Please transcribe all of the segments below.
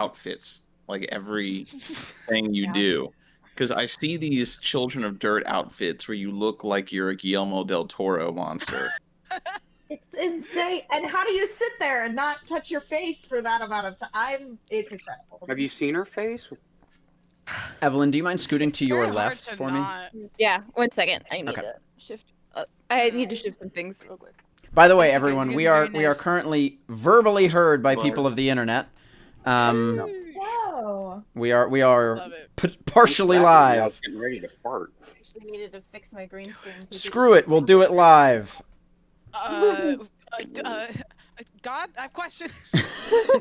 outfits, like everything you do. Because I see these Children of Dirt outfits where you look like you're a Guillermo del Toro monster. It's insane. And how do you sit there and not touch your face for that amount of time? It's incredible. Have you seen her face? Evelyn, do you mind scooting to your very hard left to for not. me? Yeah, 1 second. I need Okay. to shift. I need to shift some things real quick. By the way, Thank you, guys. everyone, You guys we are are very we are nice. currently verbally heard by Lord. people of the internet. Whoa. We are Love it. partially I was live. getting ready to fart. Actually needed to fix my green screen. Screw it, we'll do it live. God, I have a question.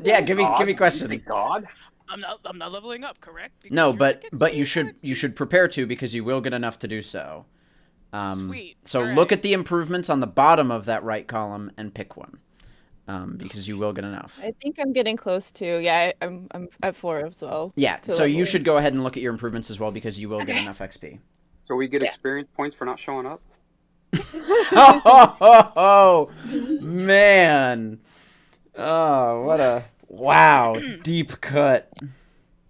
Yeah, give me God? You question. say God? I'm not leveling up, correct? Because No, you're but like, you it's should next. prepare to, because you will get enough to do so. Sweet. So All look right. at the improvements on the bottom of that right column and pick one, because you will get enough. I think I'm getting close to. Yeah, I'm at 4 as well. Yeah, to so you level. should go ahead and look at your improvements as well, because you will get enough XP. So we get Yeah. experience points for not showing up? Oh, man. Oh, what a wow, deep cut.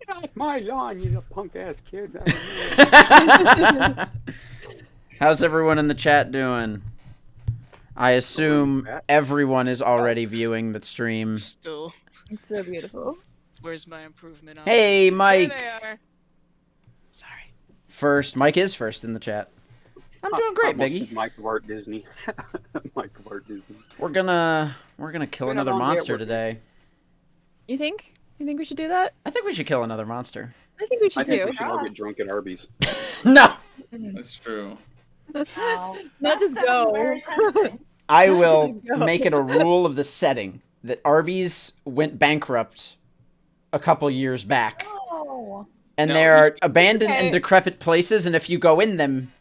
Get off my lawn, you punk ass kid. How's everyone in the chat doing? I assume everyone is already viewing the stream. Still, It's so beautiful. where's my improvement on? Hey, There Mike. they are. Sorry. First, Mike is first in the chat. I'm doing great, Almost Biggie. Mike Wart Disney. Mike Wart Disney. We're gonna kill We're not another on there, monster we're- today. You think? You think we should do that? I think we should kill another monster. I think we I should think too. we should all get drunk at Arby's. No, That's true. Wow. Not That just sounds go. very tempting. I will Just go. make it a rule of the setting that Arby's went bankrupt a couple years back, Oh. and No, there are you- abandoned and Okay. decrepit places, and if you go in them,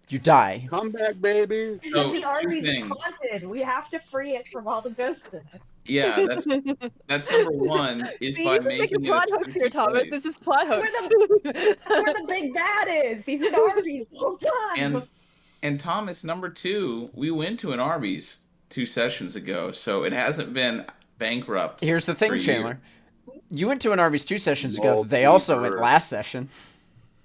you die. Come back, baby. Because So, the two Arby's is things. haunted. We have to free it from all the ghosts in it. Yeah, that's number one. Is See, by you're making making it a plot hooks here, spooky Thomas. place. This is plot hooks. That's where the big bad is. He's in Arby's the whole time. And Thomas, number two, we went to an Arby's 2 sessions ago, so it hasn't been bankrupt. Here's the for thing, you. Chandler. You went to an Arby's 2 sessions ago. Well, They also Peter. went last session,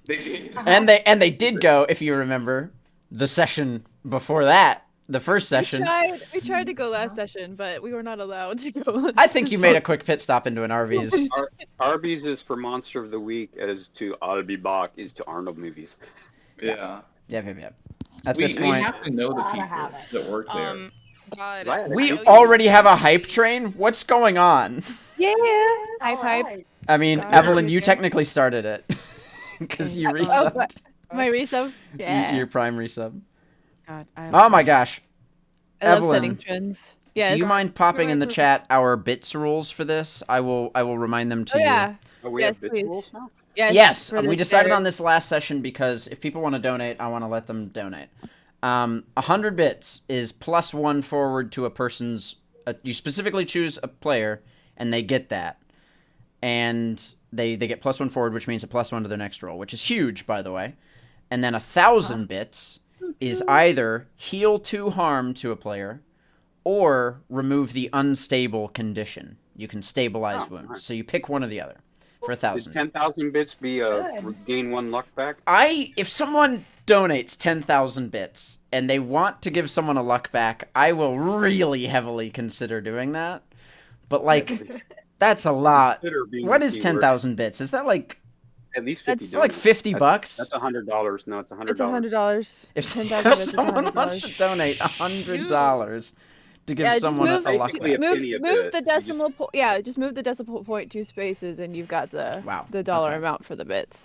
Uh-huh. and they did go, if you remember, the session before that, the first session. We tried to go last session, but we were not allowed to go. I think you made a quick pit stop into an Arby's. Arby's is for Monster of the Week, as to I'll be back is to Arnold movies. Yeah. Yep. At We this point, have to know the Gotta people have it. that work there. God. Right. we I know you already said- have a hype train. What's going on? Yeah. Hype. Alright. I mean, God, Evelyn, you okay. technically started it because you Oh, resubbed. but- My resub. Yeah. Your prime resub. God, Oh my gosh. I love Evelyn, setting trends. Yes. Do you mind popping in the purpose. chat our bits rules for this? I will remind them to Oh you. yeah. Oh, we Yes, have bit please. rules now? Yes, for the we decided better. on this last session because if people want to donate, I want to let them donate. 100 bits is +1 forward to a person's. You specifically choose a player, and they get that, and they get +1 forward, which means a +1 to their next roll, which is huge, by the way. And then 1,000 bits is either heal 2 harm to a player, or remove the unstable condition. You can stabilize Oh, wounds, nice. so you pick one or the other for Did 1,000. 10,000 bits be Good. gain 1 luck back? If someone donates 10,000 bits and they want to give someone a luck back, I will really heavily consider doing that. But that's a lot. Consider being What the is keyword. 10,000 bits? Is that like At least 50 That's like dollars. 50 bucks? That's $100. No, it's $100. It's $100. If 10,000 bits is someone wants $100. to donate $100 to give Yeah, just someone move, a luck Basically back. a penny a move bit. the You decimal point. Yeah, just move the decimal point 2 spaces, and you've got the Wow, dollar okay. amount for the bits.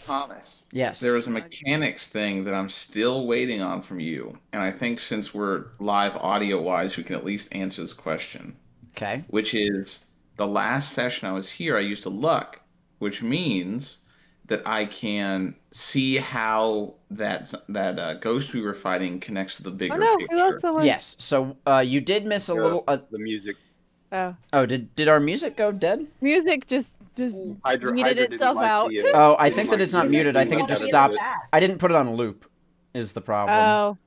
Thomas, Yes. there is a mechanics thing that I'm still waiting on from you, and I think since we're live audio-wise, we can at least answer this question, Okay. which is the last session I was here, I used a luck, which means that I can see how that ghost we were fighting connects to the bigger Oh no, we picture. lost someone. Yes. So you did miss a Yeah. little. The music. Oh, Oh, did our music go dead? music just Hydra Muted didn't itself like out. the, Oh, I didn't think that like it's not the muted. I think it music just out of stopped. it. I didn't put it on a loop. Is the problem? Oh.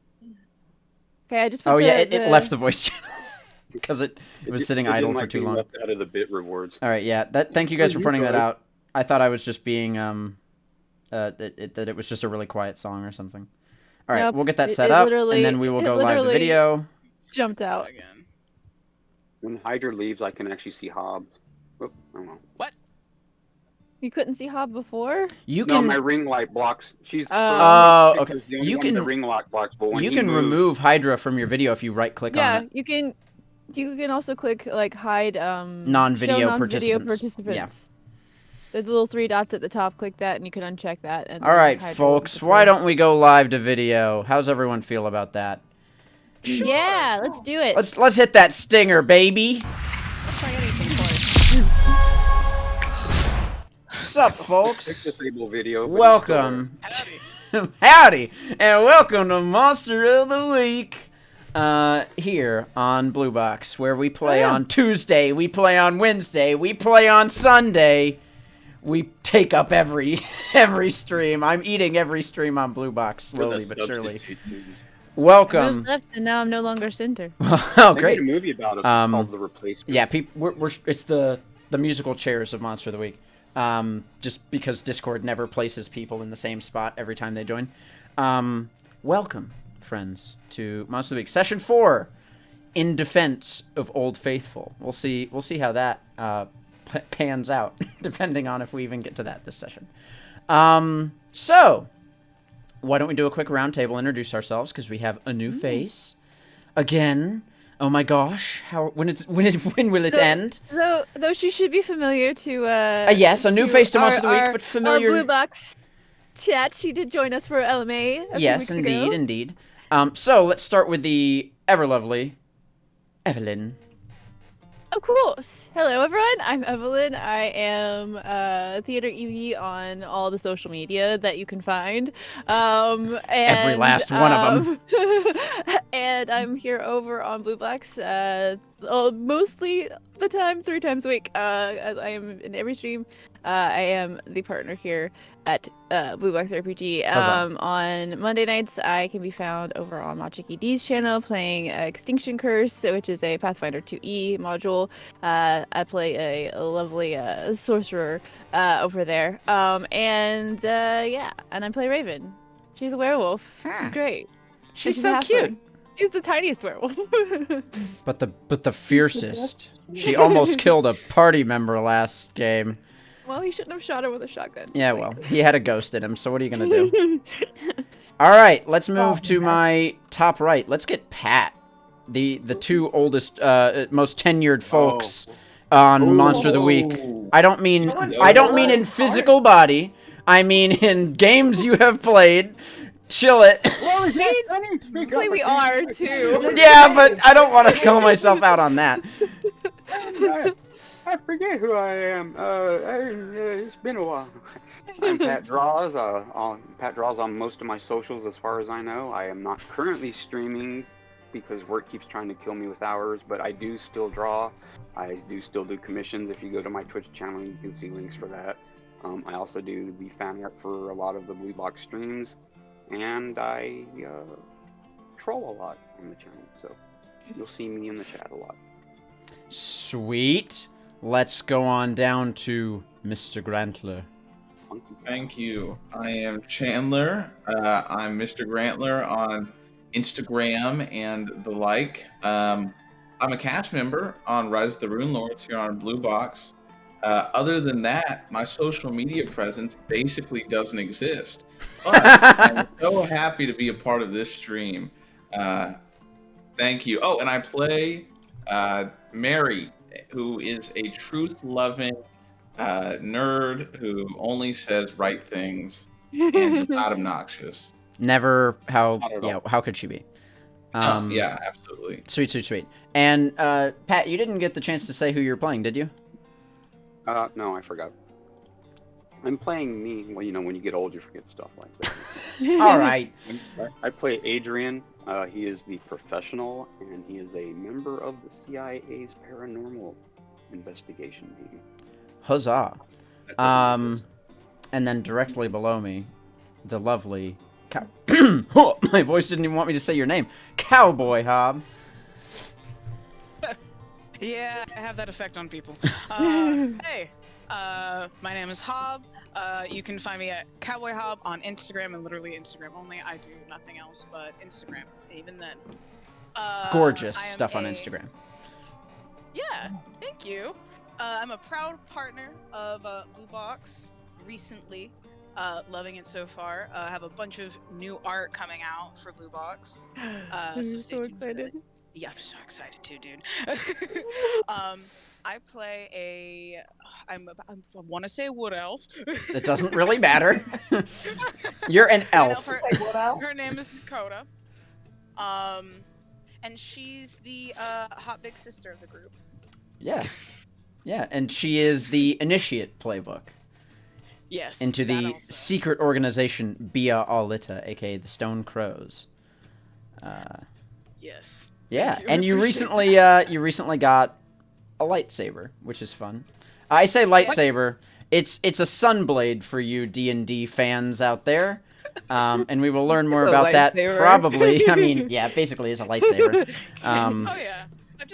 Okay, I just put Oh the, yeah, it left the voice channel. because it was sitting It didn't idle for like too being long. left out of the bit rewards. All right, yeah. Thank you guys for You pointing that guys. out. I thought I was just being that it was just a really quiet song or something. All right, Nope, we'll get that it- set it up, literally- and then we will it go live the literally- video. Jumped out. Again. When Hydra leaves, I can actually see Hobbs. Oh, I don't know. You couldn't see Hob before? You No, can my ring light blocks. She's Oh, Victor's okay. the only You one with can- the ring light blocks, but when you he can moves, remove Hydra from your video if you right click Yeah, on it. you can. You can also click like hide Non-video show non-video participants. participants. There's the little 3 dots at the top. Click that, and you can uncheck that. And All right, Hydra will folks. disappear. Why don't we go live to video? How's everyone feel about that? Yeah, let's do it. Let's hit that stinger, baby. Let's try anything for it. What's up, Quick folks? disable video. but Welcome. Howdy. Howdy, and welcome to Monster of the Week. Here on Blue Box, where we play on Tuesday, we play on Wednesday, we play on Sunday. We take up every stream. I'm eating every stream on Blue Box still there. slowly but surely. I Welcome. moved left, and now I'm no longer center. Oh, They made great. a movie about us called The Replacement. Yeah, it's the musical chairs of Monster of the Week. Just because Discord never places people in the same spot every time they join. Welcome, friends, to Monster of the Week, session 4, in defense of Old Faithful. We'll see how that pans out, depending on if we even get to that this session. So, why don't we do a quick roundtable, introduce ourselves, because we have a new face. Again. Oh my gosh! When will it end? Though she should be familiar to. Yes, a new face to Monster of the Week, but familiar. Our Blue Box chat. She did join us for LMA. A few Yes, weeks ago. indeed. So let's start with the ever lovely Evelyn. Of course. Hello, everyone. I'm Evelyn. I am Theater EV on all the social media that you can find. And, Every last one of them. And I'm here over on Blue Box mostly the time, 3 times a week. As I am in every stream. I am the partner here at BlueBoxRPG. Huzzah. On Monday nights, I can be found over on Machiki D's channel playing Extinction Curse, which is a Pathfinder 2E module. I play a lovely sorcerer over there. And I play Raven. She's a werewolf. She's great. She's And so a cute. halfling. She's the tiniest werewolf. But the fiercest. She almost killed a party member last game. Well, he shouldn't have shot her with a shotgun. Yeah, well, he had a ghost in him, so what are you gonna do? All right, let's move to my top right. Let's get Pat, the 2 oldest, most tenured folks on Monster of the Week. I don't mean in physical body. I mean in games you have played. Chill it. Technically, we are too. Yeah, but I don't want to call myself out on that. I forget who I am. It's been a while. I'm Pat Draws. Pat Draws on most of my socials, as far as I know. I am not currently streaming because work keeps trying to kill me with hours, but I do still draw. I do still do commissions. If you go to my Twitch channel, you can see links for that. I also do the fan art for a lot of the Blue Box streams, and I troll a lot on the channel, so you'll see me in the chat a lot. Sweet. Let's go on down to Mr. Grantler. Thank you. I am Chandler. I'm Mr. Grantler on Instagram and the like. I'm a cast member on Rise of the Rune Lords here on Blue Box. Other than that, my social media presence basically doesn't exist. But I'm so happy to be a part of this stream. Thank you. Oh, and I play Mary, who is a truth-loving nerd who only says right things and is not obnoxious. Never. How? Not at Yeah. all. How could she be? Yeah, absolutely. Sweet. And Pat, you didn't get the chance to say who you're playing, did you? No, I forgot. I'm playing me. Well, you know, when you get old, you forget stuff like that. All right. I play Adrian. He is the professional, and he is a member of the CIA's paranormal investigation team. Huzzah. And then directly below me, the lovely my voice didn't even want me to say your name. Cowboy Hob. Yeah, I have that effect on people. Hey, my name is Hob. You can find me at Cowboy Hob on Instagram, and literally Instagram only. I do nothing else but Instagram, even then. Gorgeous I am stuff on Instagram. Yeah, thank you. I'm a proud partner of Blue Box recently. Loving it so far. Have a bunch of new art coming out for Blue Box. I'm So so stay tuned for that. excited. Yeah, I'm so excited too, dude. I play I want to say wood elf. It doesn't really matter. You're an elf. Like, what else? Her name is Dakota. And she's the hot big sister of the group. Yeah. Yeah, and she is the initiate playbook Yes. into that the also. secret organization Bia Alita, aka the Stone Crows. Yes. Yeah, Thank you. and I you appreciate recently got a lightsaber, which is fun. I say lightsaber. It's a sunblade for you D&D fans out there. And we will learn more A about that lightsaber. probably. I mean, yeah, basically it's a lightsaber. Oh yeah.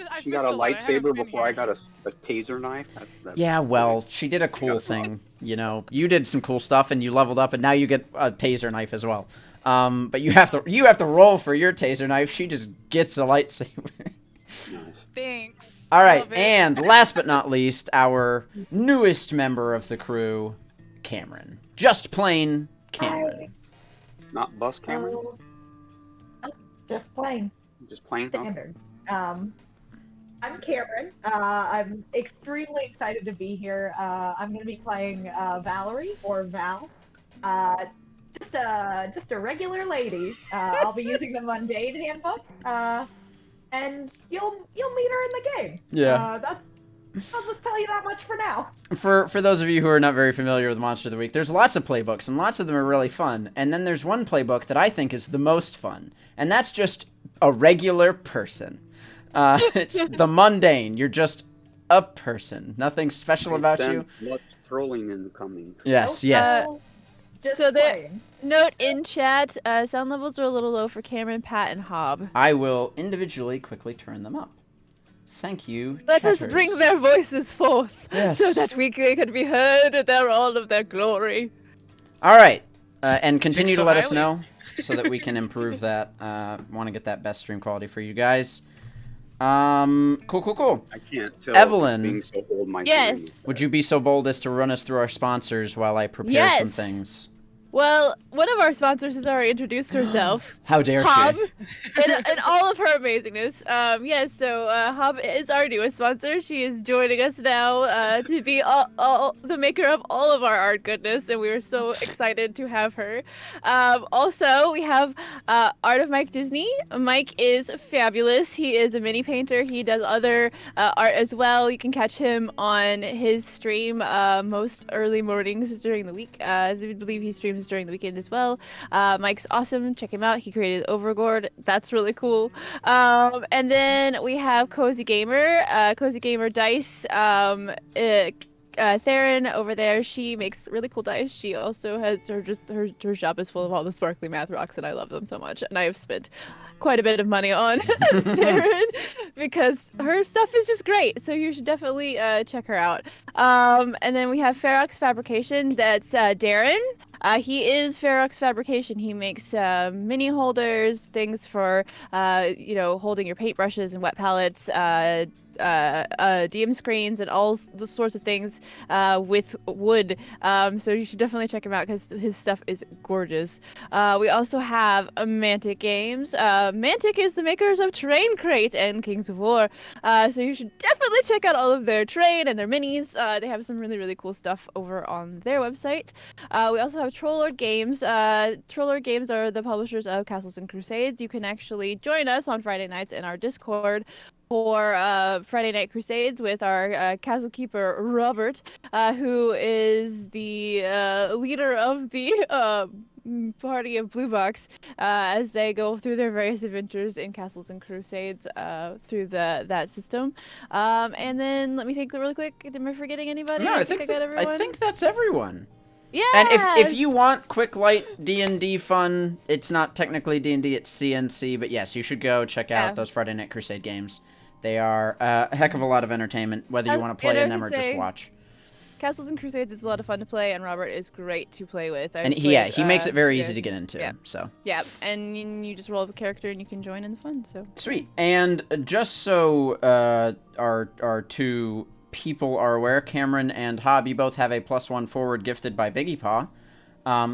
I She got a lightsaber before I got a taser knife. That's Yeah, well, she did a cool thing. You know, you did some cool stuff, and you leveled up, and now you get a taser knife as well. But you have to roll for your taser knife. She just gets a lightsaber. nice. Thanks. All right, Love it. and last but not least, our newest member of the crew, Cameron. Just plain Cameron. Not bus Cameron. Just plain. Just plain. Okay. Standard. I'm Cameron. I'm extremely excited to be here. I'm going to be playing Valerie or Val. Just a regular lady. I'll be using the mundane handbook, and you'll meet her in the game. Yeah. I'll just tell you that much for now. For those of you who are not very familiar with Monster of the Week, there's lots of playbooks, and lots of them are really fun. And then there's one playbook that I think is the most fun, and that's just a regular person. It's the mundane. You're just a person. Nothing special about you. Much trolling incoming. Yes, Nope. yes. Just So there- playing. Note in chat, sound levels are a little low for Cameron, Pat, and Hob. I will individually quickly turn them up. Thank you. Let us chatters. bring their voices forth, Yes. so that we can be heard in all of their glory. All right, and continue so to let us highly. know so that we can improve that. Want to get that best stream quality for you guys. Cool. I can't tell. Evelyn. Being so old, my Yes. Would you be so bold as to run us through our sponsors while I prepare some Yes. things? Well, one of our sponsors has already introduced herself. How dare Hob, she? in all of her amazingness. Yes, so Hob is our newest sponsor. She is joining us now to be all the maker of all of our art goodness, and we are so excited to have her. Also, we have Art of Mike Disney. Mike is fabulous. He is a mini painter. He does other art as well. You can catch him on his stream most early mornings during the week. I believe he streams during the weekend as well. Mike's awesome. Check him out. He created Overlord. That's really cool. And then we have Cozy Gamer. Cozy Gamer Dice. Theron over there, she makes really cool dice. She also has her shop is full of all the sparkly math rocks, and I love them so much. And I have spent quite a bit of money on Theron because her stuff is just great. So you should definitely check her out. And then we have Ferox Fabrication. That's Darren. He is Ferox Fabrication. He makes mini holders, things for holding your paintbrushes and wet palettes. DM screens and all the sorts of things with wood. So you should definitely check him out because his stuff is gorgeous. We also have Mantic Games. Mantic is the makers of Terrain Crate and Kings of War. So you should definitely check out all of their terrain and their minis. They have some really, really cool stuff over on their website. We also have Trollord Games. Trollord Games are the publishers of Castles and Crusades. You can actually join us on Friday nights in our Discord for Friday Night Crusades with our castle keeper Robert, who is the leader of the party of Blue Box as they go through their various adventures in Castles and Crusades through that system. And then let me think really quick. Am I forgetting anybody? No, I think I got everyone. I think that's everyone. Yeah. And if you want quick, light D&D fun, it's not technically D&D, it's CNC, but yes, you should go check out those Friday Night Crusade games. They are a heck of a lot of entertainment, whether you want to play in them or just watch. Castles and Crusades is a lot of fun to play, and Robert is great to play with. And he makes it very easy to get into. Yeah. So yeah, and you just roll up a character and you can join in the fun. So sweet. And just so our two people are aware, Cameron and Hob, you both have a +1 forward gifted by Biggie Paw.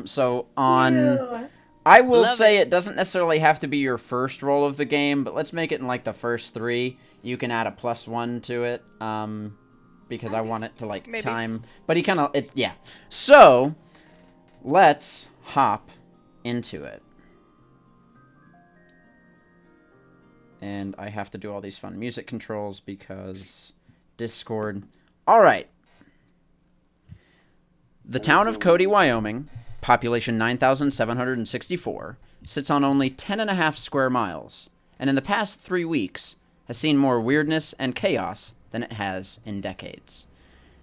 So on. I will say it doesn't necessarily have to be your first roll of the game, but let's make it in like the first 3. You can add a +1 to it, because I want it to like time. But he kind of yeah. So let's hop into it, and I have to do all these fun music controls because Discord. All right. The town of Cody, Wyoming, population 9,764, sits on only 10.5 square miles, and in the past 3 weeks has seen more weirdness and chaos than it has in decades.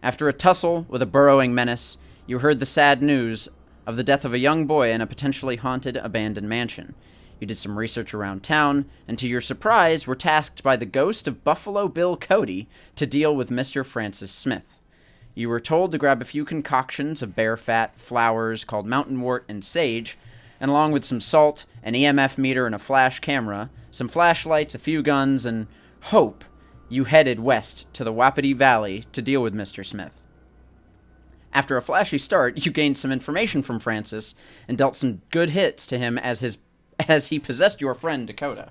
After a tussle with a burrowing menace, you heard the sad news of the death of a young boy in a potentially haunted abandoned mansion. You did some research around town, and to your surprise, were tasked by the ghost of Buffalo Bill Cody to deal with Mr. Francis Smith. You were told to grab a few concoctions of bear fat, flowers called mountain wort and sage, and along with some salt, an EMF meter and a flash camera, some flashlights, a few guns, and hope, you headed west to the Wapiti Valley to deal with Mr. Smith. After a flashy start, you gained some information from Francis and dealt some good hits to him as he possessed your friend Dakota.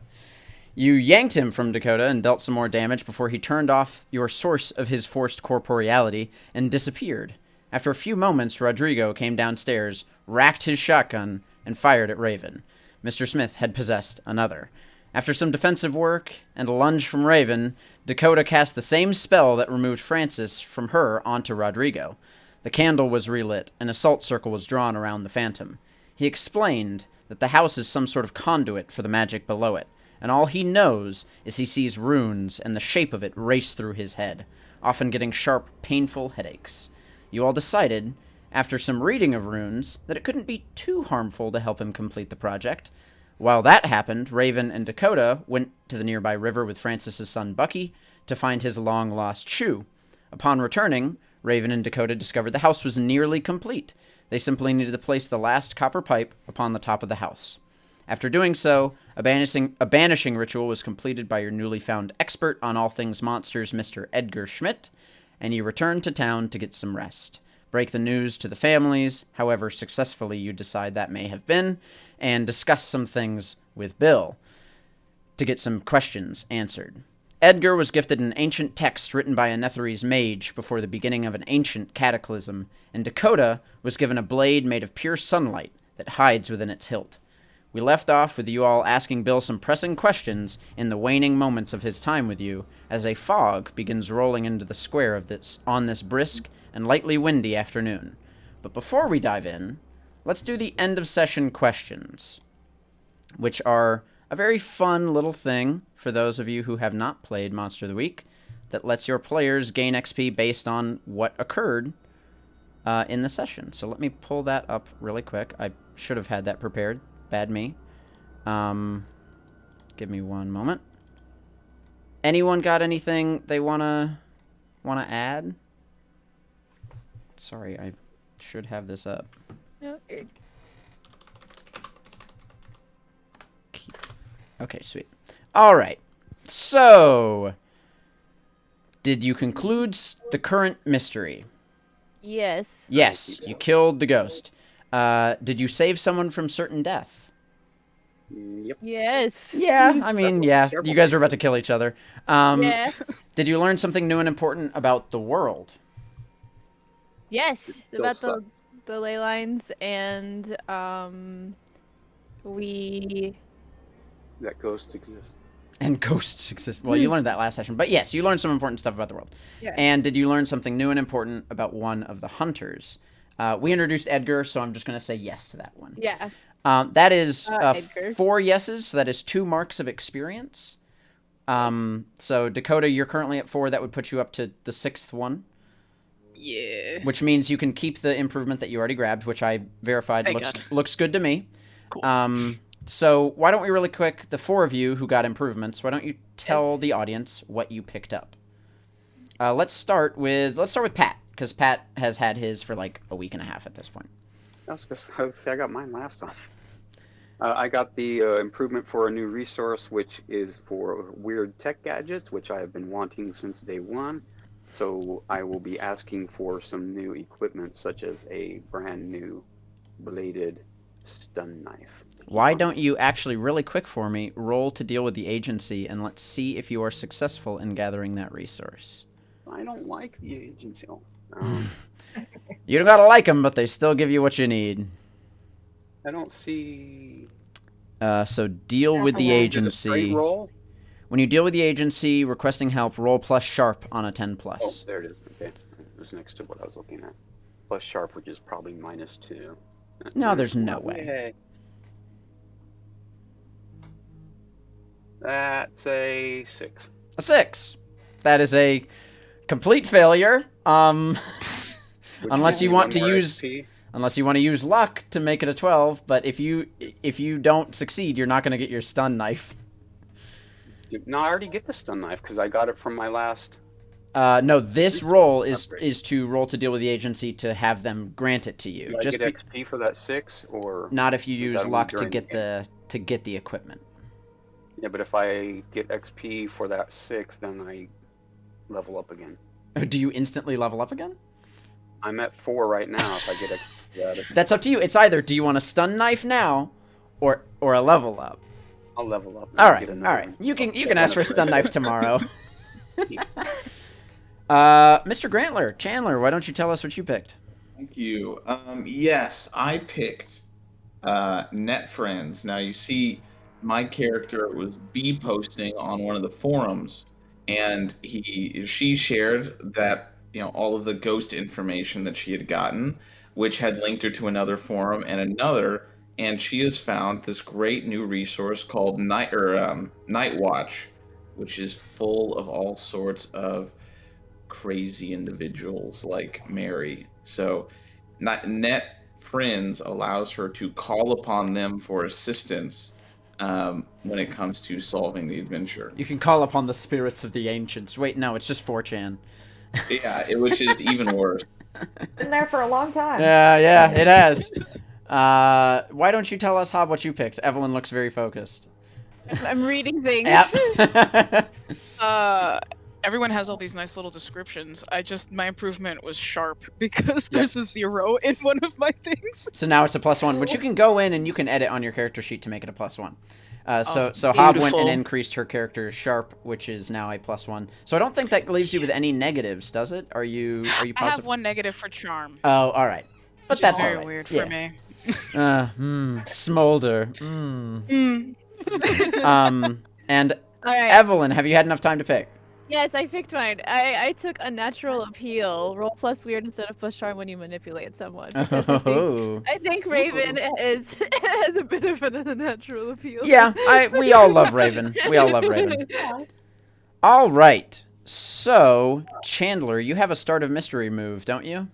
You yanked him from Dakota and dealt some more damage before he turned off your source of his forced corporeality and disappeared. After a few moments, Rodrigo came downstairs, racked his shotgun, and fired at Raven. Mr. Smith had possessed another. After some defensive work and a lunge from Raven, Dakota cast the same spell that removed Francis from her onto Rodrigo. The candle was relit, and a salt circle was drawn around the phantom. He explained that the house is some sort of conduit for the magic below it, and all he knows is he sees runes and the shape of it race through his head, often getting sharp, painful headaches. You all decided, after some reading of runes, that it couldn't be too harmful to help him complete the project. While that happened, Raven and Dakota went to the nearby river with Francis's son Bucky to find his long-lost shoe. Upon returning, Raven and Dakota discovered the house was nearly complete. They simply needed to place the last copper pipe upon the top of the house. After doing so, a banishing ritual was completed by your newly found expert on all things monsters, Mr. Edgar Schmidt, and you returned to town to get some rest. Break the news to the families, however successfully you decide that may have been, and discuss some things with Bill to get some questions answered. Edgar was gifted an ancient text written by a Netherese mage before the beginning of an ancient cataclysm, and Dakota was given a blade made of pure sunlight that hides within its hilt. We left off with you all asking Bill some pressing questions in the waning moments of his time with you, as a fog begins rolling into the square on this brisk and lightly windy afternoon. But before we dive in, let's do the end of session questions, which are a very fun little thing for those of you who have not played Monster of the Week that lets your players gain XP based on what occurred in the session. So let me pull that up really quick. I should have had that prepared. Bad me. Give me one moment. Anyone got anything they wanna add? Sorry, I should have this up. no, Okay, sweet. All right. So, did you conclude the current mystery? yes. Yes, you killed the ghost. Did you save someone from certain death? Yep. Yes. Yeah, I mean, yeah. You guys were about to kill each other. Yeah. Did you learn something new and important about the world? Yes. Still About suck. the ley lines, and we That ghost exists. And ghosts exist. Well, you learned that last session. But yes, you learned some important stuff about the world. Yeah. And did you learn something new and important about one of the hunters? We introduced Edgar, so I'm just going to say yes to that one. yeah. That is Edgar. 4 yeses, so that is 2 marks of experience. So, Dakota, you're currently at 4. That would put you up to the 6th one. Yeah. Which means you can keep the improvement that you already grabbed, which I verified Thank God. looks good to me. Cool. So why don't we really quick, the 4 of you who got improvements, why don't you tell the audience what you picked up. Let's start with Pat, because Pat has had his for like a week and a half at this point. I got mine last time. I got the improvement for a new resource, which is for weird tech gadgets, which I have been wanting since day one. So I will be asking for some new equipment, such as a brand new bladed stun knife. Why don't you actually, really quick for me, roll to deal with the agency, and let's see if you are successful in gathering that resource. I don't like the agency. You don't gotta like them, but they still give you what you need. I don't see. So deal with the Is it a agency. straight roll? When you deal with the agency requesting help, roll plus sharp on a 10 plus. Oh, there it is. Okay, it was next to what I was looking at. Plus sharp, which is probably -2. No, there's no way. Yay. That's a 6. A 6. That is a complete failure. Unless you want to use luck to make it a 12, but if you don't succeed, you're not going to get your stun knife. No, I already get the stun knife because I got it from my last. No, this roll is to roll to deal with the agency to have them grant it to you. Do I get XP for that 6, or not if you use luck to during get the equipment. Yeah, but if I get XP for that 6, then I level up again. Do you instantly level up again? I'm at 4 right now. If I get XP, that's up to you. It's either do you want a stun knife now, or a level up. I'll level up. All right. You can ask for a stun knife tomorrow. Mr. Grantler, Chandler, why don't you tell us what you picked? Thank you. Yes, I picked Net Friends. Now you see, my character was posting on one of the forums, and she shared that all of the ghost information that she had gotten, which had linked her to another forum and another. And she has found this great new resource called Night Watch, which is full of all sorts of crazy individuals like Mary. So Net Friends allows her to call upon them for assistance when it comes to solving the adventure. You can call upon the spirits of the ancients. Wait, no, it's just 4chan. Yeah, which is even worse. Been there for a long time. Yeah, it has. Why don't you tell us, Hob, what you picked? Evelyn looks very focused. I'm reading things. Yep. Everyone has all these nice little descriptions. My improvement was sharp because there's a 0 in one of my things. So now it's a +1, which you can go in and you can edit on your character sheet to make it a +1. So Hob went and increased her character sharp, which is now a +1. So I don't think that leaves you with any negatives, does it? Are you positive? I have 1 negative for charm. Oh, all right. But that's very right. weird for me. Smolder. And All right. Evelyn, have you had enough time to pick? Yes, I picked mine. I took a natural appeal. Roll plus weird instead of plus charm when you manipulate someone. I think Raven has a bit of a natural appeal. Yeah, we all love Raven. We all love Raven. All right. So, Chandler, you have a start of mystery move, don't you?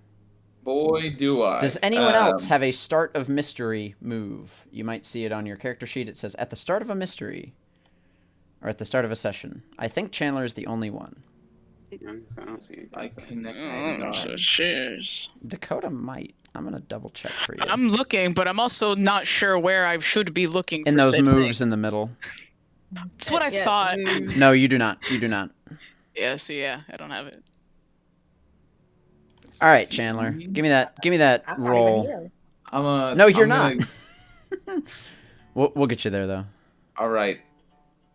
Boy, do I. Does anyone else have a start of mystery move? You might see it on your character sheet. It says, at the start of a mystery. Or at the start of a session. I think Chandler is the only one. I connect. Cheers. Dakota might. I'm going to double check for you. I'm looking, but I'm also not sure where I should be looking in for those moves in the middle. That's what I thought. No, you do not. You do not. Yeah, I don't have it. All right, Chandler. Give me that roll. No, you're not. We'll get you there, though. All right.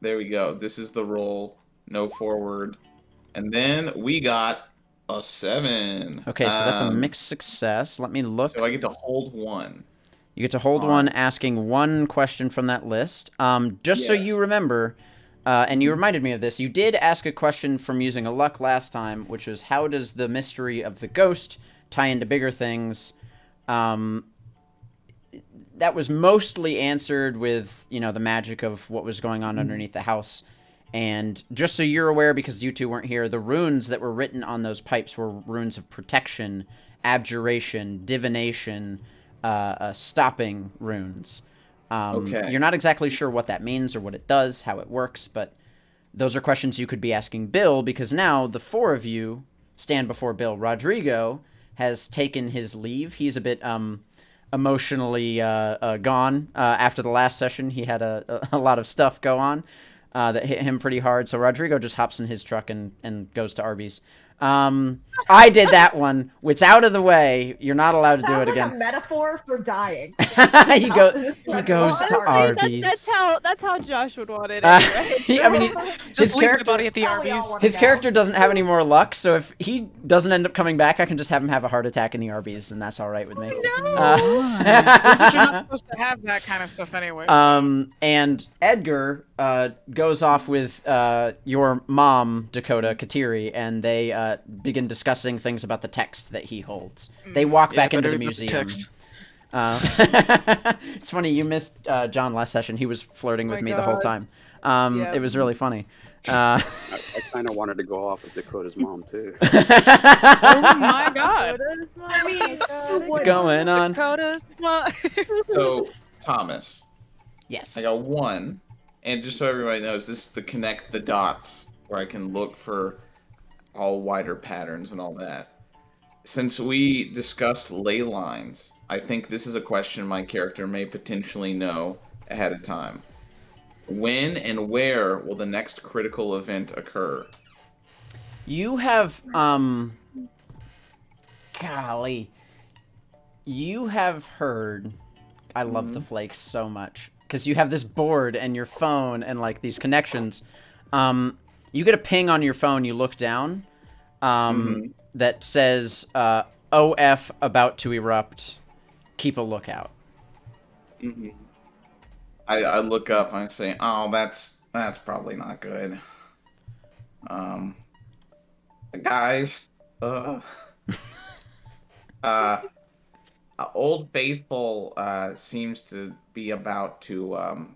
There we go. This is the roll. No forward. And then we got a 7. Okay, so that's a mixed success. Let me look. So I get to hold 1. You get to hold 1, asking 1 question from that list. So you remember, and you reminded me of this, you did ask a question from using a luck last time, which was, how does the mystery of the ghost tie into bigger things? That was mostly answered with, the magic of what was going on underneath the house. And just so you're aware, because you two weren't here, the runes that were written on those pipes were runes of protection, abjuration, divination, stopping runes. Okay. You're not exactly sure what that means or what it does, how it works, but those are questions you could be asking Bill, because now the four of you stand before Bill. Rodrigo has taken his leave. He's a bit emotionally gone after the last session. He had a lot of stuff go on that hit him pretty hard. So Rodrigo just hops in his truck and goes to Arby's. I did that one. It's out of the way. You're not allowed to do it Sounds like again. a metaphor for dying. he goes to Honestly, Arby's. that's how Josh would want it anyway. I mean, Just his leave my character, body at the Probably all Arby's. wanna his go. character doesn't have any more luck, so if he doesn't end up coming back, I can just have him have a heart attack in the Arby's, and that's all right with me. Because you're not supposed to have that kind of stuff anyway. And Edgar goes off with your mom, Dakota Kateri, and they begin discussing things about the text that he holds. They walk back into the museum. It's funny, you missed John last session. He was flirting with me the whole time. It was really funny. I kind of wanted to go off with Dakota's mom too. Oh my god. What's going on? Dakota's mom. So, Thomas, Yes. I got 1, and just so everybody knows, this is the connect the dots, where I can look for all wider patterns and all that. Since we discussed ley lines, I think this is a question my character may potentially know ahead of time. When and where will the next critical event occur? You have, golly. You have heard, I love the flakes so much, because you have this board and your phone and, like, these connections. You get a ping on your phone, you look down, that says, OF about to erupt, keep a lookout. I look up and I say, oh, that's probably not good. Guys, Old Faithful seems to be about to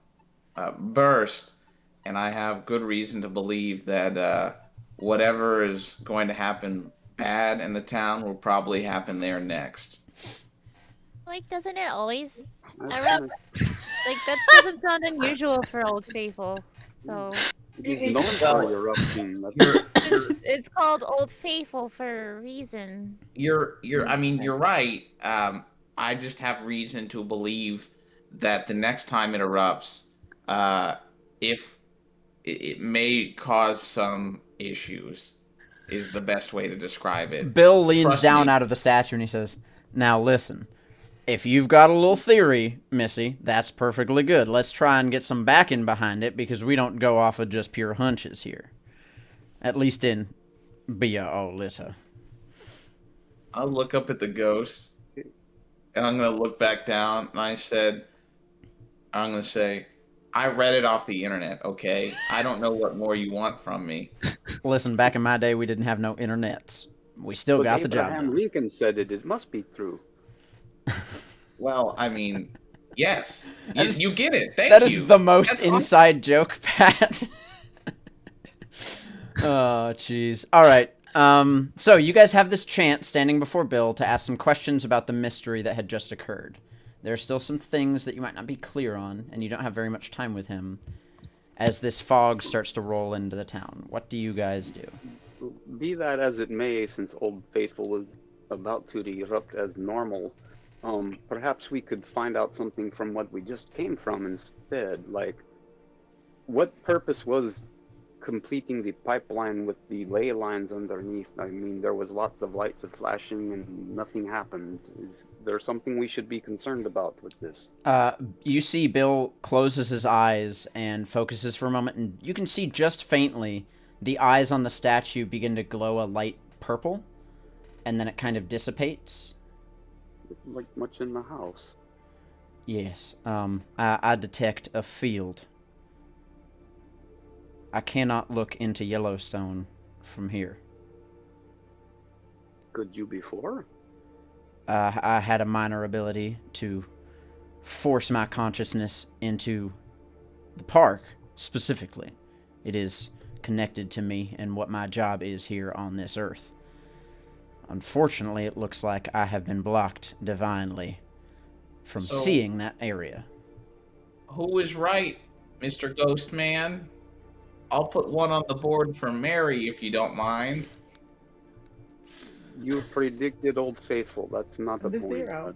burst, and I have good reason to believe that whatever is going to happen bad in the town will probably happen there next. Like, doesn't it always? That's Erupt? Like, that doesn't sound unusual for Old Faithful. So He's known for erupting. That's it's called Old Faithful for a reason. I mean, you're right. I just have reason to believe that the next time it erupts, if it may cause some issues, is the best way to describe it. Bill leans Trust down me. out of the statue and he says, now listen, if you've got a little theory, Missy, that's perfectly good. Let's try and get some backing behind it, because we don't go off of just pure hunches here. At least in Biolita. I'll look up at the ghost, and I'm going to look back down, and I'm going to say, I read it off the internet, okay? I don't know what more you want from me. Listen, back in my day, we didn't have no internets. We still But got the job Abraham done. Lincoln said it. It must be true. Well, I mean, yes. That is- You get it. Thank That you. is the most That's awesome. inside joke, Pat. Oh, jeez. All right. So you guys have this chance standing before Bill to ask some questions about the mystery that had just occurred. There are still some things that you might not be clear on, and you don't have very much time with him as this fog starts to roll into the town. What do you guys do? Be that as it may, since Old Faithful was about to erupt as normal, perhaps we could find out something from what we just came from instead. Like, what purpose was completing the pipeline with the ley lines underneath? I mean, there was lots of lights flashing and nothing happened. Is there something we should be concerned about with this? You see Bill closes his eyes and focuses for a moment, and you can see just faintly the eyes on the statue begin to glow a light purple, and then it kind of dissipates. Like much in the house. Yes, I detect a field. I cannot look into Yellowstone from here. Could you before? I had a minor ability to force my consciousness into the park, specifically. It is connected to me and what my job is here on this earth. Unfortunately, it looks like I have been blocked divinely from So- seeing that area. Who is right, Mr. Ghost Man? I'll put one on the board for Mary if you don't mind. You predicted Old Faithful. That's not the The point. zero.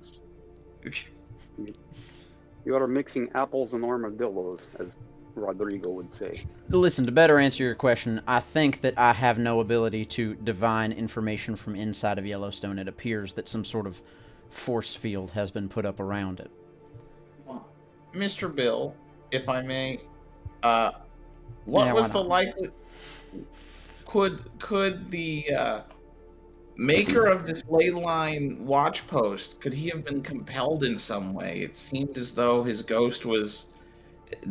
You are mixing apples and armadillos, as Rodrigo would say. Listen, to better answer your question, I think that I have no ability to divine information from inside of Yellowstone. It appears that some sort of force field has been put up around it. Mr. Bill, if I may, Yeah, what why was the not? likely? Could the maker of this ley line watch post, could he have been compelled in some way? It seemed as though his ghost was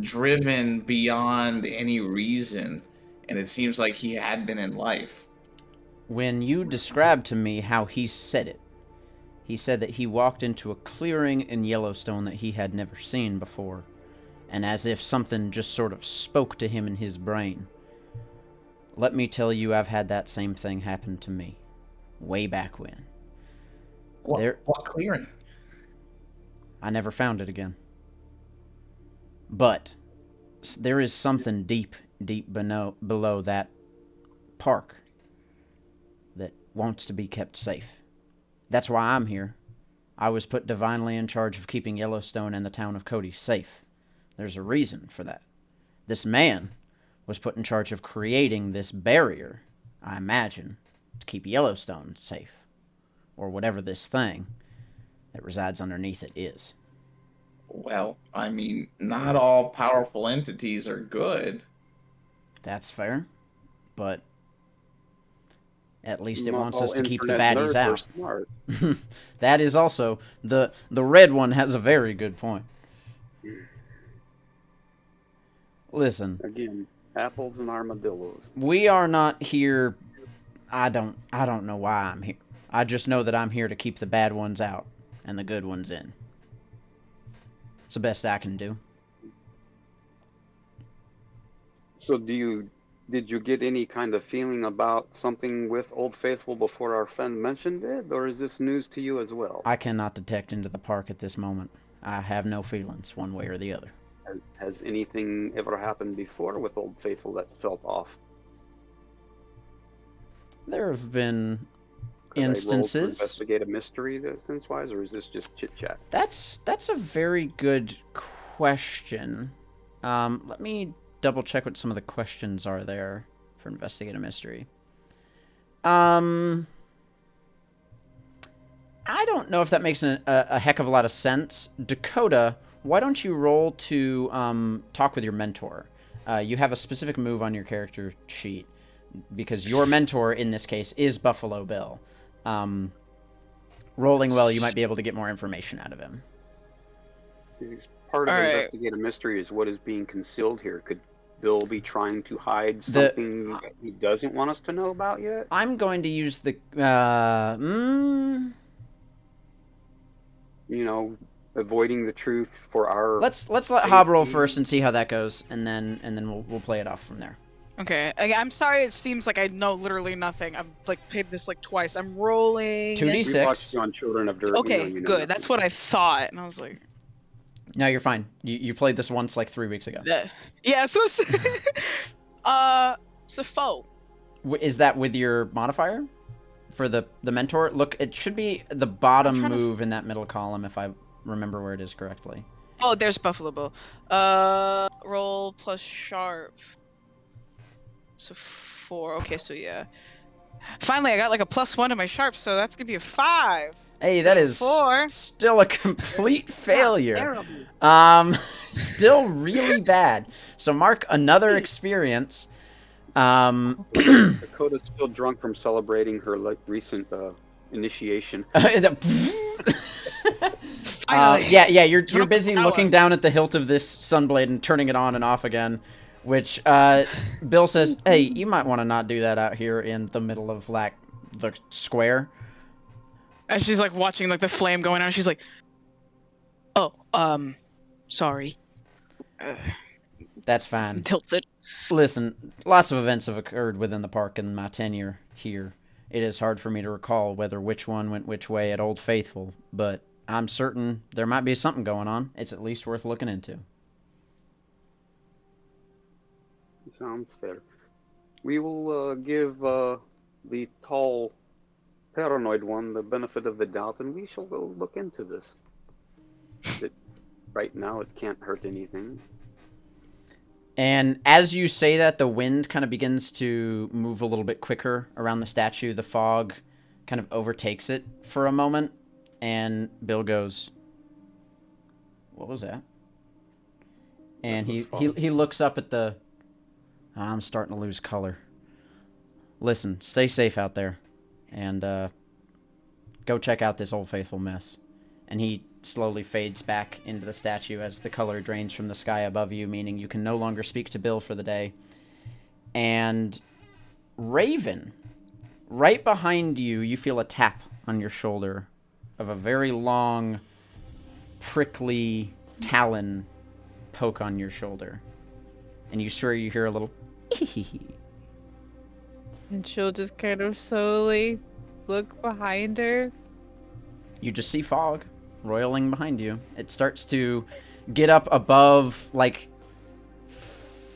driven beyond any reason, and it seems like he had been in life. When you described to me how he said it, he said that he walked into a clearing in Yellowstone that he had never seen before, and as if something just sort of spoke to him in his brain. Let me tell you, I've had that same thing happen to me. Way back when. What clearing? I never found it again. But there is something deep below that park that wants to be kept safe. That's why I'm here. I was put divinely in charge of keeping Yellowstone and the town of Cody safe. There's a reason for that. This man was put in charge of creating this barrier, I imagine, to keep Yellowstone safe. Or whatever this thing that resides underneath it is. Well, I mean, not all powerful entities are good. That's fair. But at least it Not wants all us to keep the internet baddies nerds are out. smart. That is also... The red one has a very good point. Listen. Again, apples and armadillos. We are not here... I don't know why I'm here. I just know that I'm here to keep the bad ones out and the good ones in. It's the best I can do. So did you get any kind of feeling about something with Old Faithful before our friend mentioned it, or is this news to you as well? I cannot detect into the park at this moment. I have no feelings one way or the other. Has anything ever happened before with Old Faithful that felt off? There have been Could I roll to instances. investigate a mystery sense-wise, or is this just chit-chat? That's a very good question. Let me double check what some of the questions are there for investigate a mystery. I don't know if that makes a heck of a lot of sense. Dakota, why don't you roll to talk with your mentor? You have a specific move on your character sheet because your mentor in this case is Buffalo Bill. Rolling well, you might be able to get more information out of him. Part of All right. investigate a mystery is what is being concealed here. Could Bill be trying to hide something that he doesn't want us to know about yet? I'm going to use the... You know, avoiding the truth for our... Let's let Hob roll first and see how that goes, and then we'll play it off from there. Okay, I'm sorry. It seems like I know literally nothing. I've paid this twice. I'm rolling. 2d6. We watched you on Children of Dirt. Okay, you know good. nothing. That's what I thought, and I was like, No, you're fine. You played this once 3 weeks ago. yeah. So, so foe. Is that with your modifier for the mentor? Look, it should be the bottom trying to move in that middle column if I remember where it is correctly. Oh, there's Buffalo Bill. Roll plus sharp. So 4. Okay, so yeah. Finally, I got a +1 to my sharp, so that's gonna be a 5. Hey, that is 4. still a complete failure. Still really bad. So mark another experience. Dakota's still drunk from celebrating her recent initiation. Finally. Yeah, you're Drunk busy power. looking down at the hilt of this sunblade and turning it on and off again, which Bill says, "Hey, you might want to not do that out here in the middle of the square." As she's watching the flame going on, she's like, "Oh, sorry." That's fine. Tilts it. Listen, lots of events have occurred within the park in my tenure here. It is hard for me to recall which one went which way at Old Faithful, but I'm certain there might be something going on. It's at least worth looking into. Sounds fair. We will give the tall, paranoid one the benefit of the doubt, and we shall go look into this. Right now, it can't hurt anything. And as you say that, the wind kind of begins to move a little bit quicker around the statue. The fog kind of overtakes it for a moment, and Bill goes, "What was that?" And he looks up at the... I'm starting to lose color. Listen, stay safe out there, and go check out this Old Faithful mess. And he slowly fades back into the statue as the color drains from the sky above you, meaning you can no longer speak to Bill for the day. And Raven, right behind you, you feel a tap on your shoulder of a very long, prickly talon poke on your shoulder. And you swear you hear a little And she'll just kind of slowly look behind her. You just see fog roiling behind you. It starts to get up above like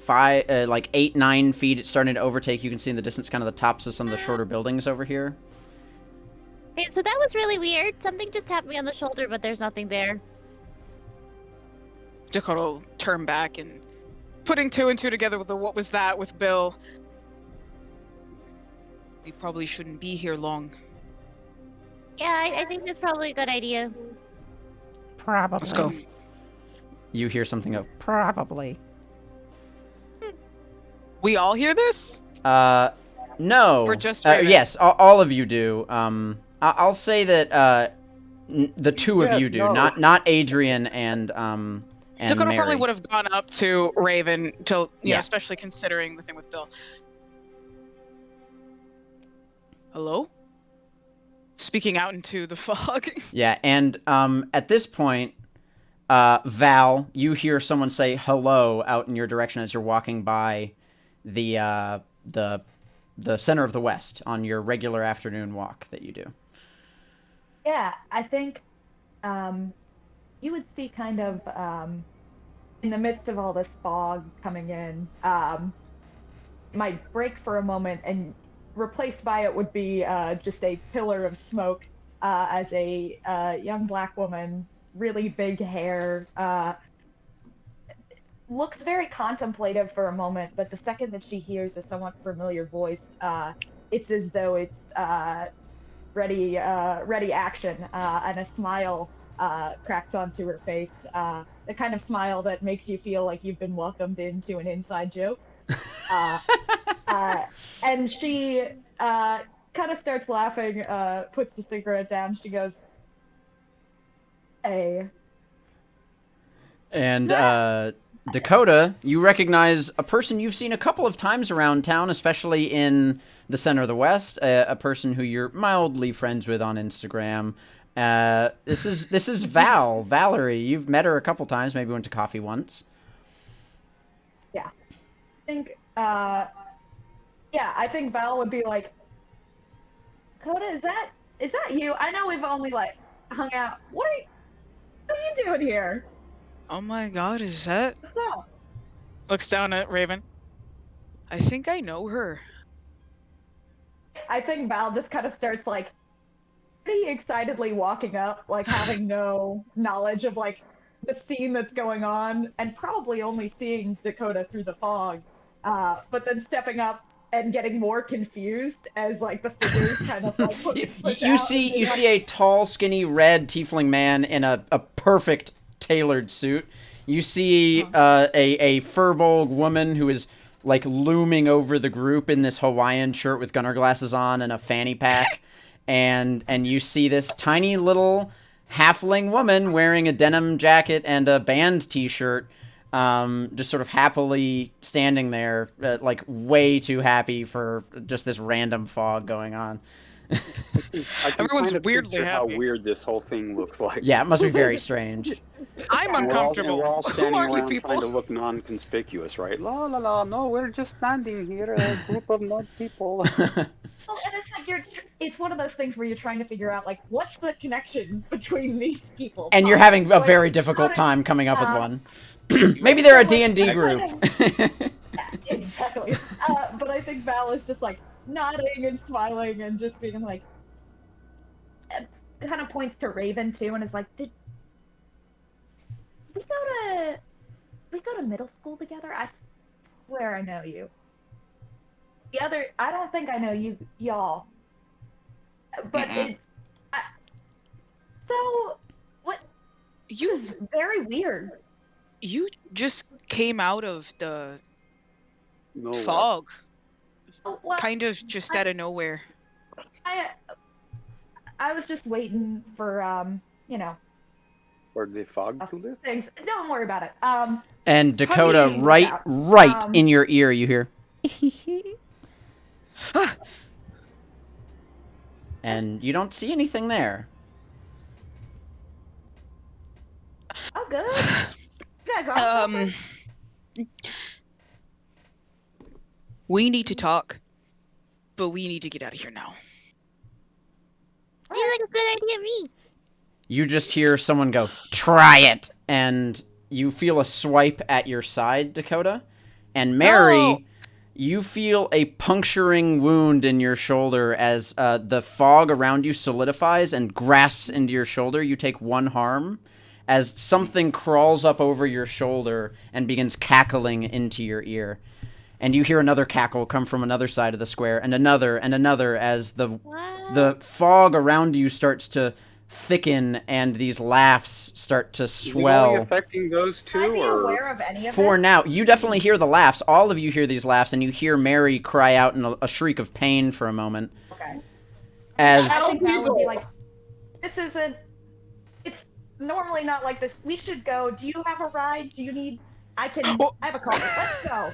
8-9 feet. It's starting to overtake. You can see in the distance kind of the tops of some of the shorter buildings over here. Hey, so that was really weird. Something just tapped me on the shoulder, but there's nothing there. Dakota will turn back and putting two and two together with the what was that with Bill. We probably shouldn't be here long. Yeah, I think that's probably a good idea. Probably. Let's go. You hear something go, Probably. We all hear this? no. Or just Raven? Yes, all of you do. I'll say that the two of Yes, you do, no. not Adrian and Dakota Mary. probably would have gone up to Raven till you Yeah. know, especially considering the thing with Bill. Hello? Speaking out into the fog. Yeah, and at this point, Val, you hear someone say hello out in your direction as you're walking by the center of the West on your regular afternoon walk that you do. Yeah, I think you would see kind of in the midst of all this fog coming in, might break for a moment, and replaced by it would be just a pillar of smoke as a young black woman, really big hair, looks very contemplative for a moment, but the second that she hears a somewhat familiar voice, it's as though it's ready action, and a smile cracks onto her face, the kind of smile that makes you feel like you've been welcomed into an inside joke. And she kind of starts laughing, puts the cigarette down. She goes, "Hey." And Dakota, you recognize a person you've seen a couple of times around town, especially in the center of the West, a person who you're mildly friends with on Instagram. This is Valerie. You've met her a couple times, maybe went to coffee once. Yeah. I think Val would be like, "Coda, is that you? I know we've only like hung out. What are you doing here? Oh my god, is that? What's up?" Looks down at Raven. I think I know her. I think Val just kind of starts like pretty excitedly walking up, like having no knowledge of like the scene that's going on, and probably only seeing Dakota through the fog, but then stepping up and getting more confused as like the figures kind of like push You out, see and they, you like, see a tall, skinny, red tiefling man in a perfect tailored suit. You see a furbolg woman who is like looming over the group in this Hawaiian shirt with gunner glasses on and a fanny pack, and you see this tiny little halfling woman wearing a denim jacket and a band t-shirt, just sort of happily standing there, like way too happy for just this random fog going on. I can Everyone's kind of weirdly picture happy. how weird this whole thing looks like. Yeah, it must be very strange. I'm And uncomfortable. We're all Who standing are you around people? trying to look non-conspicuous, right? La la la. No, we're just standing here, a group of nerd people. Well, and it's like it's one of those things where you're trying to figure out like what's the connection between these people. And you're having a Like, very how difficult did- time coming up with one. Maybe they're a D&D group. Exactly. But I think Val is just like nodding and smiling and just being like, kind of points to Raven too and is like, did we go to middle school together? I swear I know you. I don't think I know y'all. But so what? This is very weird. You just came out of the No. fog, Well, kind of just out of nowhere. I was just waiting for For the fog to lift? things. Don't worry about it. And Dakota, Honey. right in your ear, you hear. And you don't see anything there. Oh, good. You guys are something? We need to talk, but we need to get out of here now. Seems like a good idea to me. You just hear someone go, "Try it!" And you feel a swipe at your side, Dakota. And Mary, No. you feel a puncturing wound in your shoulder as the fog around you solidifies and grasps into your shoulder. You take 1 harm as something crawls up over your shoulder and begins cackling into your ear. And you hear another cackle come from another side of the square, and another as the fog around you starts to thicken and these laughs start to Is it swell. only affecting those Can I two, be or aware of any of For this? now, you definitely hear the laughs. All of you hear these laughs, and you hear Mary cry out in a shriek of pain for a moment. Okay. As I think Val would be like, this isn't. It's normally not like this. We should go. Do you have a ride? Do you need? I have a car. Let's go.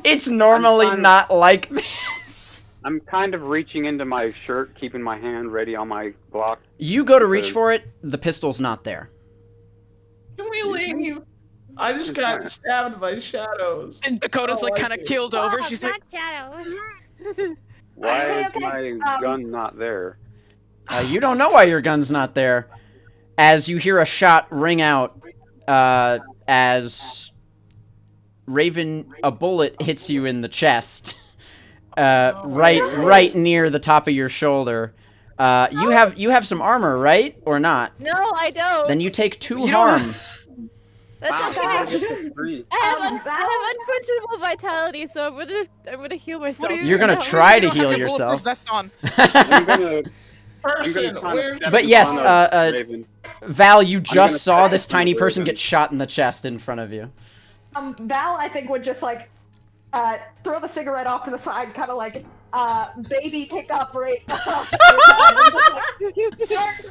it's normally I'm- not like this. I'm kind of reaching into my shirt, keeping my hand ready on my block. You go to reach Because- for it, the pistol's not there. Can we leave? I just got stabbed by shadows. And Dakota's I like like kind of it. keeled over. Oh, She's like, not shadows. Why Okay, is okay, my gun not there? You don't know why your gun's not there. As you hear a shot ring out, as Raven, a bullet hits you in the chest, right near the top of your shoulder. You have some armor, right, or not? No, I don't. Then you take 2 You don't- harm. That's Wow, okay. three. I have unquenchable vitality, so I'm gonna heal myself. what are you? You're gonna no, try you to don't heal have your yourself. bulletproof vest on. I'm gonna Person, kind where? of step But in yes, front of Raven. Val, you gonna just saw try this to tiny move person and- get shot in the chest in front of you. Val, I think, would just like throw the cigarette off to the side, kind of like baby pick up right. And just, like,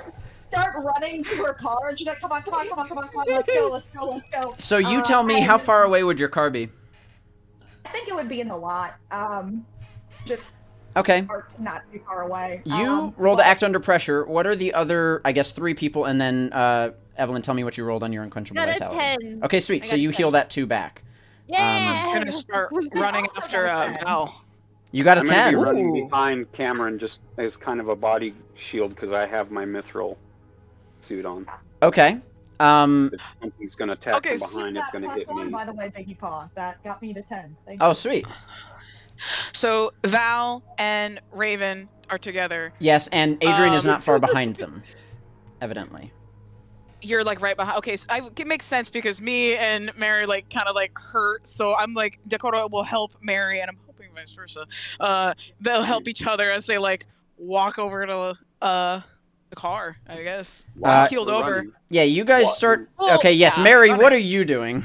start running to her car, and she's like, come on, let's go. So you tell me, how far away would your car be? I think it would be in the lot. Just Okay. parked not too far away. You roll to but- act under pressure. What are the other, I guess, 3 people, and then Evelyn, tell me what you rolled on your unquenchable Got a vitality. 10. Okay, sweet. I So got you 10. heal that 2 back. Yeah. Just gonna start running Also after got a 10. Val. You got a I'm gonna 10. be running Ooh. behind Cameron just as kind of a body shield because I have my mithril suit on. Okay. If something's gonna attack Okay, from so behind, it's gonna hit +1, me. by the way, Biggie Paw. That got me to 10. Thank Oh, sweet. So Val and Raven are together. Yes, and Adrian is Um, not far behind them, evidently. You're like right behind. Okay, so it makes sense because me and Mary like kind of like hurt. So I'm like Dakota will help Mary, and I'm hoping vice versa. They'll help each other as they like walk over to the car. I guess. Wow, keeled we're over. running. Yeah, you guys What? start... Well, Okay, yes, yeah, Mary, running. what are you doing?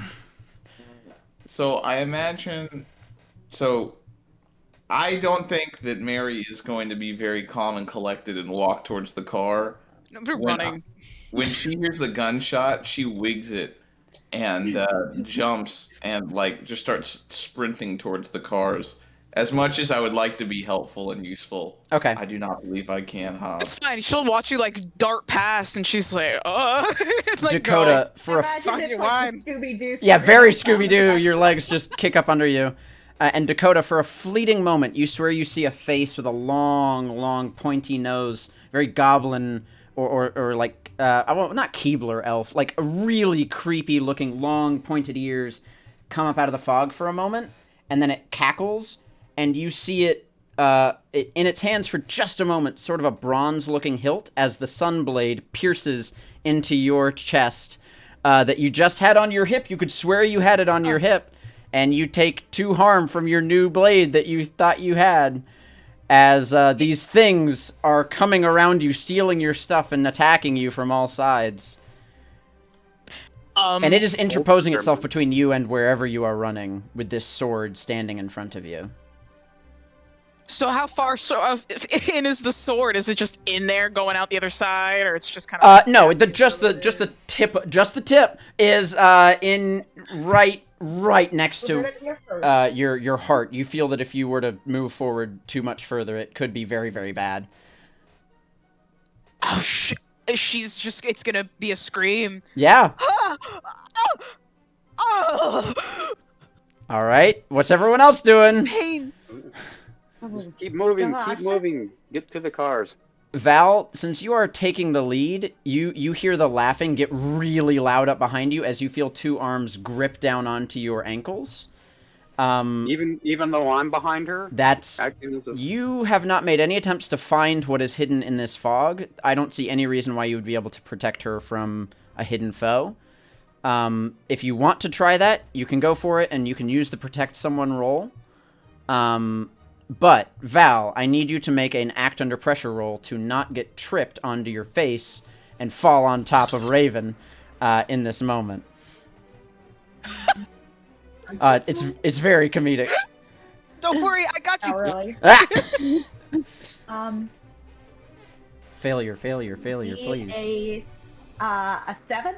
So I imagine. So I don't think that Mary is going to be very calm and collected and walk towards the car. We're When running. When she hears the gunshot, she wigs it and jumps and like just starts sprinting towards the cars. As much as I would like to be helpful and useful, Okay. I do not believe I can, huh? It's fine. She'll watch you like dart past, and she's like, like, Dakota, for a... Imagine fucking it's wine. like the Scooby-Doo. Yeah, story very of the Scooby-Doo. Your legs just kick up under you. And Dakota, for a fleeting moment, you swear you see a face with a long, long, pointy nose, very goblin or like well, not Keebler elf, like a really creepy looking long pointed ears come up out of the fog for a moment, and then it cackles, and you see it in its hands for just a moment, sort of a bronze looking hilt as the sunblade pierces into your chest that you just had on your hip. You could swear you had it on your hip, and you take 2 harm from your new blade that you thought you had, as these things are coming around you, stealing your stuff and attacking you from all sides. And it is interposing itself between you and wherever you are running, with this sword standing in front of you. So how far in is the sword? Is it just in there, going out the other side, or it's just kind of? No, just the tip is in right next to your heart. You feel that if you were to move forward too much further, it could be very, very bad. Oh shit! It's gonna be a scream. Yeah. Oh! All right. What's everyone else doing? Pain. Just keep moving, Gosh. keep moving. Get to the cars. Val, since you are taking the lead, you hear the laughing get really loud up behind you as you feel 2 arms grip down onto your ankles. Even though I'm behind her. That's acting as a- you have not made any attempts to find what is hidden in this fog. I don't see any reason why you would be able to protect her from a hidden foe. If you want to try that, you can go for it, and you can use the protect someone roll. But, Val, I need you to make an act under pressure roll to not get tripped onto your face and fall on top of Raven in this moment. It's very comedic. Don't worry, I got you. Not really. Ah! Failure, please. A 7.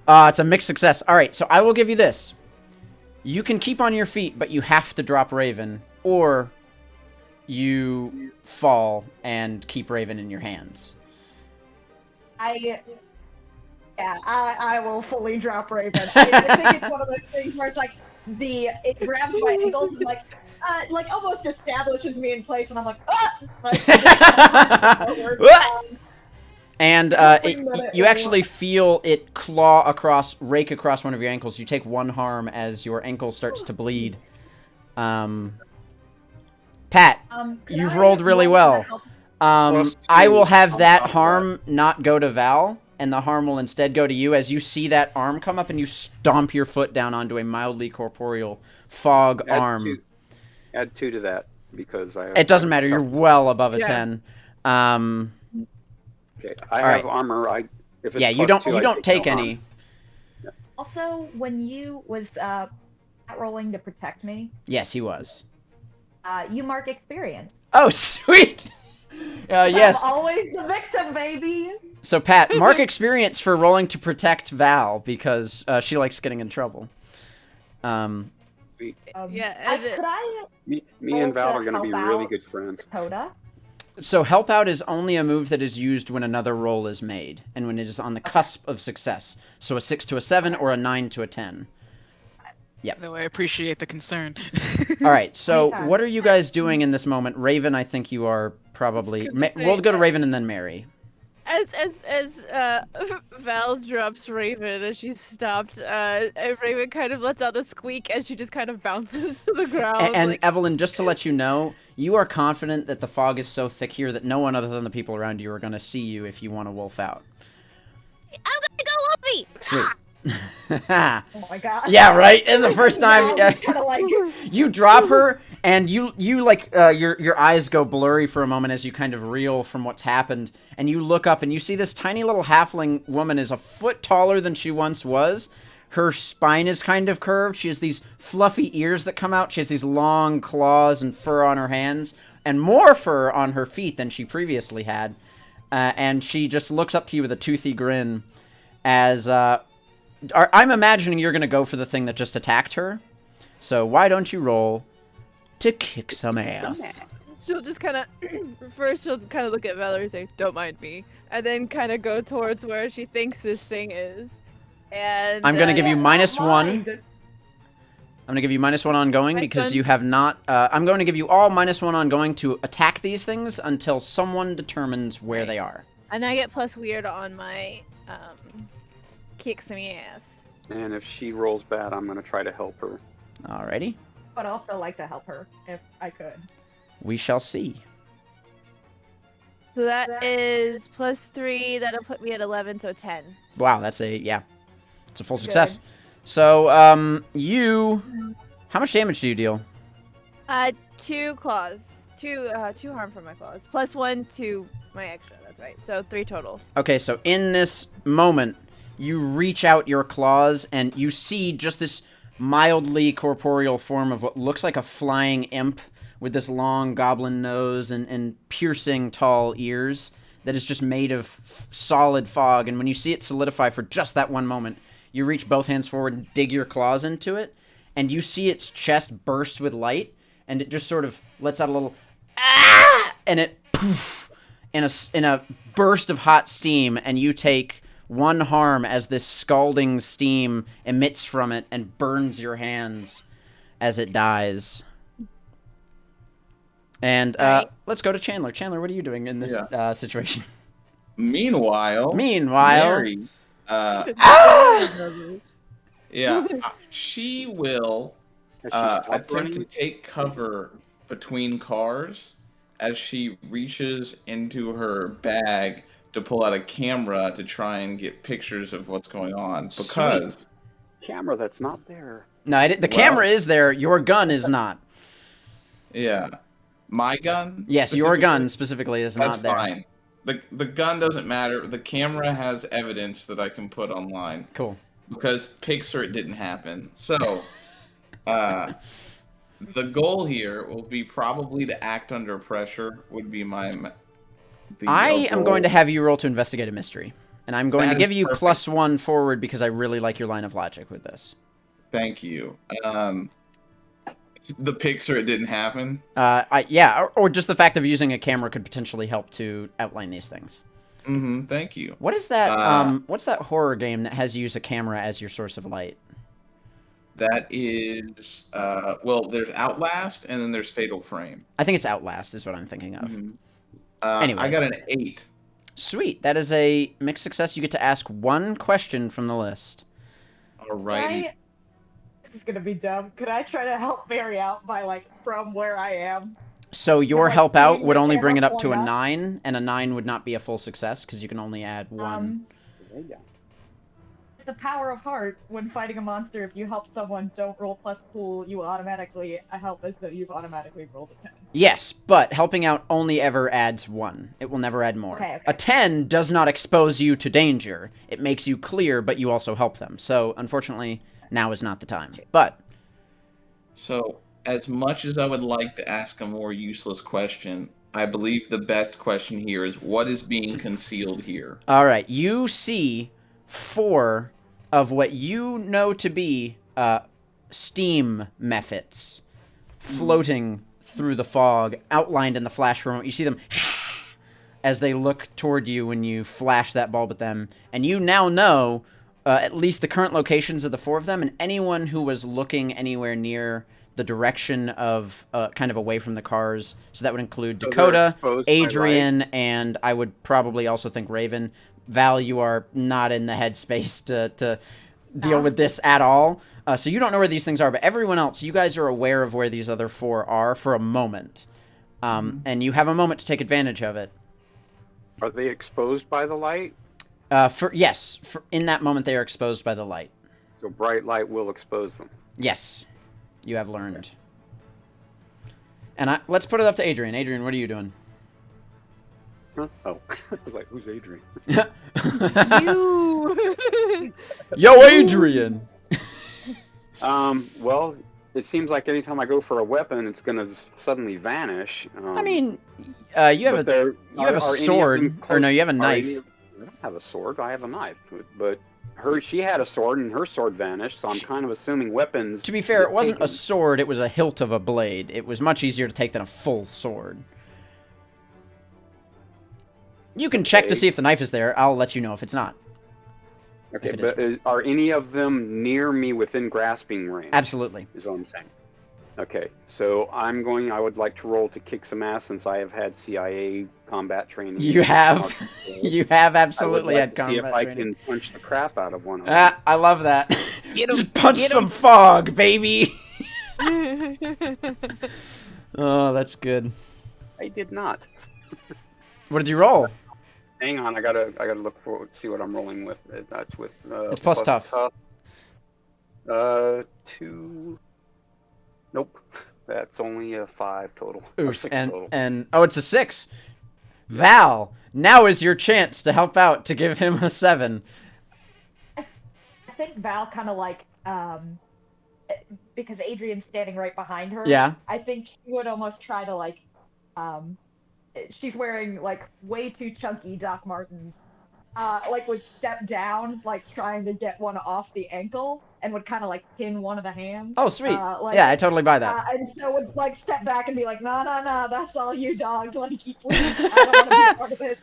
It's a mixed success. All right, so I will give you this. You can keep on your feet, but you have to drop Raven, or you fall and keep Raven in your hands. I will fully drop Raven. I think it's one of those things where it's like it grabs my ankles and like almost establishes me in place, and I'm like, ah! And you actually feel it rake across one of your ankles. You take 1 harm as your ankle starts to bleed. Pat, you've rolled really well. I will have that harm not go to Val, and the harm will instead go to you as you see that arm come up and you stomp your foot down onto a mildly corporeal fog arm. Add 2 to that because I. It doesn't matter. You're well above a 10. Okay, I have armor. If it's you +2, I don't take no any. harm. Also, when you was rolling to protect me, Yes, he was. you mark experience. Oh, sweet. Yes. I'm always the victim, baby. So, Pat, mark experience for rolling to protect Val because she likes getting in trouble. Sweet. Me and Val are going to be really good friends. Coda. So, help out is only a move that is used when another roll is made and when it is on the cusp of success. So, a 6 to a 7 or a 9 to a 10. Yep. Though I appreciate the concern. All right. So, what are you guys doing in this moment? Raven, I think you are probably. We'll go to Raven and then Mary. As Val drops Raven and she's stopped, Raven kind of lets out a squeak as she just kind of bounces to the ground. And Evelyn, just to let you know, you are confident that the fog is so thick here that no one other than the people around you are going to see you if you want to wolf out. I'm gonna go Luffy! Sweet. Oh my god. Yeah, right. It's the first time Like... you drop her, and you like your eyes go blurry for a moment as you kind of reel from what's happened, and you look up and you see this tiny little halfling woman is a foot taller than she once was. Her spine is kind of curved. She has these fluffy ears that come out. She has these long claws and fur on her hands, and more fur on her feet than she previously had. And she just looks up to you with a toothy grin as. I'm imagining you're going to go for the thing that just attacked her. So why don't you roll to kick some ass? She'll just kind of, first she'll kind of look at Valerie and say, don't mind me. And then kind of go towards where she thinks this thing is. And I'm going to give you -1. I'm going to give you -1 ongoing because you have not... I'm going to give you all -1 ongoing to attack these things until someone determines where they are. And I get plus weird on my kicks in the ass. And if she rolls bad, I'm gonna try to help her. Alrighty. But also like to help her if I could. We shall see. So that is plus 3. That'll put me at 11, so 10. Wow, it's a full success. So, how much damage do you deal? 2 claws. 2 harm from my claws. Plus 1 to my extra, that's right. So 3 total. Okay, so in this moment, you reach out your claws and you see just this mildly corporeal form of what looks like a flying imp with this long goblin nose and piercing tall ears that is just made of solid fog. And when you see it solidify for just that one moment, you reach both hands forward and dig your claws into it, and you see its chest burst with light, and it just sort of lets out a little ah, and it poof in a burst of hot steam, and you take 1 harm as this scalding steam emits from it and burns your hands as it dies. And let's go to Chandler. Chandler, what are you doing in this situation? Meanwhile, Mary, she will attempt to take cover between cars as she reaches into her bag to pull out a camera to try and get pictures of what's going on. Because camera that's not there. No, the camera is there. Your gun is not. Yeah. My gun? Yes, your gun specifically is not there. That's fine. The gun doesn't matter. The camera has evidence that I can put online. Cool. Because Pixar, it didn't happen. So, the goal here will be probably to act under pressure, would be my... I am going to have you roll to investigate a mystery. And I'm going to give you +1 forward because I really like your line of logic with this. Thank you. The Pixar, it didn't happen? Yeah, or just the fact of using a camera could potentially help to outline these things. Mm-hmm, thank you. What is that, what's that horror game that has you use a camera as your source of light? That is, well, there's Outlast, and then there's Fatal Frame. I think it's Outlast is what I'm thinking of. Mm-hmm. Anyways. I got an 8. Sweet. That is a mixed success. You get to ask 1 question from the list. Alrighty. This is gonna be dumb. Could I try to help Mary out by, like, from where I am? So your help out would only bring it up to a 9, and a 9 would not be a full success because you can only add 1. The power of heart, when fighting a monster, if you help someone, don't roll plus cool, you automatically help as though you've automatically rolled a 10. Yes, but helping out only ever adds 1. It will never add more. Okay. A 10 does not expose you to danger. It makes you clear, but you also help them. So, unfortunately, now is not the time. But... So, as much as I would like to ask a more useless question, I believe the best question here is, what is being concealed here? Alright, you see 4 of what you know to be steam mephits floating through the fog, outlined in the flash remote. You see them as they look toward you when you flash that bulb at them, and you now know at least the current locations of the 4 of them, and anyone who was looking anywhere near the direction of kind of away from the cars. So that would include Dakota, Adrian, and I would probably also think Raven. Val, you are not in the headspace to deal with this at all. So you don't know where these things are, but everyone else, you guys are aware of where these other 4 are for a moment. And you have a moment to take advantage of it. Are they exposed by the light? Yes, in that moment they are exposed by the light. So bright light will expose them? Yes, you have learned. And let's put it up to Adrian. Adrian, what are you doing? Huh? Oh, I was like, who's Adrian? You! Yo, Adrian! Well, it seems like anytime I go for a weapon, it's gonna suddenly vanish. I mean, you have a sword, or no, you have a knife. I don't have a sword. I have a knife. But she had a sword, and her sword vanished. So I'm kind of assuming weapons. To be fair, it wasn't a sword; it was a hilt of a blade. It was much easier to take than a full sword. You can check to see if the knife is there. I'll let you know if it's not. Okay, but are any of them near me within grasping range? Absolutely. Is what I'm saying. Okay, so I would like to roll to kick some ass since I have had CIA combat training. You in have. martial arts. You have I would absolutely like had to see if combat I training. can punch the crap out of one of them. I love that. Get 'em, Just punch get 'em. some fog, baby. Oh, that's good. I did not. What did you roll? Hang on, I gotta look for see what I'm rolling with. That's with It's plus tough. 2. Nope, that's only a 5 total. Or Oof, 6 total. and oh, it's a 6. Val, now is your chance to help out to give him a 7. I think Val kind of like because Adrian's standing right behind her. Yeah. I think she would almost try to like she's wearing like way too chunky Doc Martens. Like would step down, like trying to get one off the ankle, and would kind of like pin one of the hands. Oh, sweet. Like, Yeah, I totally buy that. and so would like step back and be like, no, that's all you, dog. Like, please, I don't want to be a part of it.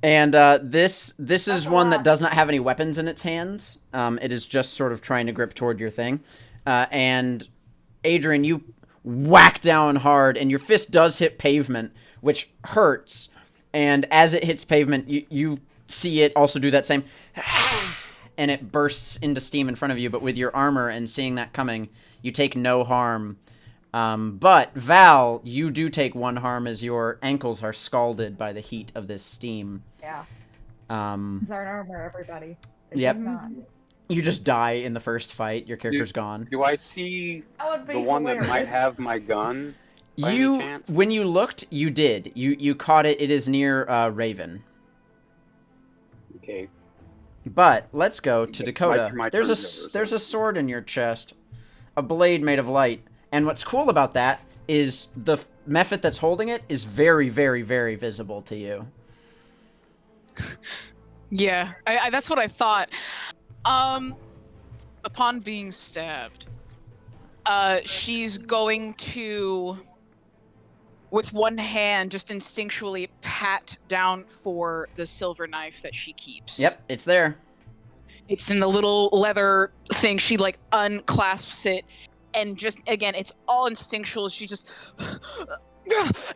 And this is one that does not have any weapons in its hands. It is just sort of trying to grip toward your thing. And Adrian, you whack down hard, and your fist does hit pavement, which hurts. And as it hits pavement, you see it also do that same, and it bursts into steam in front of you. But with your armor and seeing that coming, you take no harm. But Val, you do take 1 harm as your ankles are scalded by the heat of this steam. Yeah. Um, It's our armor, everybody. It Yep. does not. You just die in the first fight. Your character's gone. Do I see That would be the one that hilarious. might have my gun? By any You, chance? when you looked, you did. You caught it. It is near Raven. Okay. But let's go to Dakota. my There's turn's over, there's so- a sword in your chest, a blade made of light. And what's cool about that is the Mephit that's holding it is very, very, very visible to you. Yeah, I that's what I thought. Upon being stabbed, she's going to, with one hand, just instinctually pat down for the silver knife that she keeps. Yep, it's there. It's in the little leather thing. She like unclasps it, and just again, it's all instinctual. She just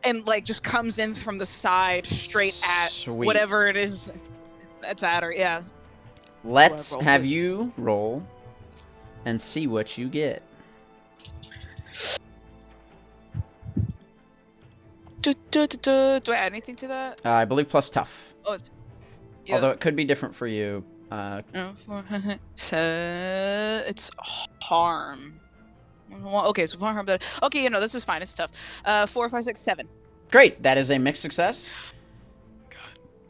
and like just comes in from the side, straight at Sweet. whatever it is that's at her. Yeah. Let's roll have it. you roll and see what you get. Do I add anything to that? I believe plus tough. Oh, it's yeah. Although it could be different for you. So it's harm. Okay, so harm. Okay, you know this is fine. It's tough. 4, 5, 6, 7. Great, that is a mixed success.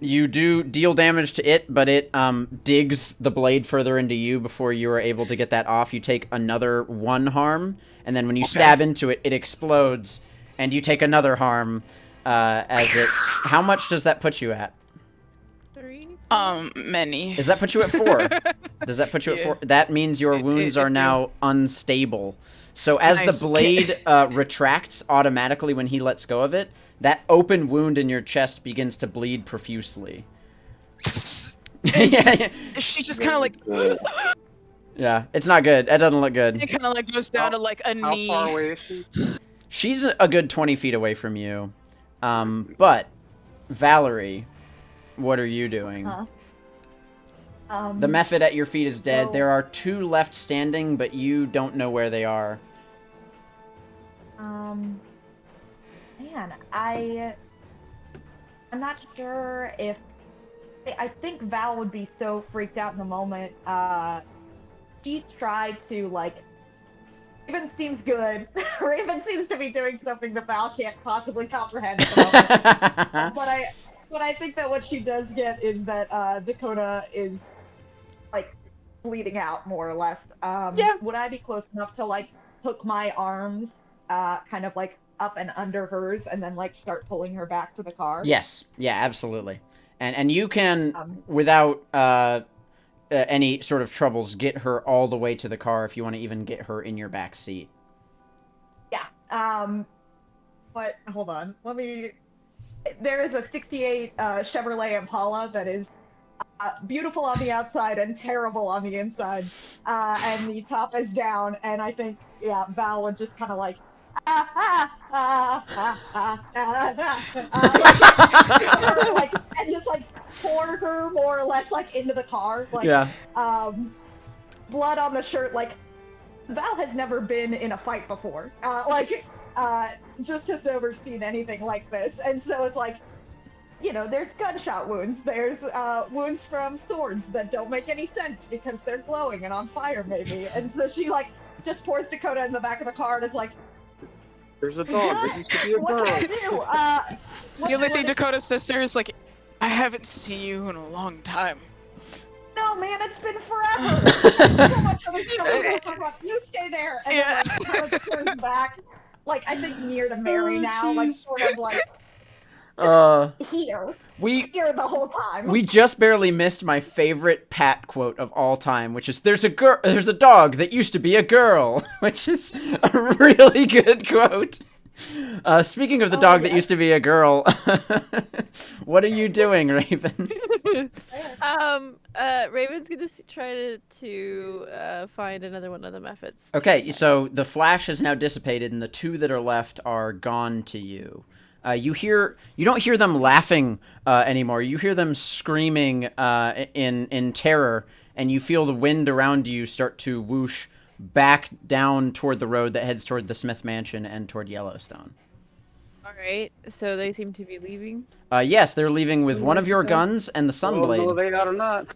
You do deal damage to it, but it digs the blade further into you before you are able to get that off. You take another 1 harm, and then when you stab into it, it explodes, and you take another harm as it... How much does that put you at? 3. Many. Does that put you at 4? Does that put you at 4? That means your wounds are now unstable. So as Nice. the blade retracts automatically when he lets go of it, that open wound in your chest begins to bleed profusely. Yeah, She just kind of like yeah, it's not good. It doesn't look good. it kind of like goes down to like a How knee. far away is she? She's a good 20 feet away from you. But, Valerie, what are you doing? Huh? The Mephit at your feet is dead. So- There are 2 left standing, but you don't know where they are. Man, I'm not sure if I think Val would be so freaked out in the moment. She tried to like. Raven seems good. Raven seems to be doing something that Val can't possibly comprehend at the moment. But I think that what she does get is that Dakota is like bleeding out more or less. Yeah. Would I be close enough to like hook my arms kind of like up and under hers and then like start pulling her back to the car? Yes. Yeah, absolutely. And you can, Um, without any sort of troubles, get her all the way to the car if you want to even get her in your back seat. Yeah. But hold on. There is a 68 Chevrolet Impala that is beautiful on the outside and terrible on the inside. And the top is down, and I think, yeah, Val would just kind of like, like, and just like pour her more or less like into the car, like, Yeah. Blood on the shirt. Like, Val has never been in a fight before, just has never seen anything like this, and so it's like, you know, there's gunshot wounds, there's wounds from swords that don't make any sense because they're glowing and on fire, maybe. And so she like just pours Dakota in the back of the car and is like, There's a dog. There used to be a what girl. can I do? The only thing Dakota's sister is like, I haven't seen you in a long time. No, man, it's been forever. There's so much other stuff to talk about. You stay there. And Yeah. then like, kind of turns back, like, I think near to Mary now, like sort of like here the whole time. We just barely missed my favorite Pat quote of all time, which is there's a dog that used to be a girl, which is a really good quote. Speaking of the dog that used to be a girl, what are you doing, Raven? Raven's gonna try to find another one of the methods. Okay, so the flash has now dissipated, and the two that are left are gone to you. You don't hear them laughing anymore. You hear them screaming in terror, and you feel the wind around you start to whoosh back down toward the road that heads toward the Smith Mansion and toward Yellowstone. All right, so they seem to be leaving. Yes, they're leaving with one of your guns and the Sunblade. No, they are not.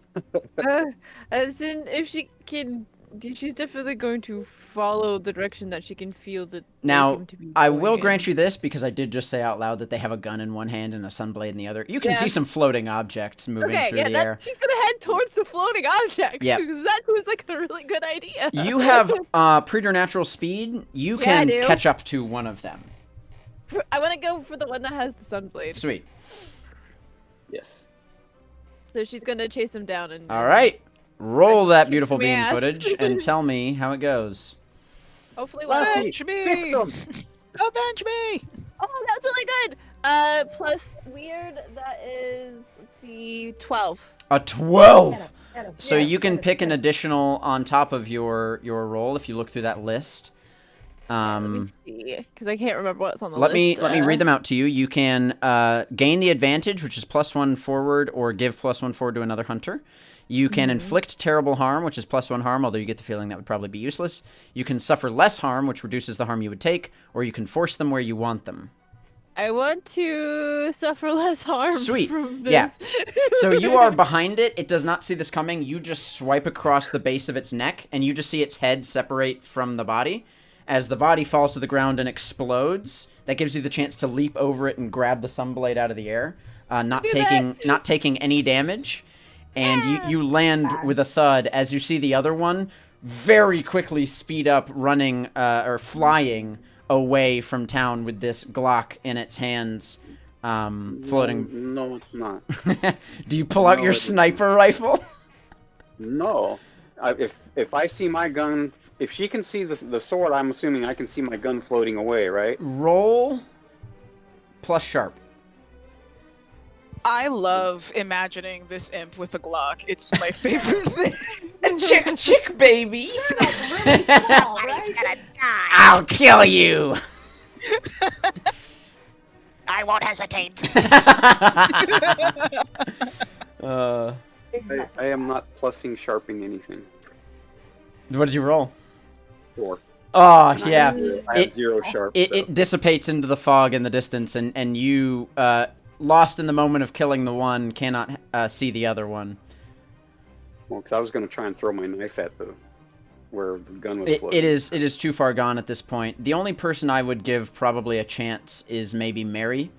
As in, if she can, she's definitely going to follow the direction that she can feel that. Now, they seem to be I going will in. grant you this because I did just say out loud that they have a gun in one hand and a Sunblade in the other. You can see some floating objects moving through the air. She's gonna head towards the floating objects. Yep. Because that was like a really good idea. You have preternatural speed. You Yeah, I can do. catch up to one of them. I want to go for the one that has the sunblade. Sweet. Yes. So she's gonna chase him down and. All right. Roll that beautiful me beam ass. footage and tell me how it goes. Hopefully, well. Avenge me! Avenge me! Oh, that's really good. Plus weird. That is, let's see, 12. A 12. Get him. So Yeah, you can get it, pick get an it. additional on top of your roll if you look through that list. Let me see, because I can't remember what's on the Let list. me read them out to you. You can gain the advantage, which is +1 forward, or give +1 forward to another hunter. You can inflict terrible harm, which is +1 harm, although you get the feeling that would probably be useless. You can suffer less harm, which reduces the harm you would take, or you can force them where you want them. I want to suffer less harm. Sweet. From this. Yeah. So you are behind it. It does not see this coming. You just swipe across the base of its neck, and you just see its head separate from the body. As the body falls to the ground and explodes, that gives you the chance to leap over it and grab the sunblade out of the air, not taking any damage. And you land with a thud as you see the other one very quickly speed up, running or flying away from town with this Glock in its hands, floating. No, it's not. Do you pull out your sniper rifle? No. If I see my gun, if she can see the sword, I'm assuming I can see my gun floating away, right? Roll plus sharp. I love imagining this imp with a Glock. It's my favorite thing. Chick, baby. Somebody's gonna die. I'll kill you. I won't hesitate. I am not plussing sharping anything. What did you roll? 4. Oh, And yeah. I have 0 sharp. so. It dissipates into the fog in the distance, and you, lost in the moment of killing the one, cannot see the other one. Well, because I was going to try and throw my knife at where the gun was floating. It is too far gone at this point. The only person I would give probably a chance is maybe Mary,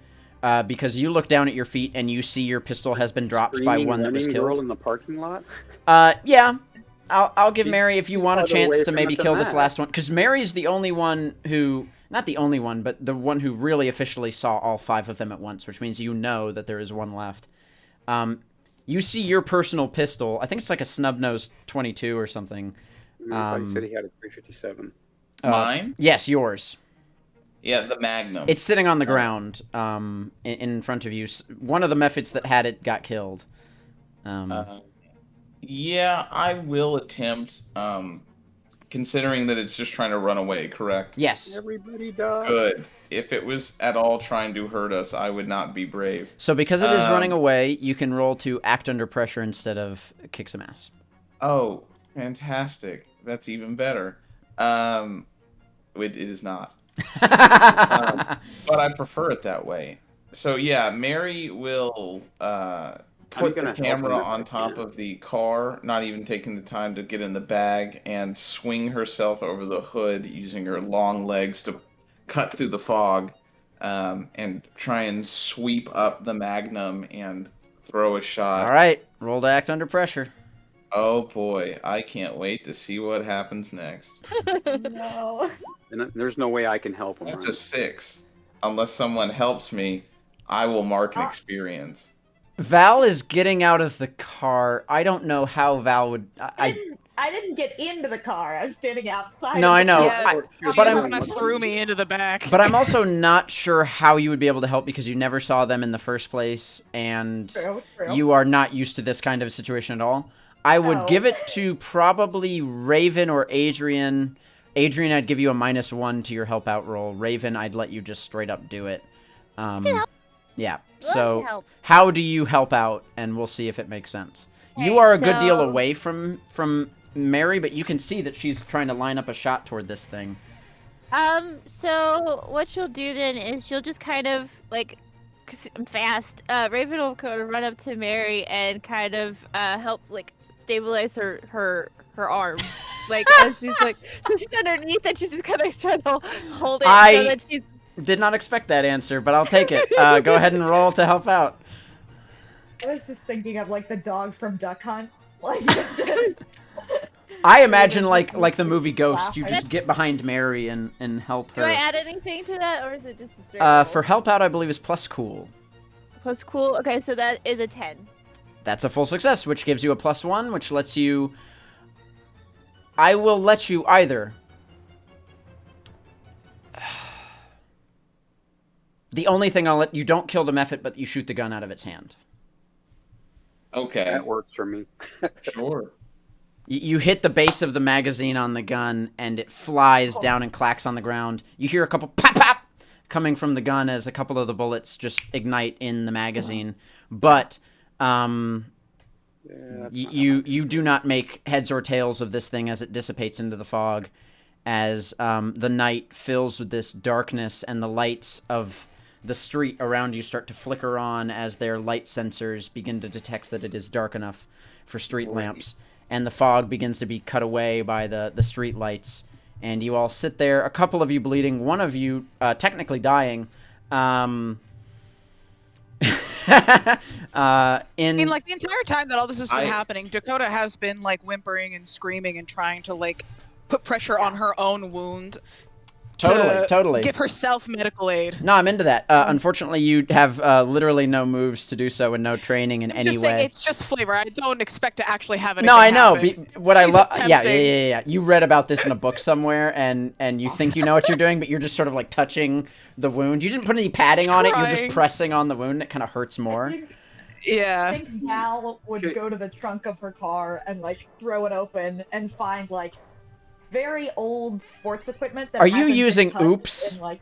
because you look down at your feet and you see your pistol has been dropped by Screaming, one that was running girl killed. in the parking lot? Yeah. I'll give She- Mary if you she's want a farther chance away to from maybe it than kill this that. last one, because Mary's the only one who, not the only one, but the one who really officially saw all 5 of them at once, which means you know that there is one left. You see your personal pistol. I think it's like a snub-nosed 22 or something. I thought you said he had a 357. Mine? Yes, yours. Yeah, the Magnum. It's sitting on the ground in front of you. One of the methods that had it got killed. Yeah, I will attempt. Considering that it's just trying to run away, correct? Yes. Everybody does. Good. If it was at all trying to hurt us, I would not be brave. So because it is running away, you can roll to act under pressure instead of kick some ass. Oh, fantastic. That's even better. It is not. But I prefer it that way. So yeah, Mary will put the camera on top of the car, not even taking the time to get in the bag, and swing herself over the hood using her long legs to cut through the fog, and try and sweep up the Magnum and throw a shot. All right, roll to act under pressure. Oh boy, I can't wait to see what happens next. No. And there's no way I can help him. That's a 6. Unless someone helps me, I will mark an experience. Val is getting out of the car. I don't know how Val would. I didn't get into the car. I was standing outside. No, I know. Yeah, but she just threw me into the back. But I'm also not sure how you would be able to help because you never saw them in the first place, and True. you are not used to this kind of situation at all. I would give it to probably Raven or Adrian. Adrian, I'd give you a -1 to your help out roll. Raven, I'd let you just straight up do it. Yeah. So how do you help out? And we'll see if it makes sense. Okay, You are a good deal away from Mary, but you can see that she's trying to line up a shot toward this thing. So what she'll do then is she'll just kind of like, cause I'm fast. Raven will kind of run up to Mary and kind of help like stabilize her arm, like as she's like, so she's underneath and she's just kind of trying to hold it so that she's. Did not expect that answer, but I'll take it. Go ahead and roll to help out. I was just thinking of like the dog from Duck Hunt. Like, I imagine like the movie Ghost, you just get behind Mary and help her. Do I add anything to that, or is it just a straight roll? For help out, I believe is plus cool. Plus cool. Okay, so that is a 10. That's a full success, which gives you a +1, which lets you. I will let you either. The only thing I'll let you don't kill the Mephit, but you shoot the gun out of its hand. Okay. That works for me. Sure. You hit the base of the magazine on the gun, and it flies down and clacks on the ground. You hear a couple pop pop coming from the gun as a couple of the bullets just ignite in the magazine. But you do not make heads or tails of this thing as it dissipates into the fog, as the night fills with this darkness, and the lights of the street around you start to flicker on as their light sensors begin to detect that it is dark enough for street lamps, and the fog begins to be cut away by the street lights, and you all sit there, a couple of you bleeding, one of you technically dying. I mean, like the entire time that all this has been happening, Dakota has been like whimpering and screaming and trying to like put pressure on her own wound. Totally. Give herself medical aid. No, I'm into that. Unfortunately, you have literally no moves to do so and no training in any way. Saying, it's just flavor. I don't expect to actually have anything. No, I know. Happen. What I love, yeah. You read about this in a book somewhere, and you think you know what you're doing, but you're just sort of like touching the wound. You didn't put any padding on it. You're just pressing on the wound. And it kind of hurts more. I think Val would go to the trunk of her car and like throw it open and find like very old sports equipment. That Are you using Oops? In, like,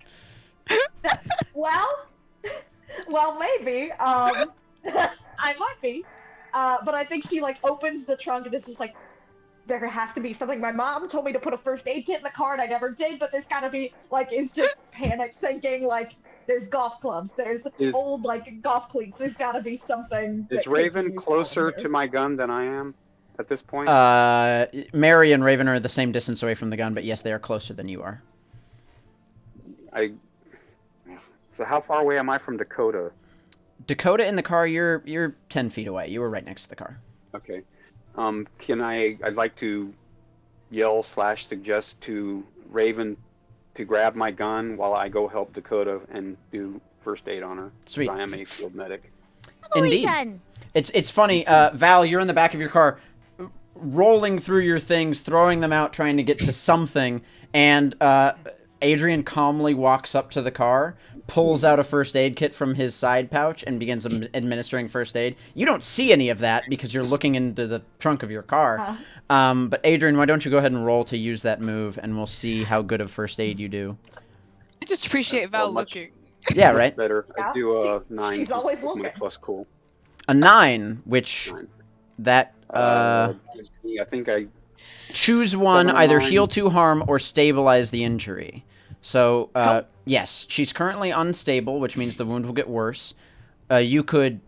well, maybe. I might be. But I think she like opens the trunk and it's just like, there has to be something. My mom told me to put a first aid kit in the car and I never did, but there's gotta be like, it's just panic thinking like, there's golf clubs, there's old like golf cleats, there's gotta be something. Is Raven closer to my gun than I am at this point? Mary and Raven are the same distance away from the gun, but yes, they are closer than you are. So how far away am I from Dakota? Dakota in the car, you're 10 feet away. You were right next to the car. Okay. I'd like to yell / suggest to Raven to grab my gun while I go help Dakota and do first aid on her. Sweet. I am a field medic. Indeed. It's funny, Val, you're in the back of your car, rolling through your things, throwing them out, trying to get to something, and Adrian calmly walks up to the car, pulls out a first aid kit from his side pouch and begins administering first aid. You don't see any of that because you're looking into the trunk of your car. But Adrian, why don't you go ahead and roll to use that move, and we'll see how good of first aid you do. I just appreciate Val looking. Yeah, right? Better. I do a 9. She's always with my looking. plus cool. A 9, which 9. that Gives me, I think I choose one, 7 or either 9. heal 2 harm or stabilize the injury. So, yes, she's currently unstable, which means the wound will get worse. You could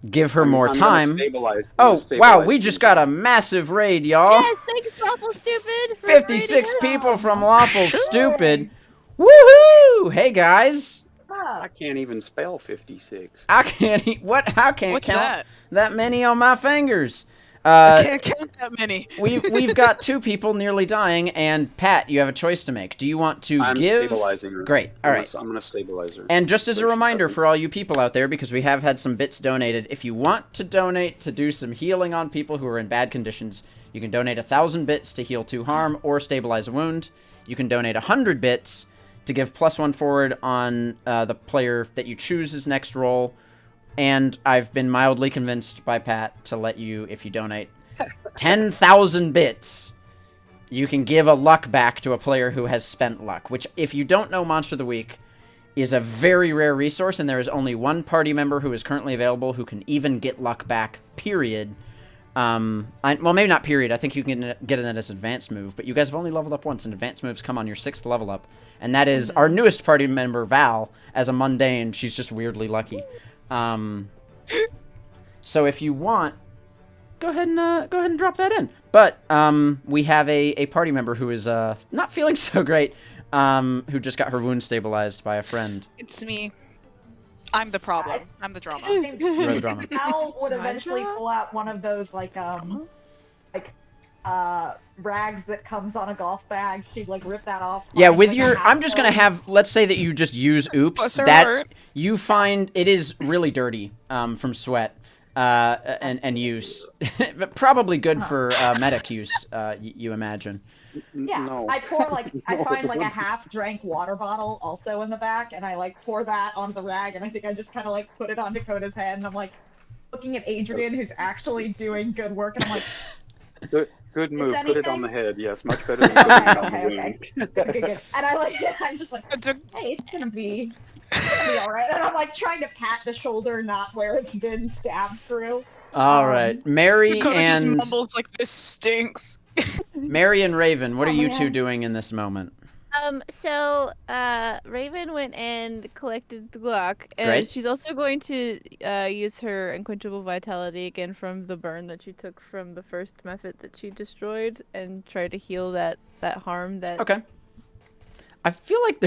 give her more I'm time. Gonna stabilize. Oh, wow, we just got a massive raid, y'all. Yes, thanks, Lawful Stupid. For 56 raiding us. people from Lawful Stupid. Woohoo! Hey, guys. I can't even spell 56. I can't I can't What's count that many on my fingers. I can't count that many. We've got 2 people nearly dying, and Pat, you have a choice to make. Do you want to I'm give? stabilizing her. Great. All right. I'm gonna stabilize her. And just as a First, reminder second. for all you people out there, because we have had some bits donated, if you want to donate to do some healing on people who are in bad conditions, you can donate 1,000 bits to heal 2 harm or stabilize a wound. You can donate 100 bits to give +1 forward on the player that you choose's next roll. And I've been mildly convinced by Pat to let you, if you donate 10,000 bits, you can give a luck back to a player who has spent luck, which, if you don't know, Monster of the Week is a very rare resource, and there is only one party member who is currently available who can even get luck back, period. Well, maybe not period. I think you can get it as advanced move, but you guys have only leveled up once, and advanced moves come on your 6th level up, and that is our newest party member, Val, as a mundane. She's just weirdly lucky. So if you want, go ahead and drop that in. But we have a party member who is not feeling so great, who just got her wound stabilized by a friend. It's me. I'm the problem. I'm the drama. You're the drama. Al would My eventually drama? pull out one of those rags that comes on a golf bag. She'd rip that off. Yeah, find, with a your, half I'm just gonna clone. have, let's say that you just use oops, Bless her that heart. you find it is really dirty from sweat and use, but probably good for medic use. You imagine. Yeah, No. I pour I find a half-drank water bottle also in the back, and I pour that onto the rag, and I think I just kind of put it on Dakota's head, and I'm looking at Adrian, who's actually doing good work, and I'm like, Good move. Put it on the anything? head. Yes, much better than putting it on okay, the okay. wound. good. And I'm just like, hey, it's gonna be all right. And I'm trying to pat the shoulder, not where it's been stabbed through. All right, Mary Dakota just and mumbles like, this stinks. Mary and Raven, what are you man. two doing in this moment? So Raven went and collected the Glock, and Great. she's also going to use her unquenchable vitality again from the burn that she took from the first method that she destroyed, and try to heal that harm that. Okay. I feel like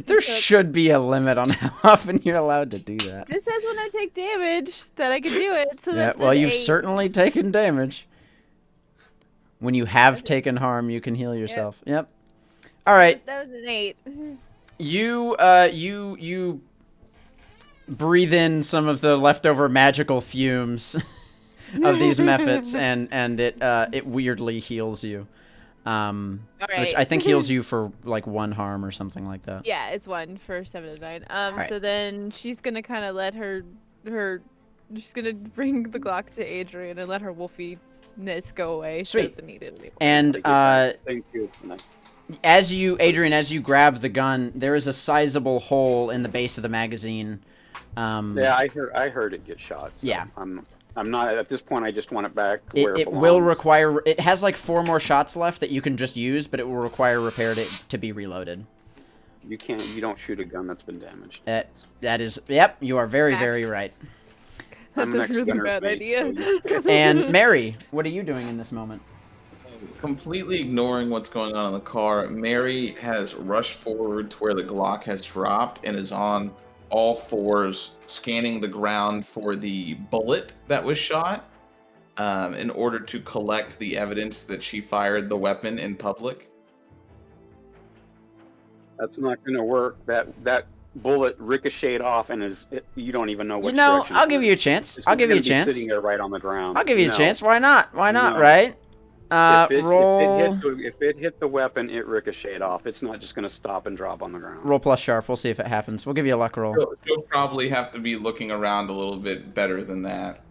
there should be a limit on how often you're allowed to do that. It says when I take damage that I can do it. So Yeah, that's well, an you've 8. certainly taken damage. When you have taken harm, you can heal yourself. Yep. All right. That was an 8. You breathe in some of the leftover magical fumes of these methods, and it weirdly heals you. Which I think heals you for 1 harm or something like that. Yeah, it's 1 for 7 to 9. Right. So then she's gonna kind of let her. She's gonna bring the Glock to Adrian and let her wolfiness go away. Sweet. She doesn't need it anymore. And Thank you. Nice. as you grab the gun, there is a sizable hole in the base of the magazine. Yeah, I heard it get shot. So Yeah. I'm not at this point. I just want it back It, where it it belongs. will require. It has 4 more shots left that you can just use, but it will require repair to be reloaded. You can't. You don't shoot a gun that's been damaged. That is. Yep, you are very, very Facts. right. That's I'm a next really gunner's bad mate, idea. so And Mary, what are you doing in this moment? Completely ignoring what's going on in the car, Mary has rushed forward to where the Glock has dropped and is on all fours, scanning the ground for the bullet that was shot, in order to collect the evidence that she fired the weapon in public. That's not going to work. That bullet ricocheted off and you don't even know which You know, direction I'll it give went. you a chance. It's I'll give you a gonna be chance. Sitting there right on the ground. I'll give you a No. chance. Why not? Why not? No. Right? Roll. If it hit the weapon, it ricocheted off. It's not just gonna stop and drop on the ground. Roll plus sharp. We'll see if it happens. We'll give you a luck roll. You'll probably have to be looking around a little bit better than that.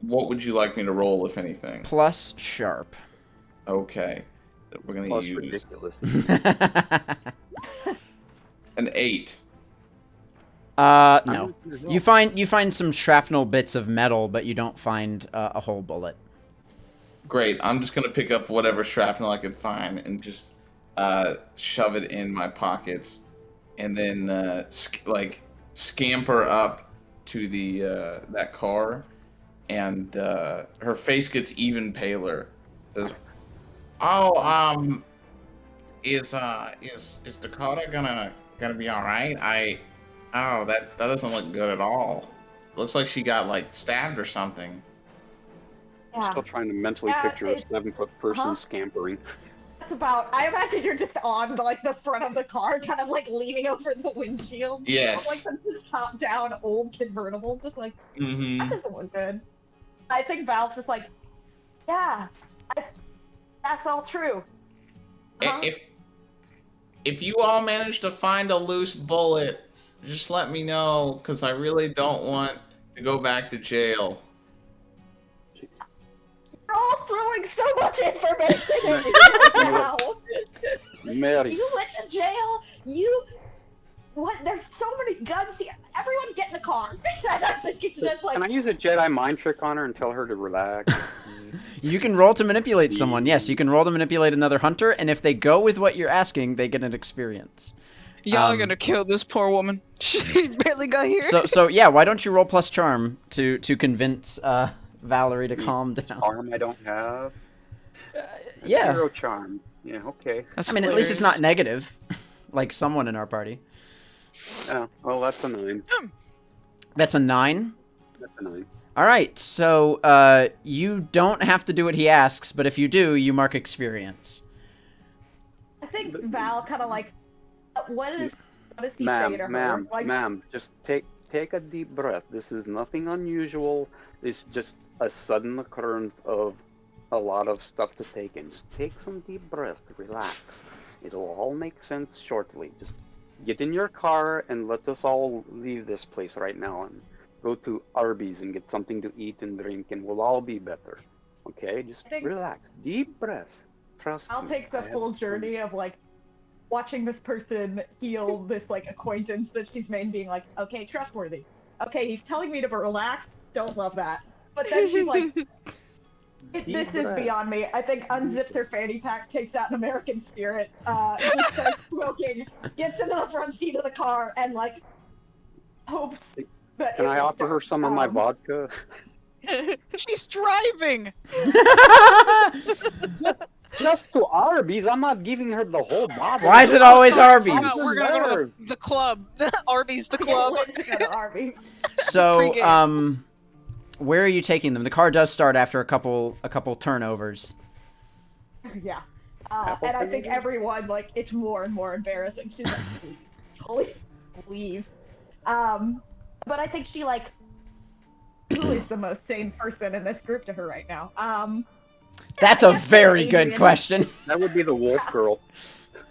What would you like me to roll, if anything? Plus sharp. Okay. We're going to Plus use ridiculous. an 8. No. You find some shrapnel bits of metal, but you don't find a whole bullet. Great. I'm just going to pick up whatever shrapnel I could find and just shove it in my pockets, and then scamper up to the that car, and her face gets even paler. Says, "Oh, is Dakota gonna be all right? That doesn't look good at all. Looks like she got like stabbed or something." Yeah. Still trying to mentally picture a 7-foot person scampering. That's about. I imagine you're just on the front of the car, kind of like leaning over the windshield. Yes. Like this top-down old convertible, just like Mm-hmm. that doesn't look good. I think Val's just like, yeah, that's all true. Huh? If you all manage to find a loose bullet, just let me know, because I really don't want to go back to jail. You're all throwing so much information at me right now. Mary. You went to jail. What? There's so many guns here. Everyone get in the car. I think it's just like. Can I use a Jedi mind trick on her and tell her to relax? You can roll to manipulate someone. Yes, you can roll to manipulate another hunter, and if they go with what you're asking, they get an experience. Y'all are gonna kill this poor woman. She barely got here. So yeah, why don't you roll plus charm to convince Valerie to calm down? Charm I don't have. Yeah. 0 charm. Yeah, okay. That's I mean, at least it's not negative, like someone in our party. Yeah, well, that's a 9. That's a 9. That's a 9. All right, so you don't have to do what he asks, but if you do, you mark experience. I think Val kind of like, what does he say to her? Ma'am, just take a deep breath. This is nothing unusual. It's just a sudden occurrence of a lot of stuff to take in. Just take some deep breaths, relax. It'll all make sense shortly. Just get in your car and let us all leave this place right now and go to Arby's and get something to eat and drink, and we'll all be better. Okay? Just relax. Deep breaths. Trust me. I'll take the full journey of like watching this person heal this like acquaintance that she's made, being like, okay, trustworthy. Okay, he's telling me to relax. Don't love that. But then she's like, this is beyond me. I think unzips her fanny pack, takes out an American Spirit, just starts smoking, gets into the front seat of the car, and like hopes that. Can I offer her some of my vodka? She's driving. Just to Arby's. I'm not giving her the whole bottle. Why is it always Arby's? We're gonna go to the club. Arby's the club. To go to Arby's. So, where are you taking them? The car does start after a couple turnovers. Yeah. And I think everyone, like, it's more and more embarrassing. She's like, please. But I think she, like, who is the most sane person in this group to her right now? That's a very good question. That would be the wolf girl.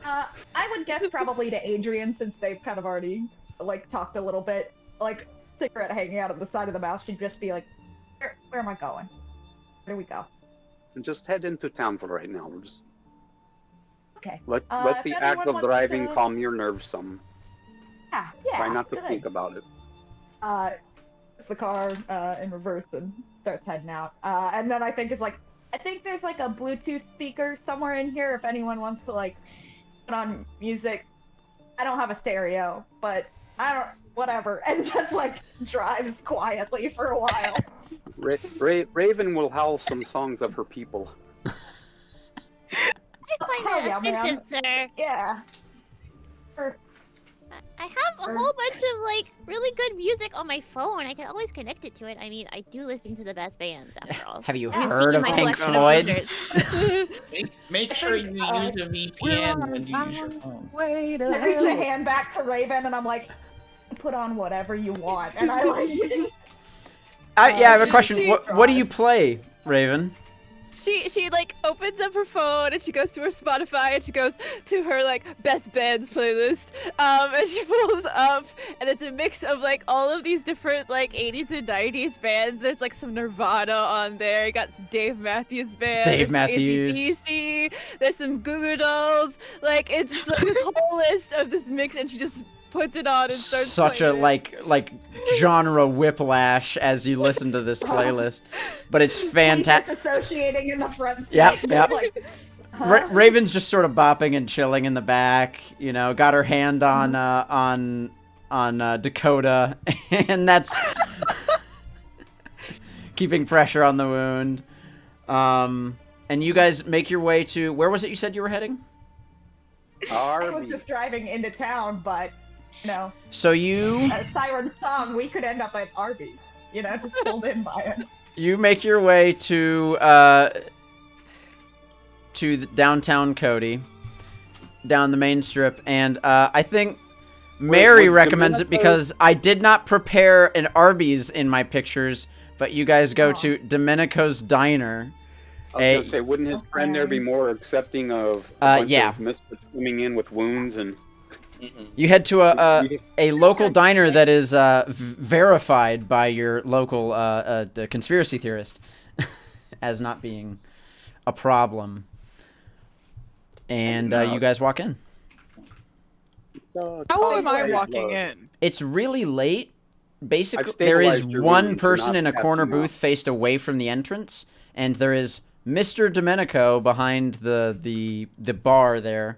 I would guess probably to Adrian, since they've kind of already, like, talked a little bit. Like, cigarette hanging out of the side of the mouth, she'd just be like, where am I going? Where do we go? And just head into town for right now. We're just... Okay. Let if the anyone act of wants driving to- calm your nerves some. Yeah. Try not to good think about it. Puts the car in reverse and starts heading out. And then I think there's like a Bluetooth speaker somewhere in here if anyone wants to like put on music. I don't have a stereo, but whatever. And just like drives quietly for a while. Raven will howl some songs of her people. I find Hell that yeah, man. offensive, sir. Yeah. I have a whole bunch of like really good music on my phone. I can always connect it to it. I mean, I do listen to the best bands after all. Have you Have heard seen of my Pink collection Floyd? records. Make sure you use a VPN when you use your phone. I reach a hand back to Raven and I'm like, put on whatever you want. And I like I have a question. What do you play, Raven? she like opens up her phone and she goes to her Spotify and she goes to her like best bands playlist. And she pulls up and it's a mix of like all of these different like 80s and 90s bands. There's like some Nirvana on there. You got some Dave Matthews Band. Dave There's Matthews. Some AC/DC. There's some Goo Goo Dolls. Like it's just, like, this whole list of this mix, and she just puts it on and starts Such a playing it. like genre whiplash as you listen to this playlist, but it's Like fantastic. disassociating in the front seat. Yep, just yep. like, huh? Raven's just sort of bopping and chilling in the back, you know, got her hand on Dakota, and that's keeping pressure on the wound. And you guys make your way to, where was it you said you were heading? I was just driving into town, but So you Siren's song, we could end up at Arby's. Just pulled in by it. you make your way to the downtown Cody, down the main strip, and I think Mary recommends it because I did not prepare an Arby's in my pictures, but you guys go to Domenico's Diner. I was gonna say, wouldn't his friend there be more accepting of a bunch yeah. of misfits swimming in with wounds and? You head to a local diner that is verified by your local the conspiracy theorist as not being a problem. And you guys walk in. How am I walking in? It's really late. Basically, I've there is stabilized your one wound to person not in a pass corner them out. booth faced away from the entrance, and there is Mr. Domenico behind the bar there.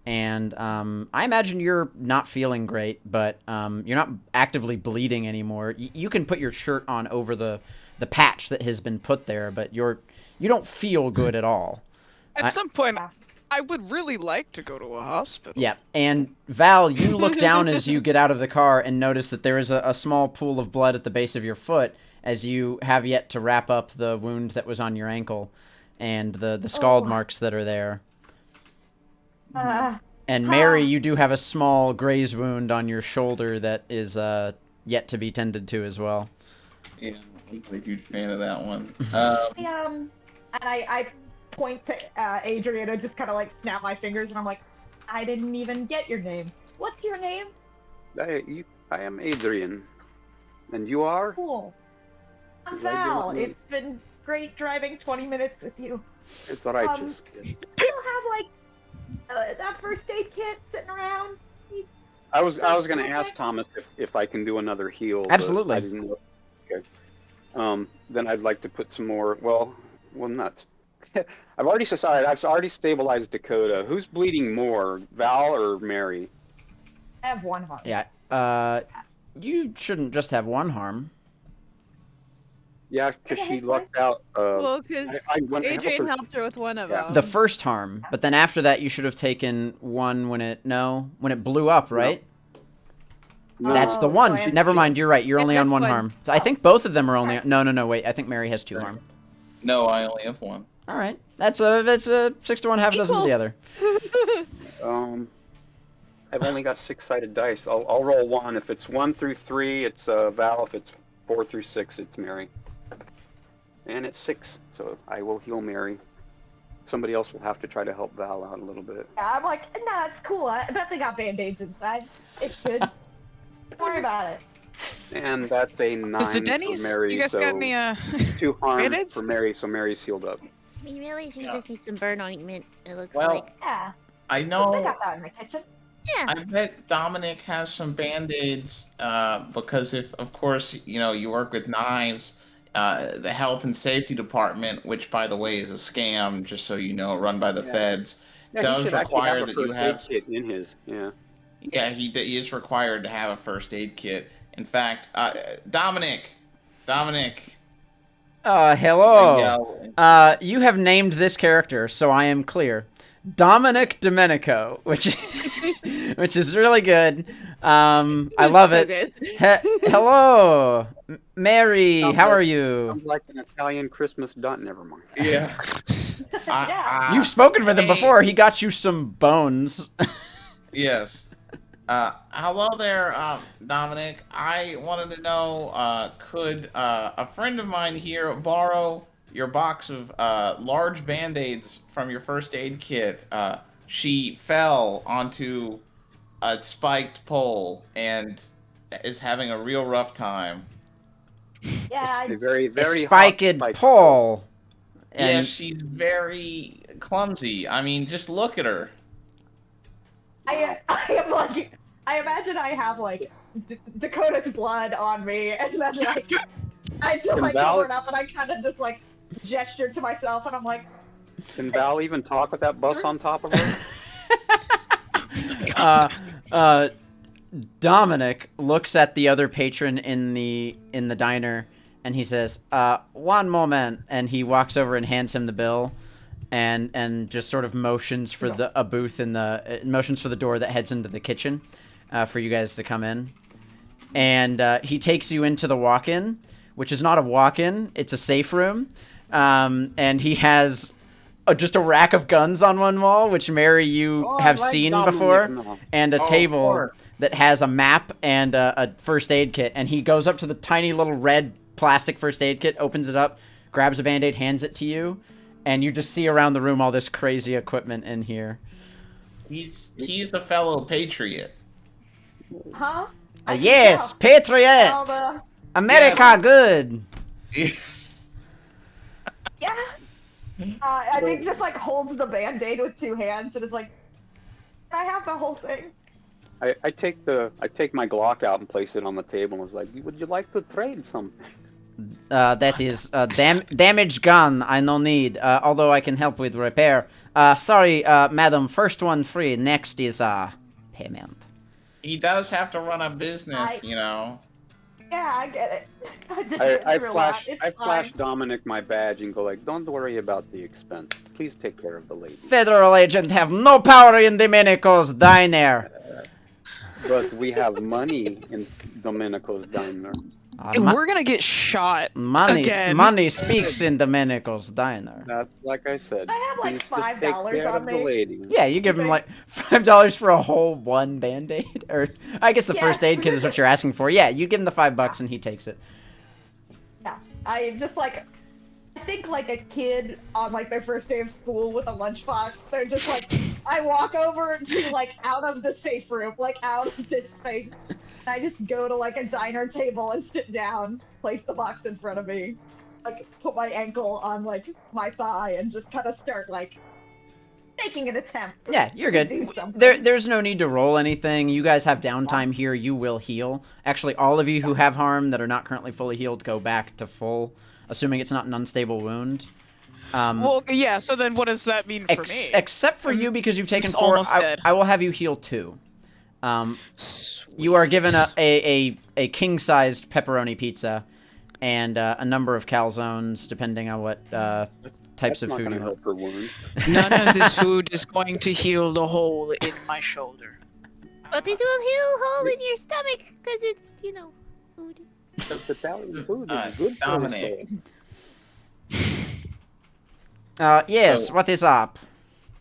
And I imagine you're not feeling great, but you're not actively bleeding anymore. You can put your shirt on over the patch that has been put there, but you don't feel good at all. At some point, I would really like to go to a hospital. Yeah, and Val, you look down as you get out of the car and notice that there is a small pool of blood at the base of your foot as you have yet to wrap up the wound that was on your ankle and the scald marks that are there. And Mary, you do have a small graze wound on your shoulder that is yet to be tended to as well. Yeah, I'm a huge fan of that one. And I point to Adrian and just kind of like snap my fingers, and I'm like, I didn't even get your name. What's your name? I am Adrian, and you are? Cool. I'm Glad you're Val. with me. It's been great driving 20 minutes with you. It's alright. Still have like that first aid kit sitting around? I was gonna ask Thomas if I can do another heal. but Absolutely. I didn't know. Okay. Then I'd like to put some more. Well, nuts. I've already decided. I've already stabilized Dakota. Who's bleeding more, Val or Mary? I have one heart. Yeah, you shouldn't just have one harm. Yeah, because she lucked out. Well, because I went to help Adrian her. helped her with one of Yeah. them. The first harm, but then after that you should have taken one when it blew up, right? No. That's the Oh, one. so I have Never two. mind, you're right. You're Yeah, only on that's one one. harm. So I think both of them are only. No. Wait. I think Mary has two harm. No, I only have one. All right. That's a 6-to-1, half a dozen to the other. I've only got 6-sided dice. I'll roll one. If it's 1 through 3, it's Val. If it's 4 through 6, it's Mary. And it's 6, so I will heal Mary. Somebody else will have to try to help Val out a little bit. Yeah, I'm like, nah, it's cool. I bet they got band-aids inside. It's good. Don't worry about it. And that's a 9 Is it for Denny's? Mary. You guys so got any 2 harm Band-Aids? for Mary, so Mary's healed up. We really do Yeah. just need some burn ointment, it looks Well, like. Yeah, I they know. got that in the kitchen. Yeah. I bet Dominic has some band-aids because if, of course, you work with knives, the health and safety department, which by the way is a scam, just so you know, run by the Yeah. feds, Yeah, does he should actually require have a that you first have. aid kit in his. Yeah. Yeah, he is required to have a first aid kit. In fact, Dominic. Hello. You have named this character, so I am clear. Dominic Domenico, which is really good. I love So it. good. Hello, Mary. Sounds How like- are you? Sounds like an Italian Christmas dot. Never mind. Yeah. Yeah. You've spoken with him hey. before. He got you some bones. Yes. Hello there, Dominic. I wanted to know, could a friend of mine here borrow your box of large band-aids from your first aid kit. She fell onto a spiked pole and is having a real rough time. Yeah, A very, A very hot spiked spike pole. Yeah, And she's very clumsy. I mean, just look at her. I am like, I imagine I have like Dakota's blood on me, and then like I just like cover it up, and I kind of just like gesture to myself, and I'm like, Can Val even talk with that bus on top of her? Dominic looks at the other patron in the diner, and he says, "One moment," and he walks over and hands him the bill, and just sort of motions for a booth in the motions for the door that heads into the kitchen, for you guys to come in, and he takes you into the walk-in, which is not a walk-in; it's a safe room, and he has just a rack of guns on one wall, which Mary you have seen before, and a table that has a map and a first aid kit. And he goes up to the tiny little red plastic first aid kit, opens it up, grabs a band-aid, hands it to you, and you just see around the room all this crazy equipment in here. He's a fellow patriot. huh? Yes, patriot! America, Yes. good! Yeah. I think just like holds the band-aid with two hands and is like, I have the whole thing. I take my Glock out and place it on the table and was like, would you like to trade something? That is damaged gun. I no need. Although I can help with repair. Sorry, madam. First one free. Next is payment. He does have to run a business, you know. Yeah, I get it. I just went through a lot. It's I fine. flash Dominic my badge and go like, don't worry about the expense. Please take care of the lady. Federal agent have no power in Domenico's diner. But we have money in Domenico's diner. We're gonna get shot again. Money speaks in Domenico's diner. That's like I said. I have like please just take $5 care on of the me. lady. Yeah, you give him like $5 for a whole one band-aid, or I guess the first aid kit is what you're asking for. Yeah, you give him the $5 and he takes it. Yeah, I just like, I think like a kid on like their first day of school with a lunchbox. They're just like, I walk over to like out of the safe room, like out of this space. I just go to like a diner table and sit down, place the box in front of me, like put my ankle on like my thigh and just kind of start like making an attempt. Yeah, you're to good. do something. There's no need to roll anything. You guys have downtime here. You will heal. Actually, all of you who have harm that are not currently fully healed go back to full, assuming it's not an unstable wound. Well, yeah. So then, what does that mean for me? Except for you, because you've taken He's 4. almost dead. I will have you heal 2. You are given a king-sized pepperoni pizza and a number of calzones, depending on what types of food you help her wound. None of this food is going to heal the hole in my shoulder. But it will heal a hole in your stomach because it's, food. Because Italian food is good for Dominic. Yes, So- what is up?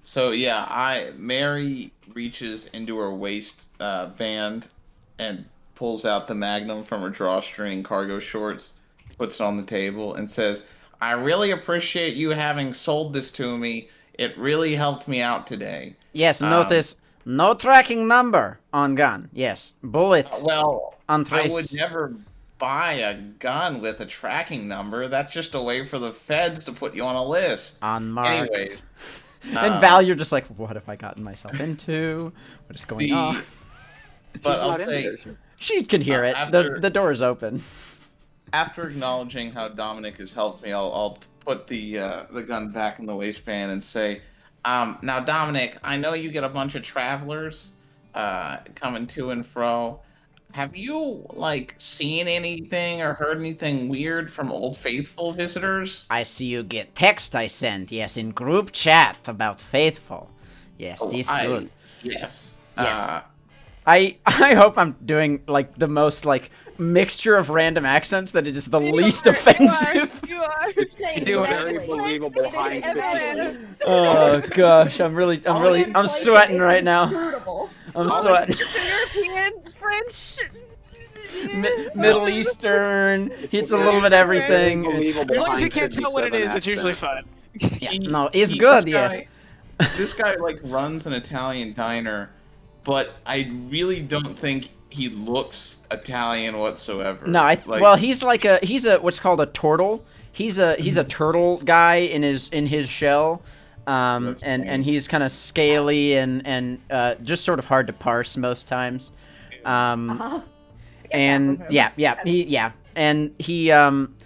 So yeah, Mary reaches into her waist band and pulls out the Magnum from her drawstring cargo shorts, puts it on the table, and says, "I really appreciate you having sold this to me. It really helped me out today." Yes, notice no tracking number on gun. Yes, bullet Well, on I trace. would never buy a gun with a tracking number. That's just a way for the feds to put you on a list. Unmarked. Anyways. And Val, you're just like, what have I gotten myself into? What is going on? But She's I'll not in say, there. She can hear it. The door is open. after acknowledging how Dominic has helped me, I'll put the gun back in the waistband and say, now Dominic, I know you get a bunch of travelers coming to and fro. Have you seen anything or heard anything weird from Old Faithful visitors? I see you get text I sent. Yes, in group chat about Faithful. Yes, this good. Yes. Yes. I hope I'm doing the most mixture of random accents that it is the least offensive. You are. It's very believable high pitch. Oh gosh, I'm sweating right now. Beautiful. I'm sweating. European, French. Middle Eastern. It's a little bit everything. Unbelievable As long as we Heinz can't tell what it 57 is, it's usually accent. fun. Yeah, no, it's good. Yes. This guy like runs an Italian diner, but I really don't think he looks Italian whatsoever. No, well, he's a what's called a turtle. He's a turtle guy in his shell, and he's kind of scaly and just sort of hard to parse most times. And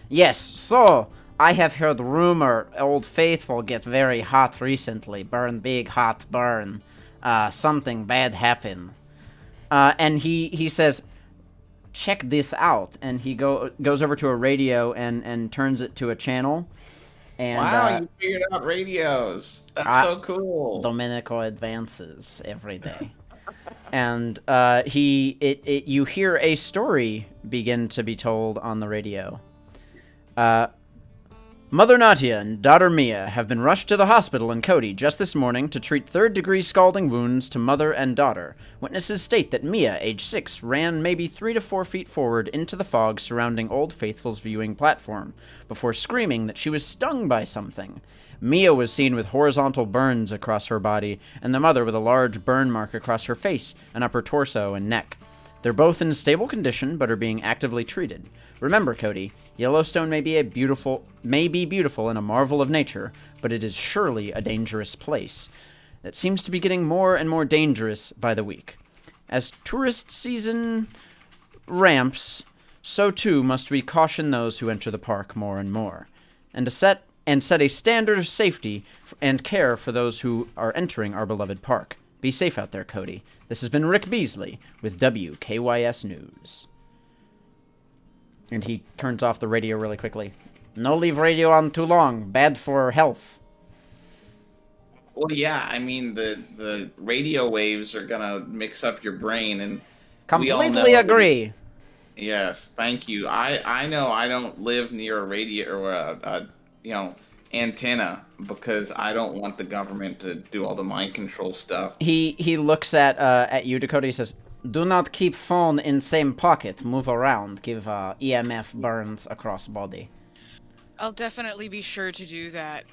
yes. So I have heard rumor Old Faithful get very hot recently. Burn big hot burn. Something bad happened. And he says, check this out, and he goes over to a radio and turns it to a channel. And wow, you figured out radios. That's so cool. Domenico advances every day. And you hear a story begin to be told on the radio. Mother Nadia and daughter Mia have been rushed to the hospital in Cody just this morning to treat third-degree scalding wounds to mother and daughter. Witnesses state that Mia, age 6, ran maybe 3 to 4 feet forward into the fog surrounding Old Faithful's viewing platform, before screaming that she was stung by something. Mia was seen with horizontal burns across her body, and the mother with a large burn mark across her face and upper torso and neck. They're both in stable condition, but are being actively treated. Remember, Cody, Yellowstone may be beautiful and a marvel of nature, but it is surely a dangerous place. It seems to be getting more and more dangerous by the week. As tourist season ramps, so too must we caution those who enter the park more and more, and set a standard of safety and care for those who are entering our beloved park. Be safe out there, Cody. This has been Rick Beasley with WKYS News. And he turns off the radio really quickly. No leave radio on too long. Bad for health. Well, yeah, I mean, the radio waves are gonna mix up your brain, and completely agree. Yes, thank you. I know I don't live near a radio or a antenna because I don't want the government to do all the mind control stuff. He looks at you, Dakota. He says, "Do not keep phone in same pocket. Move around. Give EMF burns across body." I'll definitely be sure to do that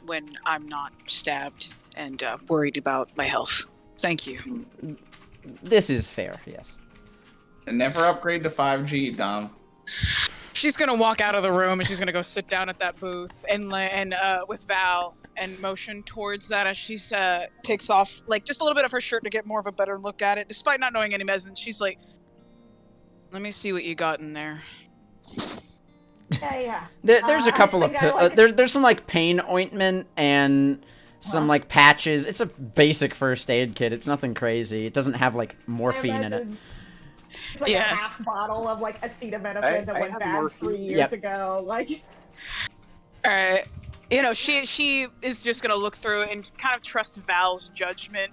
when I'm not stabbed and worried about my health. Thank you. This is fair, yes. And never upgrade to 5G, Dom. She's gonna walk out of the room and she's gonna go sit down at that booth and with Val and motion towards that as she takes off like just a little bit of her shirt to get more of a better look at it, despite not knowing any medicine. She's like, "Let me see what you got in there." Yeah. There's a couple of there's some like pain ointment and some like patches. It's a basic first aid kit. It's nothing crazy. It doesn't have like morphine in it. It's like a half bottle of like acetaminophen that went bad 3 years ago. Like, all right, she is just gonna look through and kind of trust Val's judgment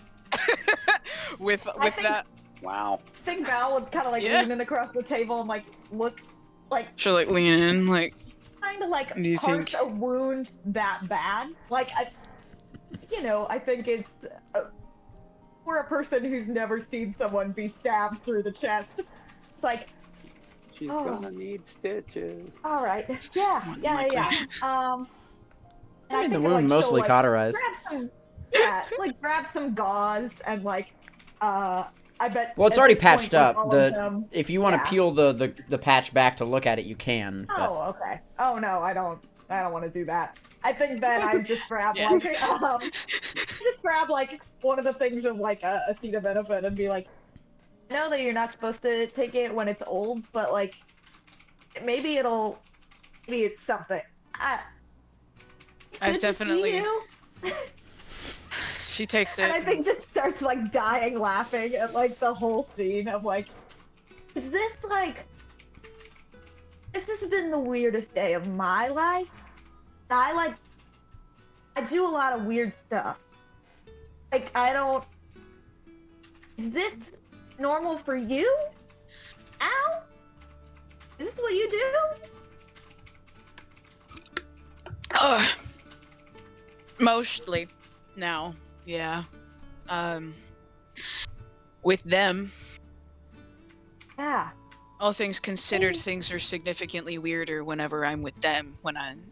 with that. Wow. I think Val would kind of like lean in across the table and like look like. She'll like lean in like. Kind of like parse a wound that bad. Like, I think it's. For a person who's never seen someone be stabbed through the chest, it's like she's gonna need stitches. All right, yeah. I mean, the wound mostly cauterized. Grab some gauze and I bet. Well, it's already patched up. If you want to peel the patch back to look at it, you can. But... Oh, okay. Oh no, I don't want to do that. I think that I just grab just grab like one of the things of like acetaminophen and be like, I know that you're not supposed to take it when it's old, but like maybe it's something. I've definitely. She takes it. And I think just starts like dying laughing at like the whole scene of like, this has been the weirdest day of my life. I do a lot of weird stuff. Like, is this normal for you? Ow? Is this what you do? Mostly. Now. Yeah. With them. Yeah. All things considered, things are significantly weirder whenever I'm with them,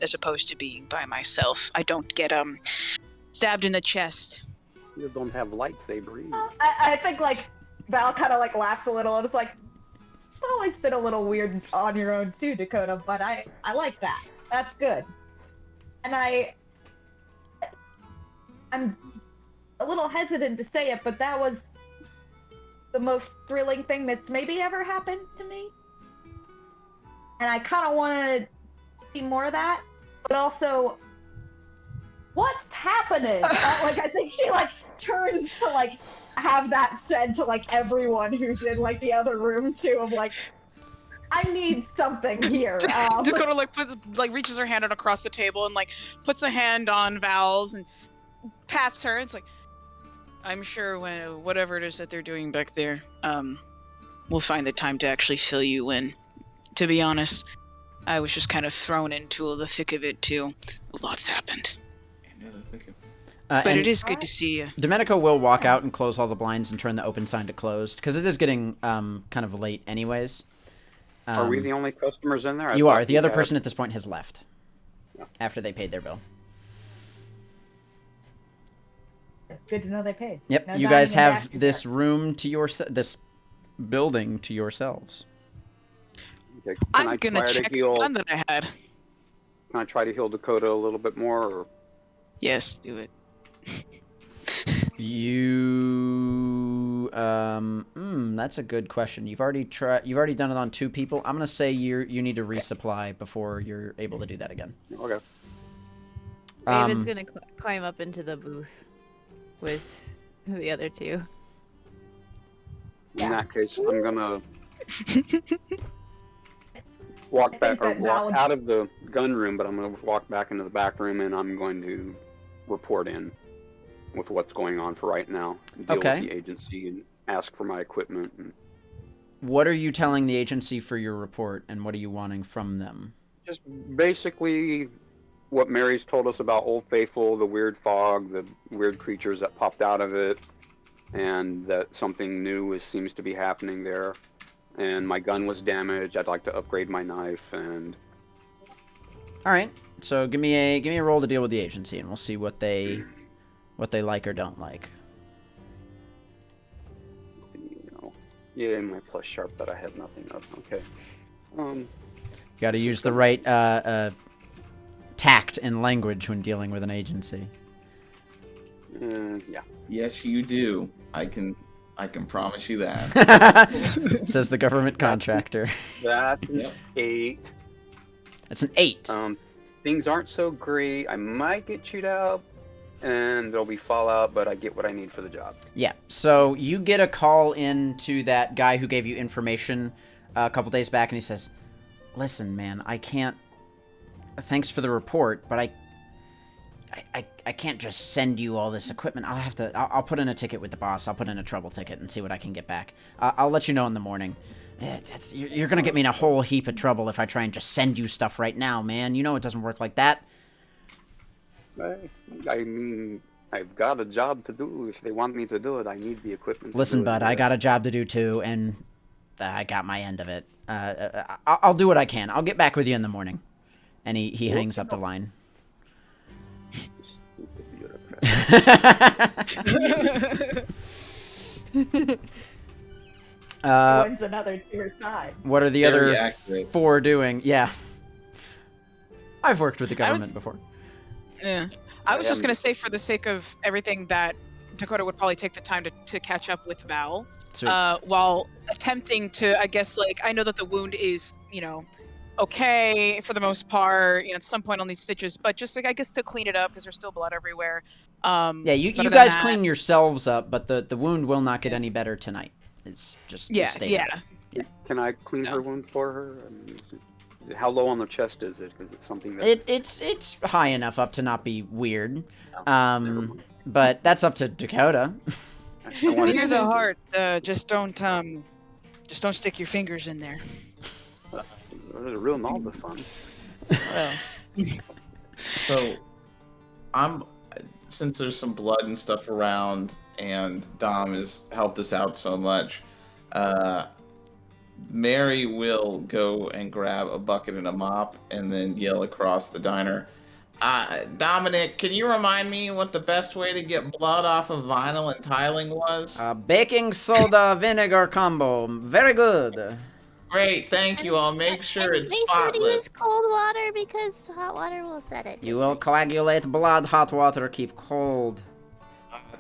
as opposed to being by myself. I don't get stabbed in the chest. You don't have lightsabers. I think like Val kind of like laughs a little, and it's like, it's always been a little weird on your own too, Dakota. But I like that. That's good. And I'm a little hesitant to say it, but that was the most thrilling thing that's maybe ever happened to me. And I kind of want to see more of that, but also, what's happening? Like, I think she like turns to like have that said to like everyone who's in like the other room too, of like, I need something here. Dakota like reaches her hand out across the table and like puts a hand on Val's and pats her. It's like, I'm sure when whatever it is that they're doing back there, we'll find the time to actually fill you in. To be honest, I was just kind of thrown into the thick of it too. Lots happened. But it is good to see you. Domenico will walk out and close all the blinds and turn the open sign to closed, because it is getting kind of late anyways. Are we the only customers in there? You are. The other person at this point has left. Yeah. After they paid their bill. Good to know they paid. Yep, no you guys have this room to this building to yourselves. Okay. I'm gonna check the gun that I had. Can I try to heal Dakota a little bit more? Or... Yes, do it. That's a good question. You've already done it on 2 people. I'm gonna say you need to resupply before you're able to do that again. Okay. Raven's gonna climb up into the booth with the other 2. In that case, I'm gonna walk out of the gun room, but I'm gonna walk back into the back room, and I'm going to report in with what's going on for right now. Deal with the agency and ask for my equipment. And... What are you telling the agency for your report, and what are you wanting from them? Just basically what Mary's told us about Old Faithful, the weird fog, the weird creatures that popped out of it, and that something new seems to be happening there. And my gun was damaged. I'd like to upgrade my knife. And all right, so give me a roll to deal with the agency, and we'll see what they like or don't like. Yeah, my plus sharp that I had nothing of. Okay. You got to use the right tact and language when dealing with an agency. Yeah. Yes, you do. I can promise you that. Says the government contractor. That's an 8. It's an 8. Things aren't so great. I might get chewed out, and there'll be fallout, but I get what I need for the job. Yeah. So you get a call in to that guy who gave you information a couple days back, and he says, "Listen, man, I can't. Thanks for the report, but I can't just send you all this equipment. I'll put in a ticket with the boss. I'll put in a trouble ticket and see what I can get back. I'll let you know in the morning. You're gonna get me in a whole heap of trouble if I try and just send you stuff right now, man. You know it doesn't work like that." I mean, I've got a job to do. If they want me to do it, I need the equipment. Listen, bud, I got a job to do too, and I got my end of it. I'll do what I can. I'll get back with you in the morning. And he hangs up the line. One's another to your side. What are the other 4 doing? Yeah. I've worked with the government before. Yeah. I was just going to say, for the sake of everything, that Dakota would probably take the time to catch up with Val. While attempting to, I guess, like, I know that the wound is, okay for the most part, at some point on these stitches, but just, like, I guess to clean it up, because there's still blood everywhere. Yeah, you guys clean yourselves up, but the wound will not get any better tonight. It's just yeah. Can I clean her wound for her? How low on the chest is it? Is it something that... It's high enough up to not be weird. But that's up to Dakota. Near the heart. Just don't stick your fingers in there. There's a real all the fun. Well. So, since there's some blood and stuff around, and Dom has helped us out so much, Mary will go and grab a bucket and a mop and then yell across the diner. Dominic, can you remind me what the best way to get blood off of vinyl and tiling was? Baking soda vinegar combo. Very good. Great, thank you. I'll make sure and it's make sure to spotless. use cold water because hot water will set it. You just will like- coagulate blood, hot water, keep cold.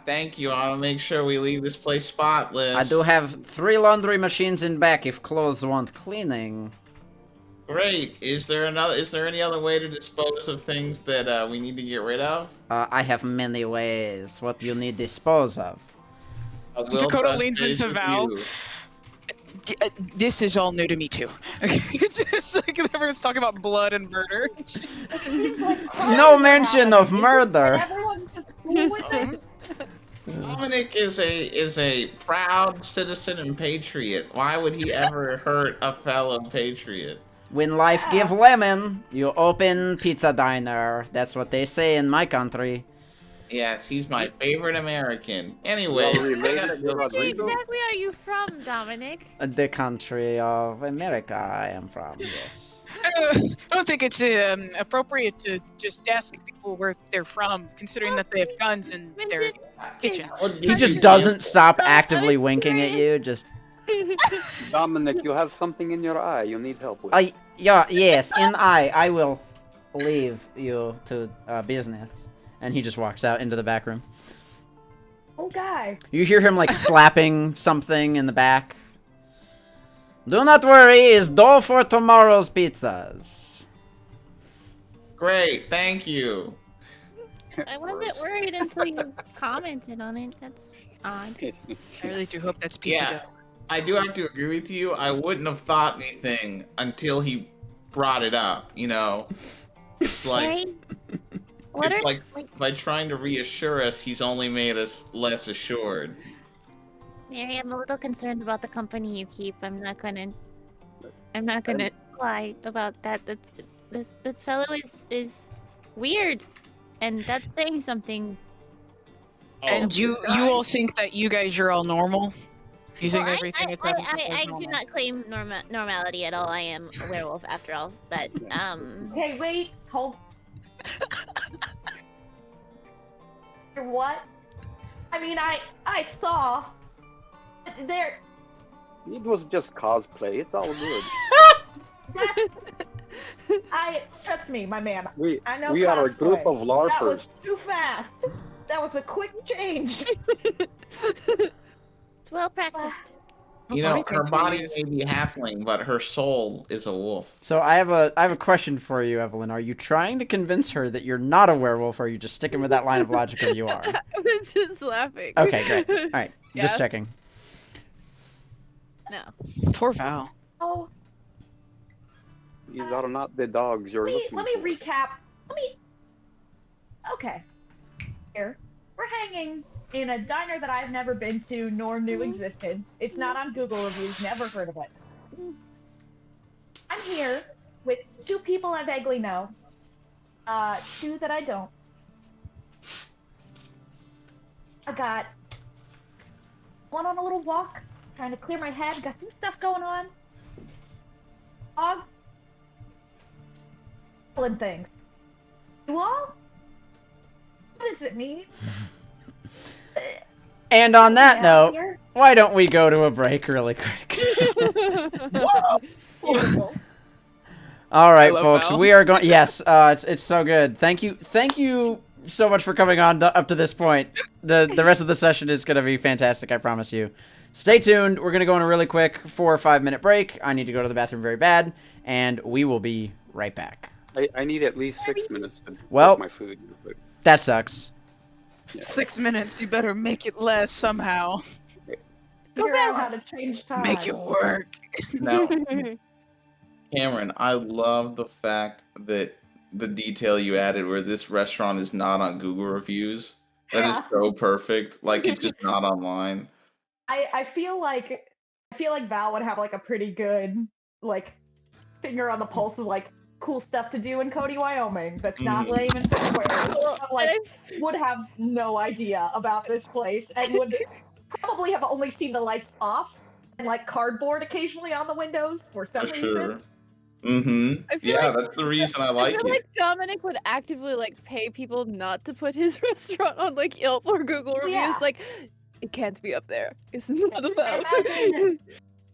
Thank you. I'll make sure we leave this place spotless. I do have 3 laundry machines in back if clothes want cleaning. Great. Is there any other way to dispose of things that we need to get rid of? I have many ways. What do you need dispose of? I will Dakota touch leans base into with Val. you. This is all new to me too. Just like everyone's talking about blood and murder. It seems like No crimes are mention of happening, murder. and everyone's just cool with it. Dominic is a proud citizen and patriot. Why would he ever hurt a fellow patriot? When life give lemon, you open pizza diner. That's what they say in my country. Yes, he's my favorite American. Anyways, Well, I gotta related to go. Where Rodrigo? exactly are you from, Dominic? The country of America I am from, yes. I don't think it's appropriate to just ask people where they're from, considering that they have guns in their kitchen. He just doesn't stop actively winking at you, just... Dominic, you have something in your eye you need help with. Yes, I will leave you to business. And he just walks out into the back room. Oh, guy. You hear him, like, slapping something in the back. Do not worry, it's dough for tomorrow's pizzas. Great, thank you. I wasn't worried until you commented on it. That's odd. I really do hope that's pizza Yeah. dough. I do have to agree with you. I wouldn't have thought anything until he brought it up. You know, it's like Right? What it's are like by trying to reassure us, he's only made us less assured. Mary? I'm a little concerned about the company you keep. I'm not gonna lie about that. This fellow is weird, and that's saying something. And you all think that you guys are all normal? You think Well, everything is happening I normal? do not claim normality at all. I am a werewolf after all. But Okay, wait, hold. What? I mean, I saw there. It was just cosplay. It's all good. I trust me, my man. We I know we are a group cosplay. of That was LARPers. too fast. That was a quick change. it's well practiced. You know, Body her body confused. may be halfling, but her soul is a wolf. So I have a question for you, Evelyn. Are you trying to convince her that you're not a werewolf, or are you just sticking with that line of logic of you are? I was just laughing. Okay, great. All right, just Yeah. checking. No. Poor Val. Oh, These are not the dogs you're looking let me for. recap. Okay. Here, we're hanging in a diner that I've never been to nor knew existed. It's not on Google reviews. Never heard of it. I'm here with 2 people I vaguely know. 2 that I don't. I got one on a little walk, trying to clear my head. Got some stuff going on. Dog. And things. You all? What does it mean? And on that Out note, here? why don't we go to a break really quick? Beautiful. All right, love folks, Val. we are going. Yes, it's so good. Thank you so much for coming on up to this point. The rest of the session is going to be fantastic. I promise you. Stay tuned. We're going to go on a really quick 4 or 5 minute break. I need to go to the bathroom very bad, and we will be right back. I need at least 6 minutes to Well- cook my food. But That sucks. 6 minutes. You better make it less somehow. Figure out how to change time. Make it work. Now, Cameron, I love the fact that the detail you added where this restaurant is not on Google reviews. That is Yeah. so perfect. Like it's just not online. I feel like Val would have like a pretty good like finger on the pulse of like cool stuff to do in Cody, Wyoming. That's not lame and square. Like would have no idea about this place and would probably have only seen the lights off and like cardboard occasionally on the windows for some For reason. sure. Mm-hmm. I feel Yeah, like- that's the reason I I like feel it. like Dominic would actively like pay people not to put his restaurant on like Yelp or Google reviews. Yeah. Like, it can't be up there. It's not allowed. Imagine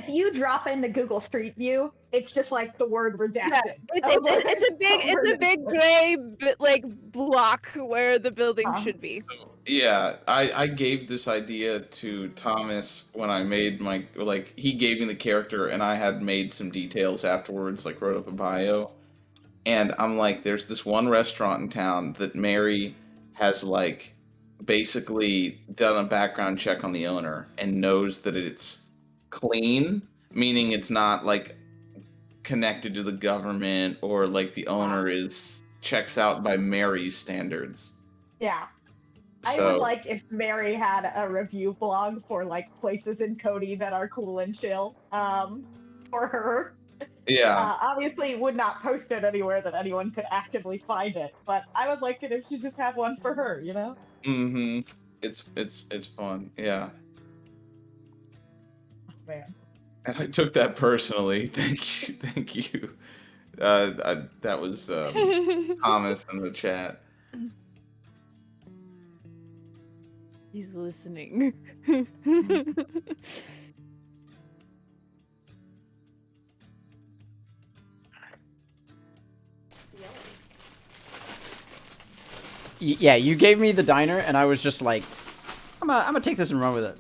if you drop into Google Street View, it's just like the word redacted. It's a big gray like block where the building should be. Yeah, I gave this idea to Thomas when I made my, like, he gave me the character and I had made some details afterwards, like wrote up a bio. And I'm like, there's this one restaurant in town that Mary has, like, basically done a background check on the owner and knows that it's clean, meaning it's not, like, connected to the government or, like, the owner is checks out by Mary's standards. Yeah. I So, would like if Mary had a review blog for like places in Cody that are cool and chill. For her. yeah. Obviously would not post it anywhere that anyone could actively find it, but I would like it if she just had one for her, you know? Mm-hmm. It's fun. Yeah. Oh, man. And I took that personally. Thank you. Thank you. That was Thomas in the chat. He's listening. Yeah, you gave me the diner, and I was just like, I'm gonna take this and run with it.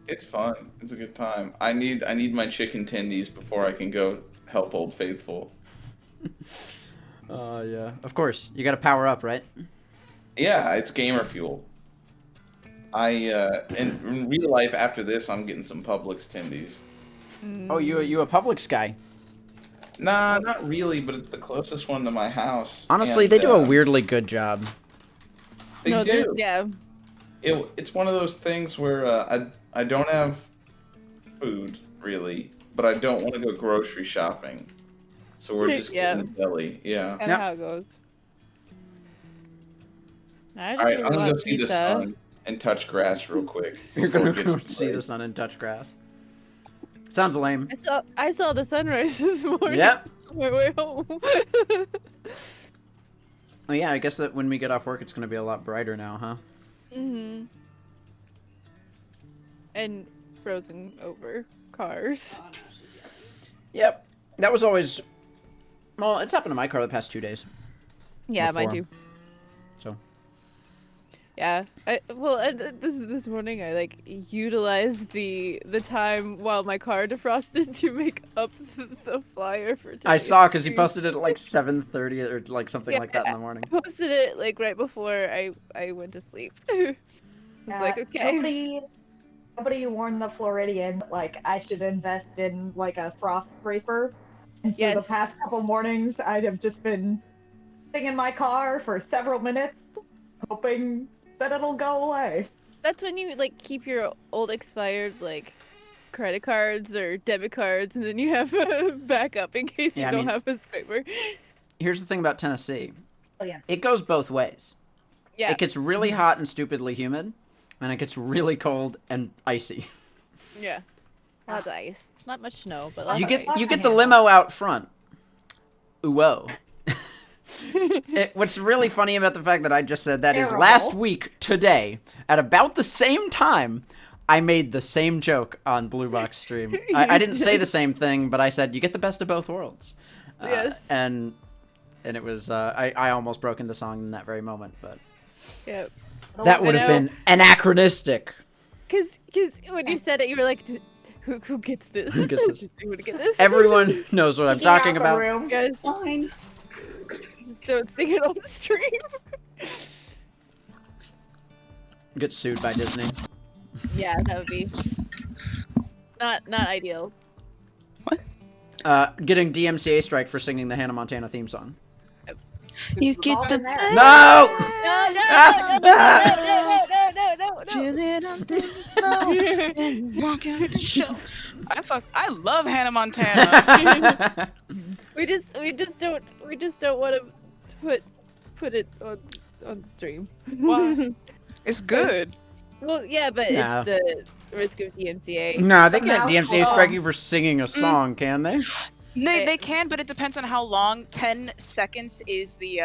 It's fun. It's a good time. I need my chicken tendies before I can go help Old Faithful. Yeah. Of course, you gotta power up, right? Yeah, it's gamer fuel. In real life after this, I'm getting some Publix tendies. Oh, you a Publix guy? Nah, not really, but it's the closest one to my house. Honestly, and, they do a weirdly good job. They No, do. yeah. It's one of those things where I don't have food really, but I don't want to go grocery shopping, so we're just Yeah. getting the deli. Yeah. Kind of how it goes. I just All right, really I'm gonna want go see the pizza. sun and touch grass real quick. You're before gonna it gets go too see late. the sun and touch grass. Sounds lame. I saw the sunrise this morning. Yep. On my way home. Oh yeah, I guess that when we get off work, it's gonna be a lot brighter now, huh? Mm-hmm. And frozen over cars. Yep. That was always. Well, it's happened to my car the past 2 days. Yeah, mine Before. too. So. Yeah. This morning I like utilized the time while my car defrosted to make up the flyer for today. I saw because you posted it at like 7:30 or like something Yeah, like that in the morning. I posted it like right before I went to sleep. I was like, okay. Nobody warned the Floridian that, like, I should invest in like a frost scraper. And so the Yes. past couple mornings I'd have just been sitting in my car for several minutes hoping that it'll go away. That's when you like keep your old expired like credit cards or debit cards, and then you have a backup in case Yeah, I you don't mean- have a scraper. Here's the thing about Tennessee. Oh, yeah. It goes both ways. Yeah. It gets really hot and stupidly humid, and it gets really cold and icy. Yeah. Lots of ice. Not much snow, but lots You of get ice. you get the limo out front. Whoa. What's really funny about the fact that I just said that is Terrible. last week, today, at about the same time, I made the same joke on Blue Box stream. I didn't say the same thing, but I said, you get the best of both worlds. Yes. And it was, I almost broke into song in that very moment, but Yeah. that would have know. been anachronistic. Cause when you said it, you were like, who gets this? Who gets this? Does anyone get this? Everyone knows what I'm Peeking out talking the about. room. Guys, Fine. just don't sing it on the stream. Get sued by Disney. Yeah, that would be not ideal. Getting DMCA strike for singing the Hannah Montana theme song. You get the best. No! No. Chill it up in the snow and rock out the show. I love Hannah Montana. We just don't want to put it on stream. Why? It's good. Well, yeah, but Nah. it's the risk of DMCA. No, they The can't mouse DMCA song. strike you for singing a song, can they? They can, but it depends on how long. 10 seconds is the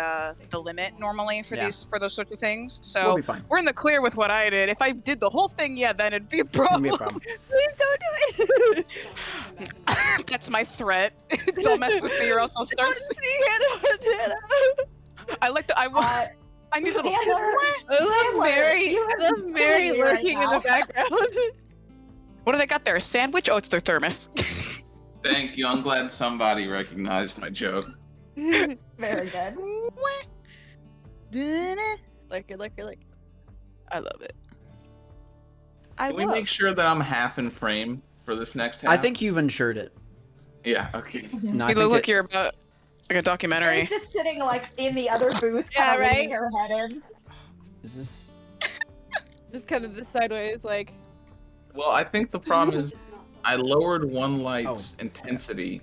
limit normally for Yeah. those sorts of things. So We'll be fine. we're in the clear with what I did. If I did the whole thing, yeah, then it'd be a Won't problem. be a problem. Please don't do it. That's my threat. Don't mess with me, or else I'll start. See Hannah Montana. I like the. I need little. Chandler, I love Chandler, Mary. you I are love Mary killing me right lurking in now. the background. What do they got there? A sandwich? Oh, it's their thermos. Thank you. I'm glad somebody recognized my joke. Very good. Lurker. I love it. Can we make sure that I'm half in frame for this next half? I think you've insured it. Yeah, okay. No, I Hey, think look, that- you're about like a documentary. She's just sitting like in the other booth, Yeah, kind of leaning right? her head in. Is this? Just kind of this sideways, like. Well, I think the problem is I lowered one light's intensity.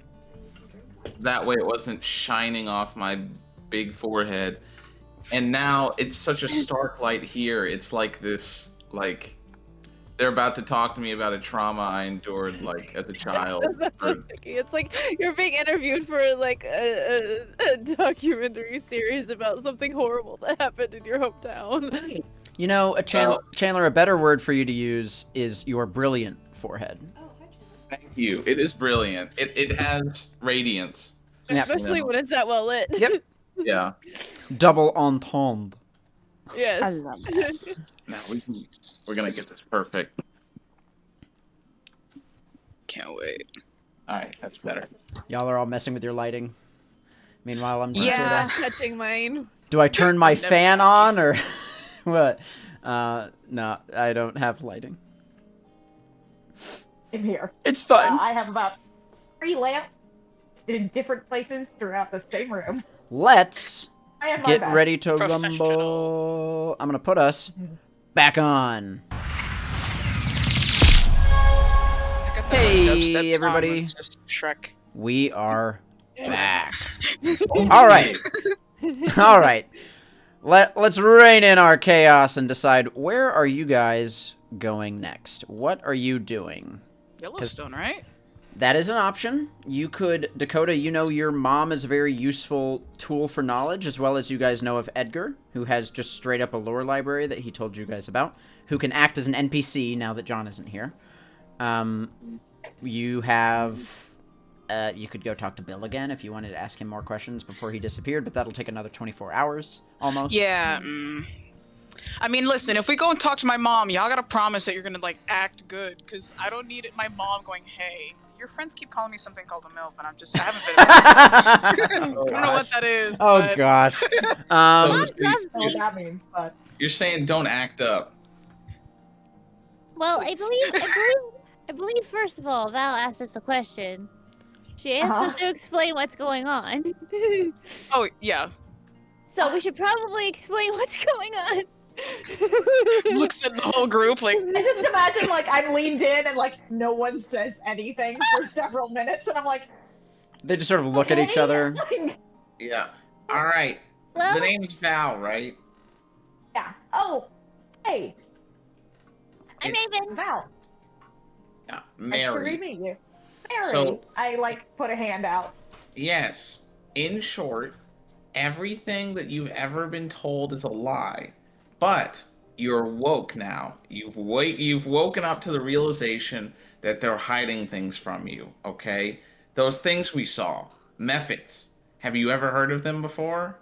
That way it wasn't shining off my big forehead. And now it's such a stark light here. It's like this, like, they're about to talk to me about a trauma I endured, like, as a child. That's so sticky. It's like you're being interviewed for like a documentary series about something horrible that happened in your hometown. You know, Chandler, a better word for you to use is your brilliant forehead. Thank you. It is brilliant. It has radiance. Yeah. Especially when it's that well lit. Yep. Yeah. Double entendre. Yes. I love that. Now we're gonna get this perfect. Can't wait. All right, that's better. Y'all are all messing with your lighting. Meanwhile, I'm just Yeah. sorta... Touching mine. Do I turn my fan on or what? No, I don't have lighting. In here. It's fine. I have about 3 lamps in different places throughout the same room. Let's I am my get best. ready to Professional. rumble. I'm gonna put us back on. Hey, Dubstep song everybody. with just Shrek. We are back. All right. All right. Let's rein in our chaos and decide, where are you guys going next? What are you doing? Yellowstone, right? That is an option. You could, Dakota, you know your mom is a very useful tool for knowledge, as well as you guys know of Edgar, who has just straight up a lore library that he told you guys about, who can act as an NPC now that John isn't here. You have... you could go talk to Bill again if you wanted to ask him more questions before he disappeared, but that'll take another 24 hours, almost. Yeah. I mean, listen, if we go and talk to my mom, y'all gotta promise that you're gonna, like, act good, because I don't need my mom going, hey, your friends keep calling me something called a MILF, and I haven't been... I don't know what that is, Oh, but... gosh. So, What that means, but you're saying don't act up. Well, I believe. First of all, Val asked us a question. She asked us to explain what's going on. Oh, yeah. So we should probably explain what's going on. Looks at the whole group like... I just imagine like I'm leaned in and like no one says anything for several minutes, and I'm like, They just sort of look at each okay. other. Like, Yeah. All right. Well, The name's Val, right? yeah. Oh, hey, I'm It's Raven. Val. Yeah, Nice to Mary. meet you. Mary. So- I like put a hand out. Yes. In short, everything that you've ever been told is a lie. But you're woke now. You've woken up to the realization that they're hiding things from you, okay? Those things we saw, methods. Have you ever heard of them before?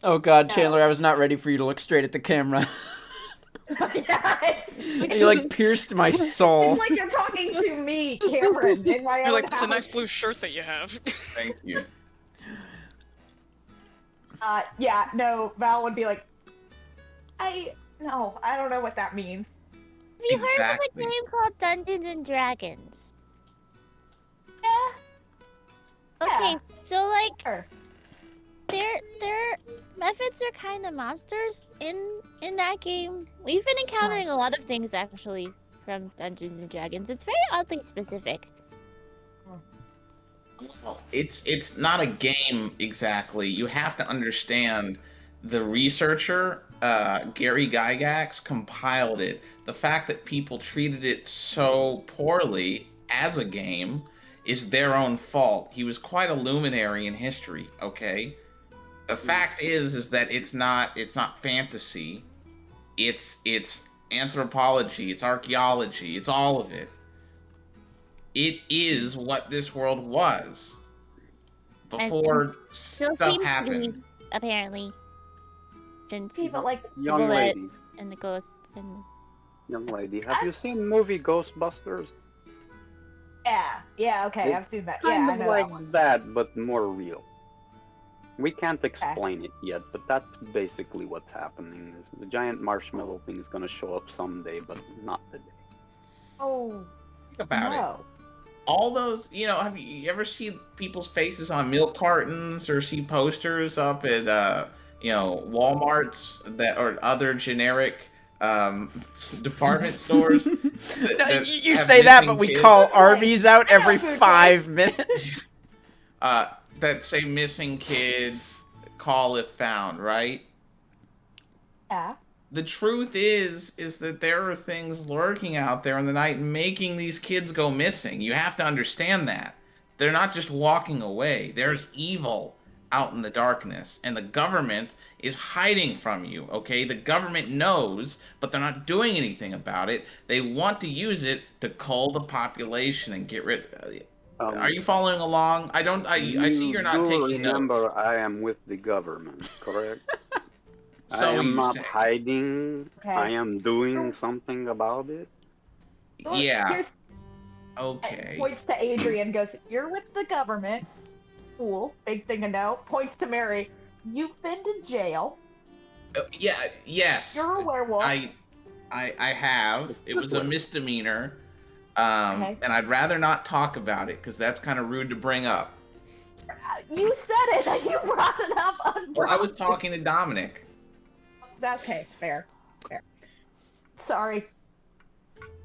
Oh, God, No. Chandler, I was not ready for you to look straight at the camera. Yeah, You, like, pierced my soul. It's like you're talking to me, Cameron, in my You're own like, that's a house. nice blue shirt that you have. Thank you. Yeah, no, Val would be like, I don't know what that means. Have you heard of Exactly. a game called Dungeons and Dragons? Yeah. Okay, so like Sure. their methods are kind of monsters in that game. We've been encountering a lot of things actually from Dungeons and Dragons. It's very oddly specific. Well, it's not a game exactly. You have to understand the researcher Gary Gygax compiled it. The fact that people treated it so poorly as a game is their own fault. He was quite a luminary in history, okay? The fact is that it's not fantasy. It's anthropology, it's archaeology, it's all of it. It is what this world was before Still stuff seems to happened. be, apparently, since See, but like, the Young bullet lady, and the ghost and young lady, have you seen movie Ghostbusters? yeah, okay, It's I've seen that. Kind Yeah, I of know like that one. that, but more real. We can't explain it yet, but that's basically what's happening. Is the giant marshmallow thing is gonna show up someday, but not today. Oh, Think about it. no. All those, have you ever seen people's faces on milk cartons or see posters up at, Walmart's that or other generic department stores? You have say that, but missing we kids? call Arby's out every food 5 minutes. That say missing kid, call if found, right? Yeah. The truth is that there are things lurking out there in the night making these kids go missing. You have to understand that. They're not just walking away. There's evil out in the darkness, and the government is hiding from you, okay? The government knows, but they're not doing anything about it. They want to use it to cull the population and get rid. Are you following along? I see you're not do taking remember notes. I am with the government, correct? So I am you not say. hiding. Okay. I am doing something about it. Yeah. Here's Okay. points to Adrian, goes, "You're with the government." Cool. Big thing to know. Points to Mary. "You've been to jail. Yeah. Yes. You're a werewolf." I have. It was a misdemeanor. Okay. And I'd rather not talk about it because that's kind of rude to bring up. You said it. You brought it up. Well, I was talking to Dominic. Okay, fair. Sorry.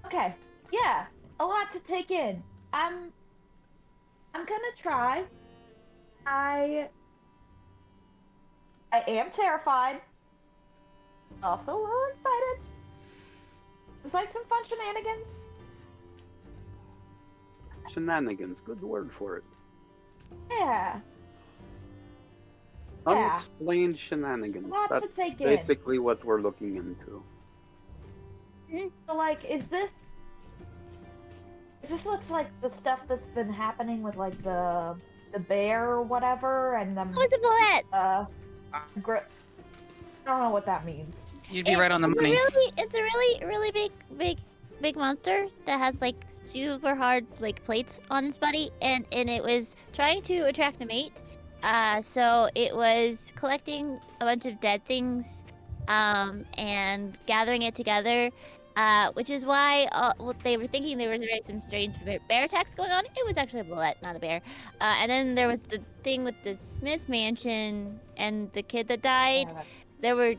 Okay. Yeah, a lot to take in. I'm gonna try. I am terrified. Also a little excited. It's like some fun shenanigans. Shenanigans, good word for it. Yeah. Yeah. Unexplained shenanigans. Lots That's to take in. basically what we're looking into. So, like, is this looks like the stuff that's been happening with like the bear or whatever, and the oh, it's a bullet. I don't know what that means. You'd be right on the money. It's a really big monster that has like super hard like plates on its body, and it was trying to attract a mate. So it was collecting a bunch of dead things, and gathering it together. Which is why what they were thinking there was some strange bear attacks going on. It was actually a bullet, not a bear. And then there was the thing with the Smith mansion and the kid that died. There were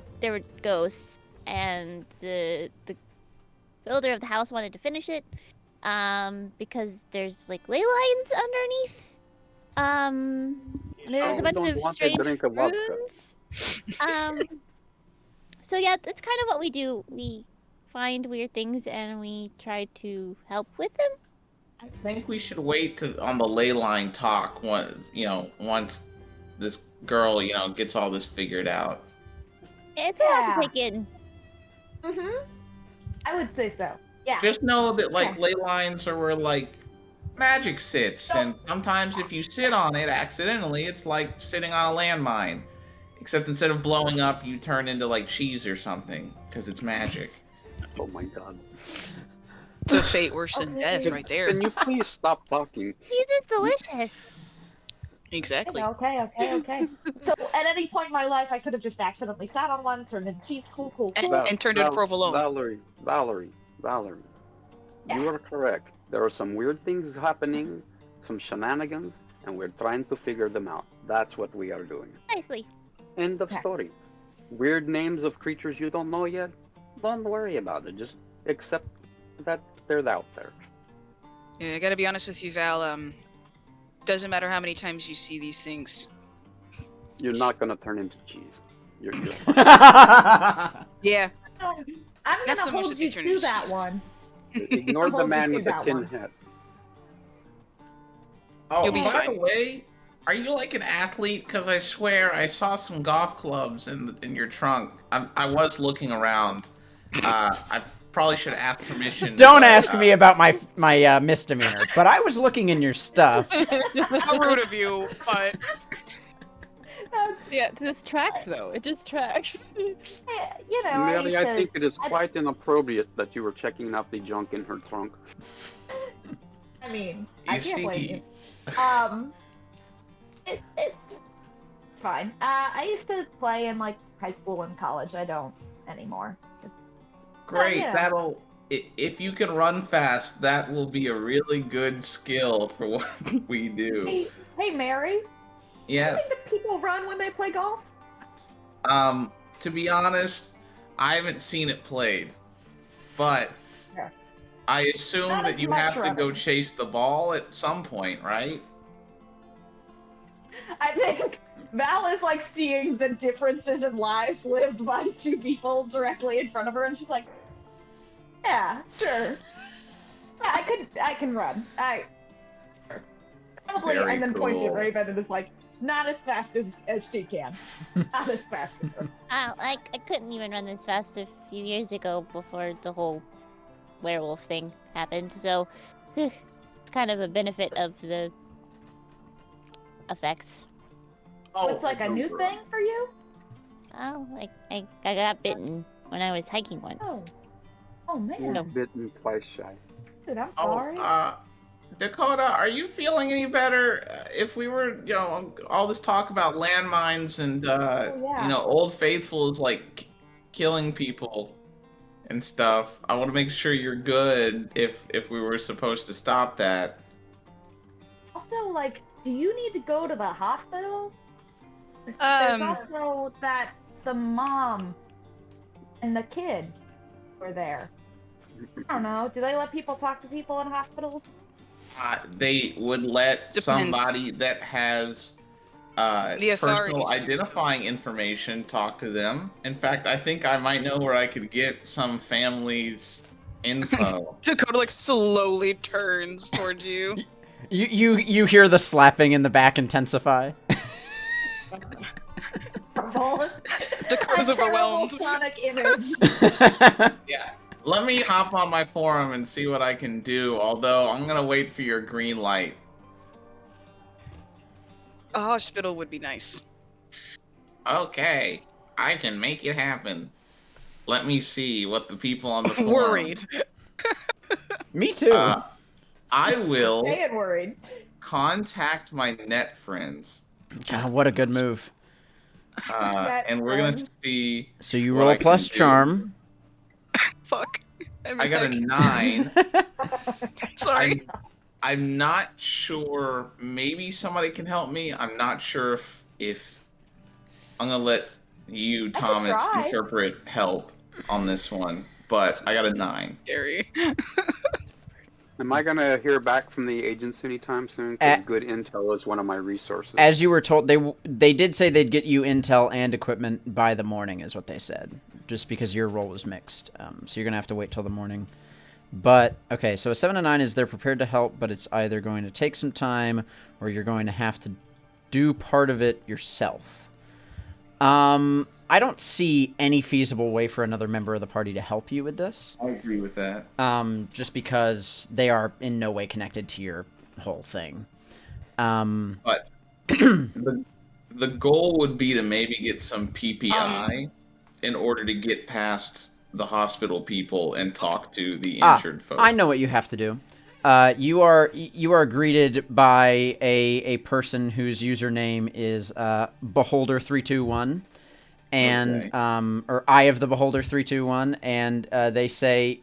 ghosts, and the builder of the house wanted to finish it because there's like ley lines underneath. And there was a bunch of strange runes. So yeah, that's kind of what we do. We find weird things and we try to help with them. I think we should wait on the ley line talk once this girl, gets all this figured out. It's a lot to take in. I would say so. Yeah. Just know that ley lines are where magic sits, and sometimes if you sit on it accidentally, it's like sitting on a landmine. Except instead of blowing up, you turn into cheese or something because it's magic. Oh my god. It's a fate worse than death right there. Can you please stop talking? Cheese is delicious. Exactly. Okay. So at any point in my life, I could have just accidentally sat on one, turned into cheese. Cool. And turned into provolone. Valerie. Yeah. You are correct. There are some weird things happening, some shenanigans, and we're trying to figure them out. That's what we are doing. Nicely. End of story. Weird names of creatures you don't know yet? Don't worry about it. Just accept that they're out there. Yeah, I gotta be honest with you, Val. Doesn't matter how many times you see these things. You're not gonna turn into cheese. You're fine. Yeah. I'm Not gonna so much hold that they you turn to into that cheese. one. Ignore I'll the hold you man to with the that tin one. hat. Oh, You'll be by fine. the way, are you like an athlete? Because I swear I saw some golf clubs in your trunk. I was looking around. I probably should ask permission. Don't but, ask me about my misdemeanor, but I was looking in your stuff. How rude of you, but Yeah, it just tracks though. It just tracks. You know, I Mary, used I to. think it is quite inappropriate that you were checking out the junk in her trunk. I mean, You I can't blame see, you. It's fine. I used to play in like high school and college. I don't anymore. It's great. yeah. That'll if you can run fast, that will be a really good skill for what we do. Hey, Mary. Do you Yes. think that people run when they play golf? To be honest, I haven't seen it played, but Yeah. I assume Not that as you much have to go running. chase the ball at some point, right? I think Val is like seeing the differences in lives lived by two people directly in front of her, and she's like, "Yeah, sure. Yeah, I can run. Sure. Probably." Very and then points at cool. Raven and is like, "Not as fast as she can. Not as fast as her." I couldn't even run this fast a few years ago before the whole werewolf thing happened. So it's kind of a benefit of the effects. Oh, it's like a new remember. thing for you? Oh, I got bitten when I was hiking once. Oh man. Once No. bitten, twice shy. Dude, I'm Oh, sorry. Dakota, are you feeling any better? If we were, all this talk about landmines and, yeah. Old Faithful is like killing people and stuff. I want to make sure you're good if we were supposed to stop that. Also, like, do you need to go to the hospital? There's also that the mom and the kid were there. I don't know. Do they let people talk to people in hospitals? They would let Depends. somebody that has The authority personal to do so. identifying information talk to them. In fact, I think I might know where I could get some family's info. Dakota like slowly turns towards you. You hear the slapping in the back intensify. Dakota's A terrible overwhelmed. Sonic image. Yeah. Let me hop on my forum and see what I can do, although I'm gonna wait for your green light. A hospital would be nice. Okay, I can make it happen. Let me see what the people on the forum... Worried. Me too. I will Staying worried. contact my net friends. God, what a good move. And we're gonna see. So you what roll I can plus do. charm. Fuck. I got a 9. Sorry. I'm not sure. Maybe somebody can help me. I'm not sure if I'm gonna let you, can Thomas, try. interpret help on this one. But I got a 9. Scary. Am I gonna hear back from the agents anytime soon? Because good intel is one of my resources. As you were told, they did say they'd get you intel and equipment by the morning, is what they said. Just because your role was mixed, so you're gonna have to wait till the morning. But okay, so a 7 and 9 is they're prepared to help, but it's either going to take some time or you're going to have to do part of it yourself. I don't see any feasible way for another member of the party to help you with this. I agree with that. Just because they are in no way connected to your whole thing. But the goal would be to maybe get some PPI in order to get past the hospital people and talk to the injured folks. I know what you have to do. You are greeted by a person whose username is Beholder321, and Okay. Or Eye of the Beholder 321, and they say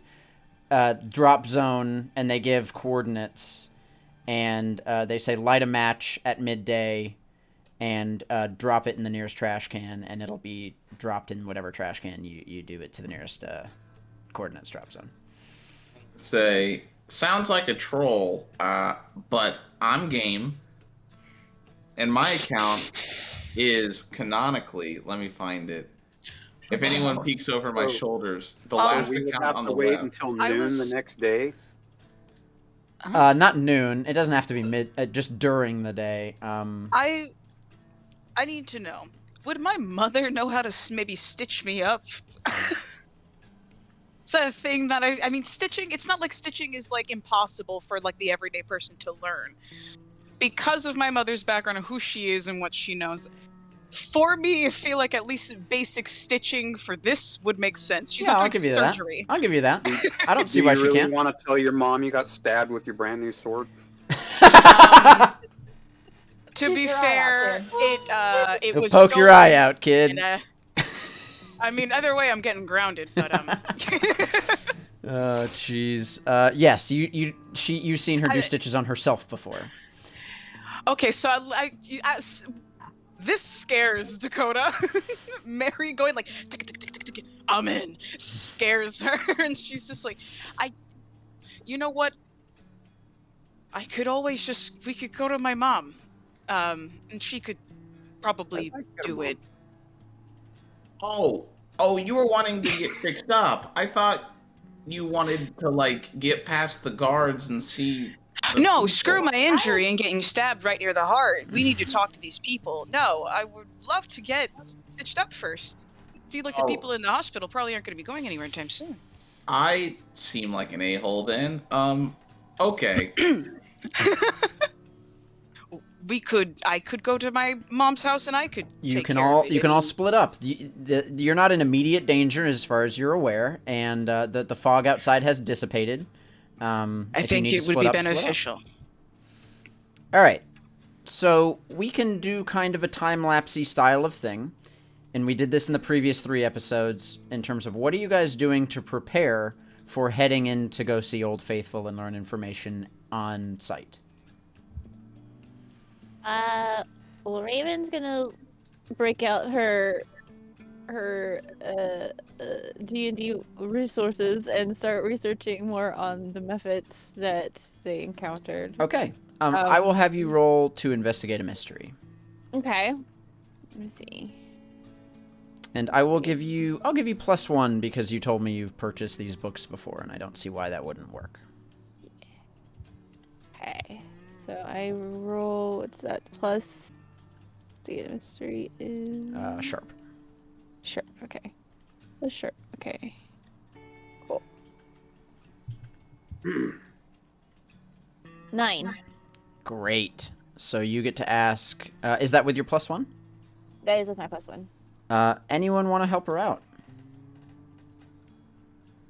drop zone, and they give coordinates, and they say light a match at midday, and drop it in the nearest trash can, and it'll be dropped in whatever trash can you do it to the nearest coordinates drop zone. Say, sounds like a troll, but I'm game. And my account is canonically, let me find it. If anyone peeks over my So- shoulders, the So last we would account have on to the wait web. until I noon was- the next day. Not noon. It doesn't have to be just during the day. I need to know. Would my mother know how to maybe stitch me up? Is that a thing that I mean, stitching? It's not like stitching is like impossible for like the everyday person to learn. Because of my mother's background and who she is and what she knows, for me, I feel like at least basic stitching for this would make sense. She's Yeah, not I'll doing give you surgery. that. I'll give you that. I don't see Do why you she really can't. want to tell your mom you got stabbed with your brand new sword? To Keep be your eye out, fair, it Go was poke your stolen, eye out, kid. and, I mean, either way, I'm getting grounded. But Oh, jeez. Yes, you've seen her do stitches on herself before. okay, so this scares Dakota. Mary going like, "Tick, tick, tick, tick, tick, I'm in," scares her, and she's just like, you know what? We could go to my mom, and she could probably I get do a it. Oh, you were wanting to get fixed up. I thought you wanted to like get past the guards and see. the No, people. screw my injury and getting stabbed right near the heart. We need to talk to these people. No, I would love to get stitched up first. I feel like the Oh. people in the hospital probably aren't going to be going anywhere anytime soon. I seem like an a-hole then. Okay. I could go to my mom's house and I could You take can care all of it. you can all split up. You're not in immediate danger as far as you're aware, and the fog outside has dissipated. I if you think need to it would split be up, split up. beneficial. All right, so we can do kind of a time-lapsey style of thing, and we did this in the previous 3 episodes in terms of what are you guys doing to prepare for heading in to go see Old Faithful and learn information on site. Well, Raven's gonna break out her D&D resources and start researching more on the methods that they encountered. Okay, I will have you roll to investigate a mystery. Okay. Let me see. And I'll give you +1 because you told me you've purchased these books before, and I don't see why that wouldn't work. Okay. So I roll. What's that? Plus. The mystery is. Sharp. Sharp. Okay. Oh, sharp. Okay. Cool. 9. Great. So you get to ask. Is that with your +1? That is with my +1. Anyone want to help her out?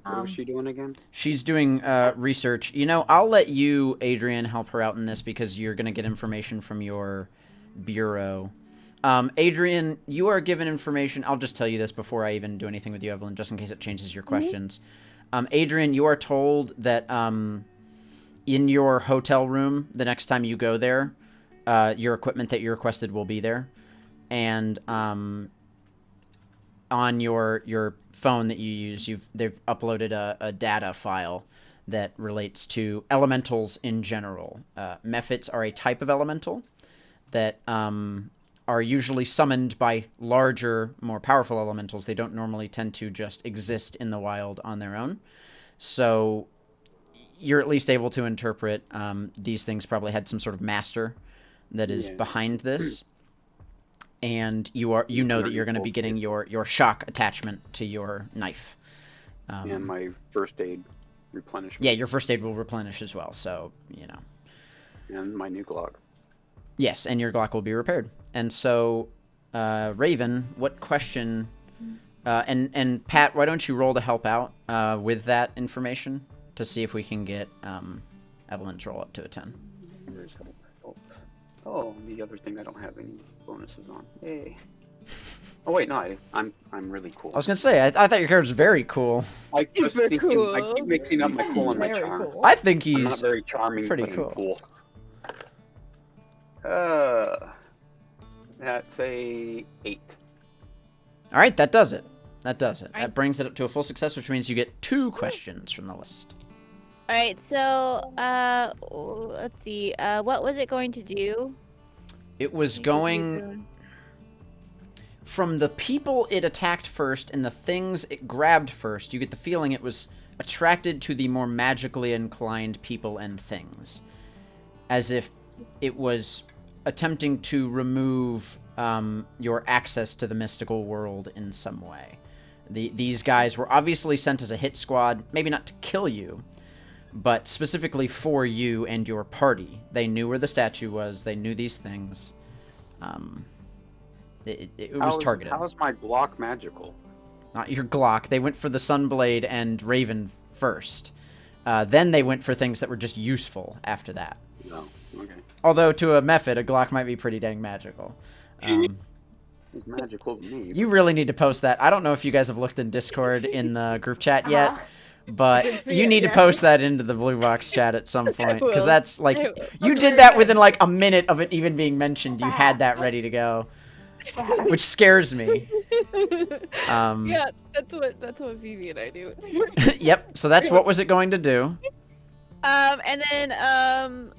What was she doing again? She's doing research. You know, I'll let you, Adrian, help her out in this because you're going to get information from your bureau. Adrian, you are given information. I'll just tell you this before I even do anything with you, Evelyn, just in case it changes your questions. Adrian, you are told that in your hotel room, the next time you go there, your equipment that you requested will be there. And on your phone that you use, they've uploaded a data file that relates to elementals in general. Mephits are a type of elemental that are usually summoned by larger, more powerful elementals. They don't normally tend to just exist in the wild on their own. So you're at least able to interpret these things probably had some sort of master that is behind this. And you know that you're going to be getting your shock attachment to your knife. And my first aid replenishment. Yeah, your first aid will replenish as well, so, you know. And my new Glock. Yes, and your Glock will be repaired. And so, Raven, what question... and Pat, why don't you roll to help out with that information to see if we can get Evelyn's roll up to a 10. Where's help? Oh, the other thing I don't have any bonuses on. Yay. Oh wait, no, I'm really cool. I was gonna say, I thought your character's very cool. I keep mixing up my cool and my Very charm. cool. I think I'm not he's very charming, pretty but cool. I'm cool. That's a 8. All right, that does it. That Right. That brings it up to a full success, which means you get 2 questions from the list. All right. So, let's see. What was it going to do? It was going... from the people it attacked first and the things it grabbed first, you get the feeling it was attracted to the more magically inclined people and things. As if it was attempting to remove your access to the mystical world in some way. These guys were obviously sent as a hit squad, maybe not to kill you, but specifically for you and your party. They knew where the statue was. They knew these things. It was targeted. How is my Glock magical? Not your Glock. They went for the Sunblade and Raven first. Then they went for things that were just useful after that. No, okay. Although, to a Mephit, a Glock might be pretty dang magical. It's magical to me. You really need to post that. I don't know if you guys have looked in Discord in the group chat yet, but you need to post that into the Blue Box chat at some point, because that's like, you did that within like a minute of it even being mentioned. You had that ready to go, which scares me. Yeah, that's what Vivi and I do. Yep. So that's what was it going to do? And then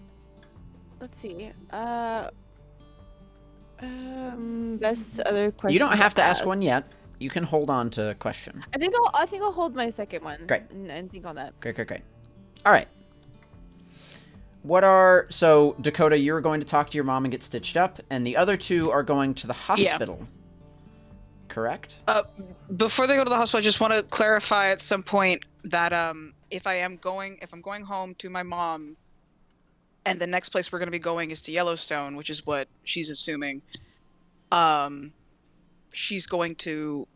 let's see. Best other question. You don't have to ask one yet. You can hold on to a question. I think I'll hold my second one. Great. And think on that. Great. All right. So Dakota, you're going to talk to your mom and get stitched up, and the other two are going to the hospital. Yeah. Correct? Before they go to the hospital, I just want to clarify at some point that if I'm going home to my mom, and the next place we're going to be going is to Yellowstone, which is what she's assuming, she's going to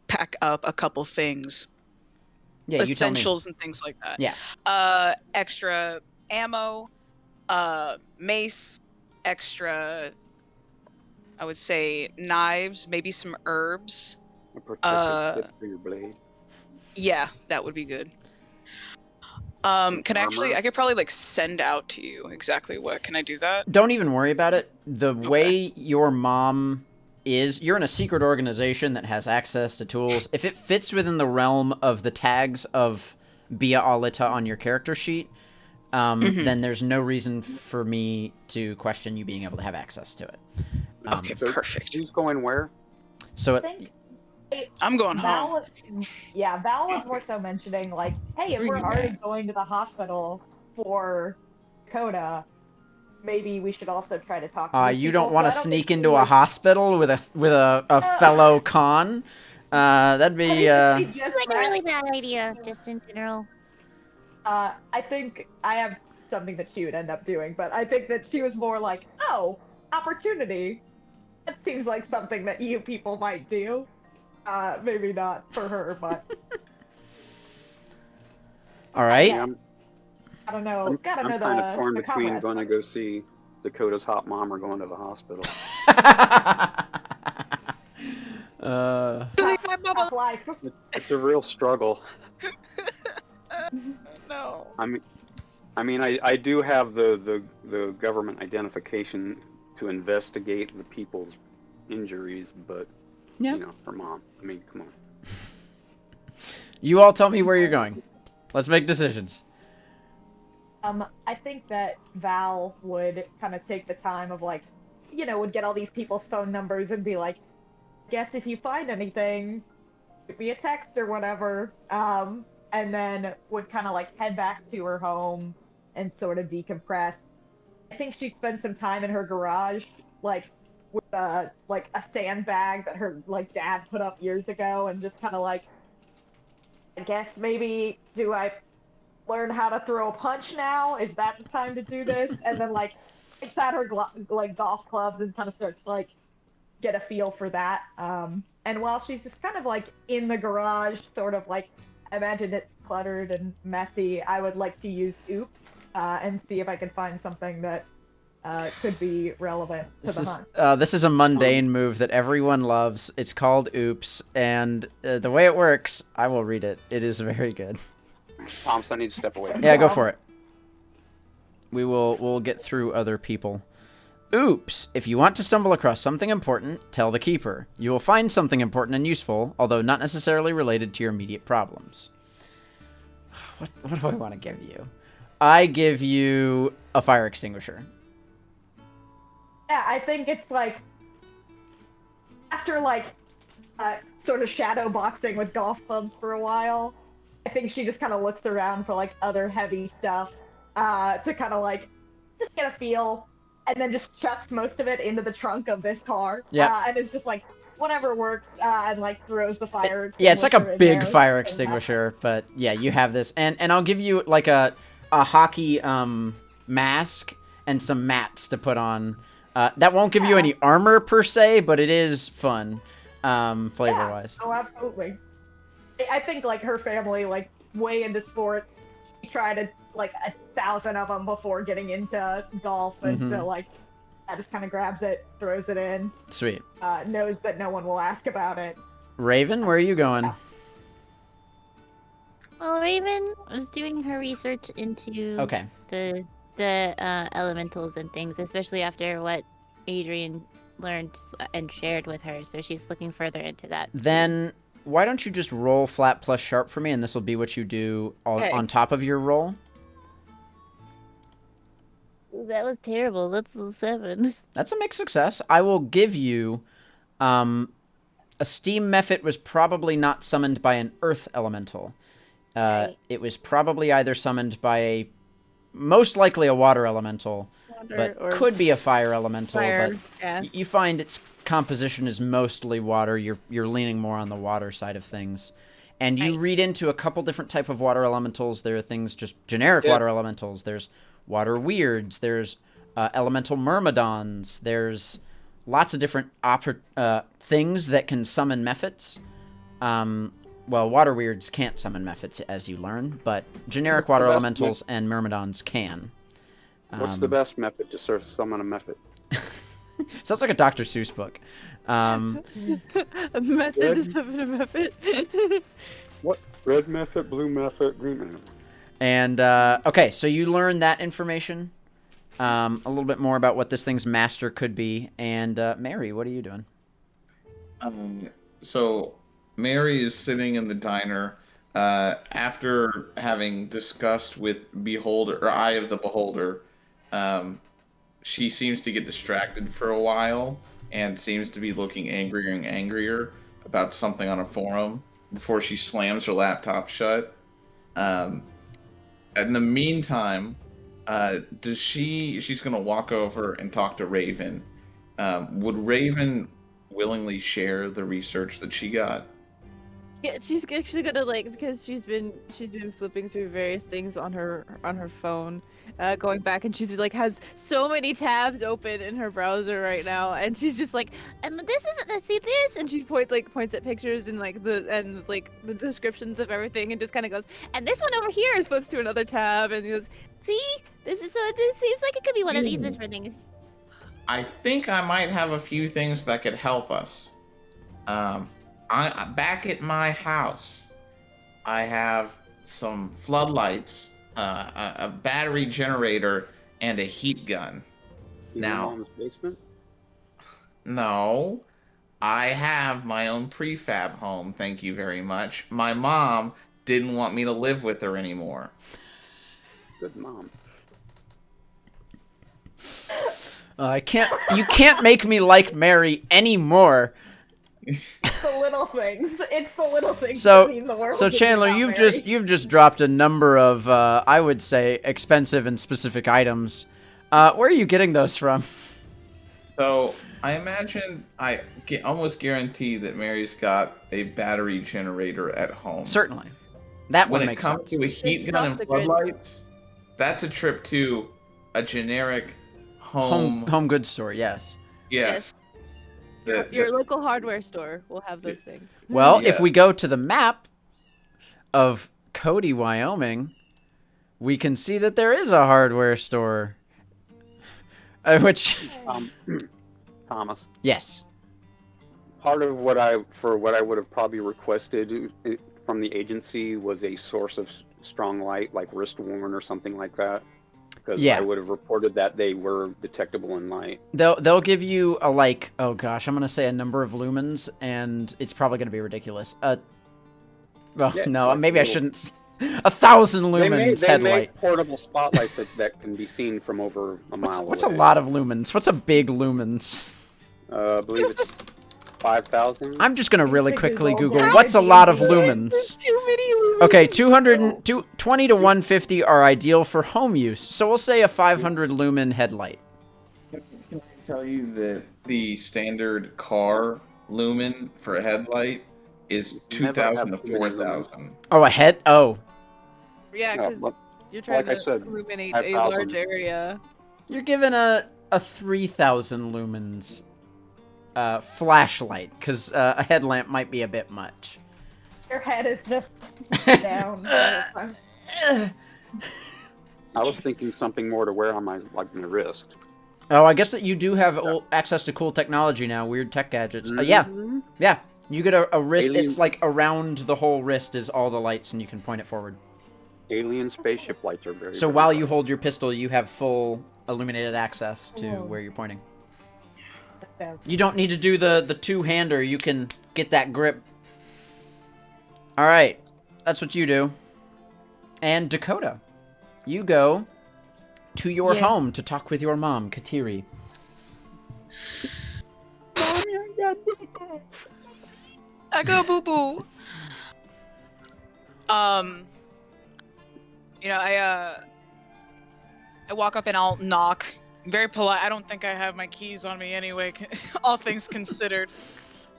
pack up a couple things. Yeah, essentials and things like that. Yeah. Extra ammo, mace, extra, I would say, knives, maybe some herbs. A protective tip for your blade. Yeah, that would be good. I could probably like send out to you exactly what. Can I do that? Don't even worry about it. The way your mom is, you're in a secret organization that has access to tools. If it fits within the realm of the tags of Bia Alita on your character sheet, then there's no reason for me to question you being able to have access to it. Okay, so perfect. Who's going where? So I'm going home. Val was more so mentioning, like, hey, if we're already going to the hospital for Dakota, maybe we should also try to talk to you don't want to sneak into a hospital with a fellow con? That'd be It's like a really bad idea, just in general. I think I have something that she would end up doing, but I think that she was more like, oh, opportunity. That seems like something that you people might do. Maybe not for her, but... All right. Yeah, I don't know. I'm kind of torn between going to go see Dakota's hot mom or going to the hospital. It's a real struggle. No. I mean, I do have the government identification to investigate the people's injuries, but you know, for mom. I mean, come on. You all tell me where you're going. Let's make decisions. I think that Val would kind of take the time of, like, you know, would get all these people's phone numbers and be like, guess if you find anything, give me a text or whatever. And then would kind of like head back to her home and sort of decompress. I think she'd spend some time in her garage, like with a sandbag that her like dad put up years ago, and just kind of like, I guess maybe do I learn how to throw a punch now? Is that the time to do this? And then like takes out her golf clubs and kind of starts like get a feel for that. And while she's just kind of like in the garage, sort of like, I imagine it's cluttered and messy, I would like to use Oops and see if I can find something that could be relevant to the hunt. This is a mundane move that everyone loves. It's called Oops, and the way it works, I will read it. It is very good. Thomas, I need to step away. Yeah, go for it. We'll get through other people. Oops! If you want to stumble across something important, tell the Keeper. You will find something important and useful, although not necessarily related to your immediate problems. What do I want to give you? I give you a fire extinguisher. Yeah, I think it's like, after like sort of shadow boxing with golf clubs for a while. I think she just kind of looks around for like other heavy stuff to kind of like just get a feel, and then just chucks most of it into the trunk of this car. Yeah. And it's just like whatever works, and like throws the fire extinguisher. Yeah, it's like a in big there. fire extinguisher, but yeah, you have this, and I'll give you like a hockey mask and some mats to put on. That won't give you any armor per se, but it is fun, flavor wise. Oh, absolutely. I think like her family, like way into sports. She tried like 1,000 of them before getting into golf, and so like I just kind of grabs it, throws it in. Sweet. Knows that no one will ask about it. Raven, where are you going? Well, Raven was doing her research into Okay. the elementals and things, especially after what Adrian learned and shared with her. So she's looking further into that. Then why don't you just roll flat plus sharp for me, and this will be what you do on top of your roll. That was terrible. That's a 7. That's a mixed success. I will give you a steam mephit was probably not summoned by an earth elemental. Right. It was probably either summoned by most likely a water elemental, but could be a fire elemental. Fire, but yeah. you find its composition is mostly water. You're leaning more on the water side of things. And you read into a couple different type of water elementals. There are things just generic water elementals. There's water weirds. There's elemental myrmidons. There's lots of different things that can summon mephits. Well, water weirds can't summon mephits, as you learn, but generic water elementals and myrmidons can. What's the best method to summon a mephit? Sounds like a Dr. Seuss book. A method to summon a mephit. What? Red mephit, blue mephit, green mephit. And, okay, so you learn that information. A little bit more about what this thing's master could be. And, Mary, what are you doing? So, Mary is sitting in the diner after having discussed with Beholder, or Eye of the Beholder. She seems to get distracted for a while and seems to be looking angrier and angrier about something on a forum before she slams her laptop shut. In the meantime, she's going to walk over and talk to Raven. Would Raven willingly share the research that she got? Yeah, she's actually gonna because she's been flipping through various things on her phone, going back, and she's has so many tabs open in her browser right now, and she's just like, and this isn't see this, and she points at pictures and the descriptions of everything, and just kind of goes, and this one over here, and flips to another tab, and he goes, see, this seems like it could be one of these different things. I think I might have a few things that could help us. Back at my house, I have some floodlights, a battery generator, and a heat gun. In Now, your mom's basement? No, I have my own prefab home, thank you very much. My mom didn't want me to live with her anymore. Good mom. You can't make me like Mary anymore. The little things. It's the little things So, that mean the world. so to me Chandler, about Mary. you've just dropped a number of I would say expensive and specific items. Where are you getting those from? So I imagine I almost guarantee that Mary's got a battery generator at home. Certainly, that When would it make comes sense. to a heat It's gun off and the grid. floodlights, that's a trip to a generic home. Home goods store, yes. Yes. Your local hardware store will have those things. Well, Yes. if we go to the map of Cody, Wyoming, we can see that there is a hardware store. Which, Thomas. yes. Part of what I would have probably requested from the agency was a source of strong light, like wrist worn or something like that. Because Yeah. I would have reported that they were detectable in light. They'll give you a oh gosh, I'm gonna say a number of lumens, and it's probably gonna be ridiculous. Well, Yeah, no, like maybe I little- shouldn't. 1,000 lumens They headlight. make portable spotlights that can be seen from over a mile What's a away. lot of lumens? What's a big lumens? I believe it's 5,000. I'm just gonna really Basic quickly is Google all what's a good. lot of There's lumens. Too many lumens. Okay, 20 to 150 are ideal for home use, so we'll say a 500 lumen headlight. Can I tell you that the standard car lumen for a headlight is Never have 2,000 to too many lumens. 4,000? Oh, a head? Oh, Yeah, Yeah, because but you're trying like I to said, illuminate 5,000. a large area. you're given a 3,000 lumens flashlight, because a headlamp might be a bit much. Your head is just down. the whole time. I was thinking something more to wear on my wrist. Oh, I guess that you do have access to cool technology now, weird tech gadgets. Yeah, Mhm. yeah. You get a wrist, Alien- it's like around the whole wrist is all the lights, and you can point it forward. Alien spaceship lights are very. So very while bright. you hold your pistol, you have full illuminated access to Oh. where you're pointing. So, You don't need to do the two-hander, you can get that grip. Alright, that's what you do. And Dakota, you go to your Yeah. home to talk with your mom, Kateri. I go boo boo. You know, I walk up and I'll knock. I'm very polite. I don't think I have my keys on me anyway. All things considered,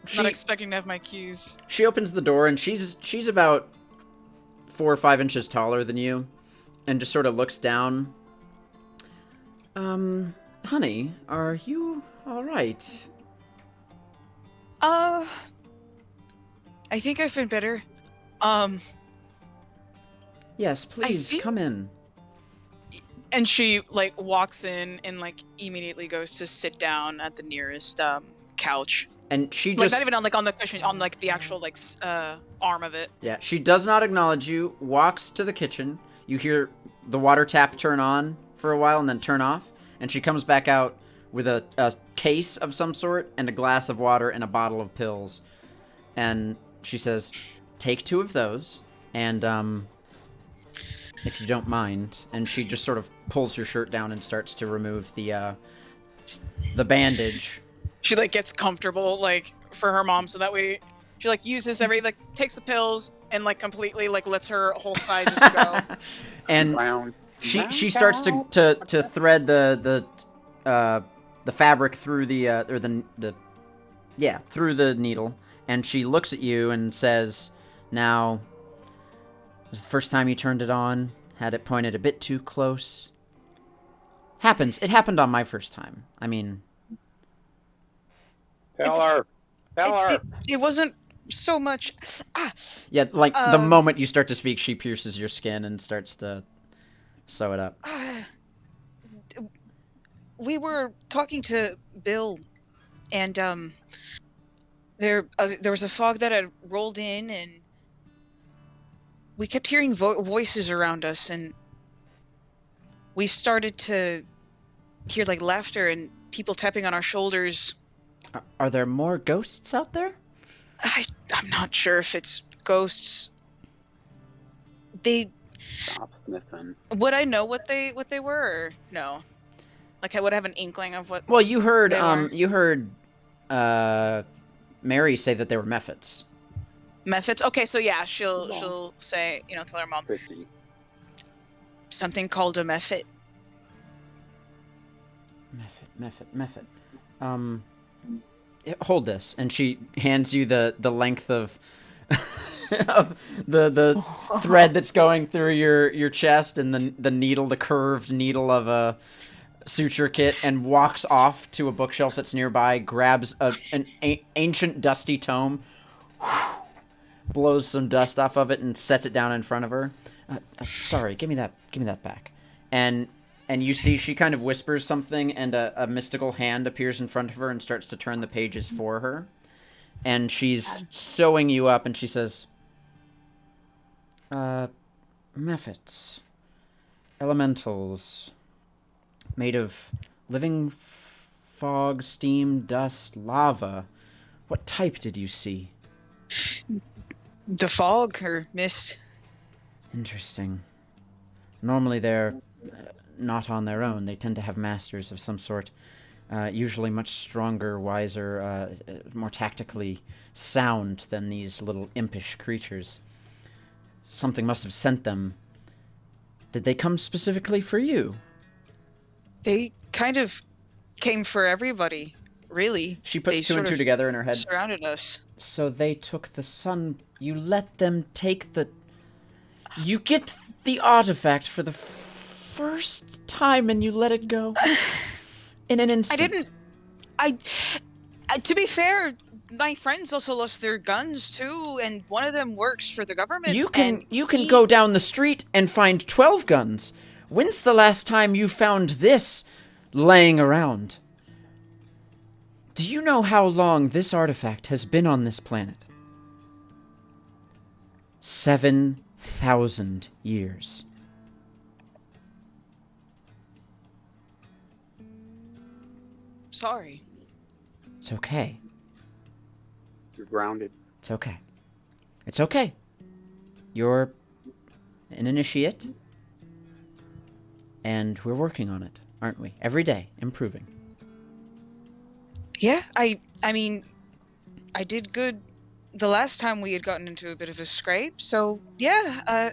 I'm not expecting to have my keys. She opens the door and she's about 4 or 5 inches taller than you, and just sort of looks down. Honey, are you all right? I think I've been better. Yes, please think- come in. And she like walks in and like immediately goes to sit down at the nearest couch. And she Like just not even on like on the cushion, on like the actual like arm of it. yeah, she does not acknowledge you. Walks to the kitchen. You hear the water tap turn on for a while and then turn off, and she comes back out with a case of some sort and a glass of water and a bottle of pills. And she says, "Take 2 of those, and if you don't mind." And she just sort of pulls your shirt down and starts to remove the bandage. She like gets comfortable like for her mom, so that way she like uses takes the pills and like completely like lets her whole side just go. And Round. she starts to thread the fabric through through the needle, and she looks at you and says, "Now, was the first time you turned it on? Had it pointed a bit too close? Happens. It happened on my first time. I mean, Tell her. It wasn't so much. yeah, like the moment you start to speak, she pierces your skin and starts to sew it up." We were talking to Bill, and there was a fog that had rolled in, and we kept hearing voices around us, and we started to hear like laughter and people tapping on our shoulders. Are there more ghosts out there? I'm not sure if it's ghosts. Stop sniffing. Would I know what they were? Or no, like I would have an inkling of what. Well, you heard They were. you heard Mary say that they were mephits. Methods. Okay, so yeah, Mom. she'll say, tell her mom 50. something called a mephit. Mephit. Hold this, and she hands you the length of of the thread that's going through your chest, and the needle, the curved needle of a suture kit, and walks off to a bookshelf that's nearby, grabs an ancient dusty tome, blows some dust off of it, and sets it down in front of her. Sorry, give me that back. And you see she kind of whispers something, and a mystical hand appears in front of her and starts to turn the pages for her. And she's sewing you up, and she says, mephits, elementals, made of living fog, steam, dust, lava. What type did you see? The fog or mist. Interesting. Normally they're not on their own. They tend to have masters of some sort. usually much stronger, wiser, more tactically sound than these little impish creatures. Something must have sent them. Did they come specifically for you? They kind of came for everybody, really. She puts They two and sort two of together in her head. surrounded us. So they took the sun. You let them take the... You get the artifact for the first time and you let it go. In an instant. I didn't. To be fair, my friends also lost their guns too, and one of them works for the government. You can go down the street and find 12 guns. When's the last time you found this laying around? Do you know how long this artifact has been on this planet? 7,000 years. Sorry. It's okay. You're grounded. It's okay. It's okay. You're an initiate. And we're working on it, aren't we? Every day, improving. Yeah, I mean, I did good the last time we had gotten into a bit of a scrape, so yeah,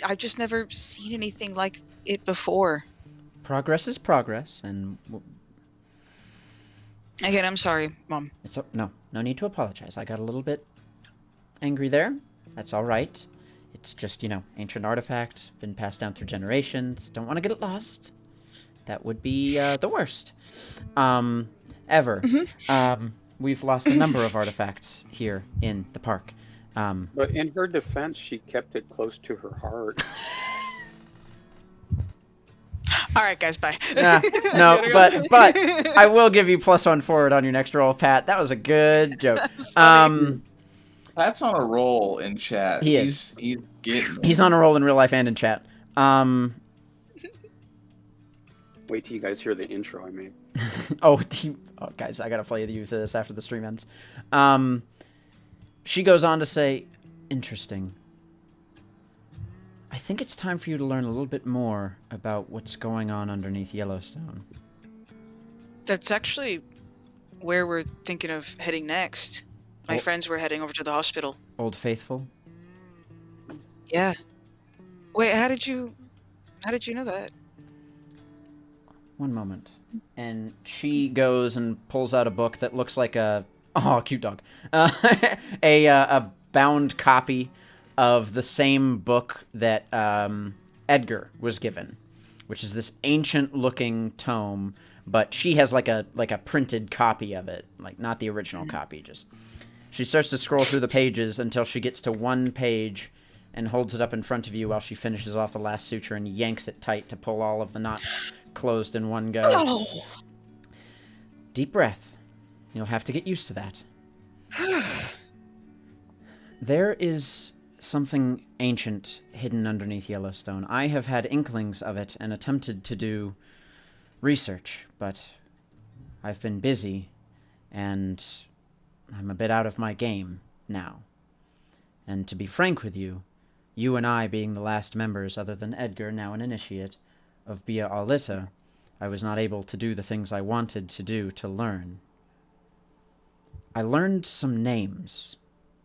I've just never seen anything like it before. Progress is progress, and Again, I'm sorry, Mom. no need to apologize. I got a little bit angry there. That's all right. It's just, ancient artifact, been passed down through generations. Don't want to get it lost. That would be the worst. Ever. We've lost a number of artifacts here in the park. But in her defense, she kept it close to her heart. All right, guys, bye. No, but I will give you +1 forward on your next roll, Pat. That was a good joke. Pat's on a roll in chat. He is. He's getting it. He's on a roll in real life and in chat. Wait till you guys hear the intro I made. Guys, I gotta play you for this after the stream ends. She goes on to say, interesting. I think it's time for you to learn a little bit more about what's going on underneath Yellowstone. That's actually where we're thinking of heading next. My friends were heading over to the hospital. Old Faithful? Yeah. Wait, how did you know that? One moment. And she goes and pulls out a book that looks like a... Oh, cute dog. A bound copy of the same book that Edgar was given, which is this ancient-looking tome, but she has like a printed copy of it, like not the original copy. Just she starts to scroll through the pages until she gets to one page and holds it up in front of you while she finishes off the last suture and yanks it tight to pull all of the knots closed in one go. Oh. Deep breath. You'll have to get used to that. There is something ancient hidden underneath Yellowstone. I have had inklings of it and attempted to do research, but I've been busy, and I'm a bit out of my game now. And to be frank with you, you and I being the last members, other than Edgar, now an initiate, of Bia Alita, I was not able to do the things I wanted to do to learn. I learned some names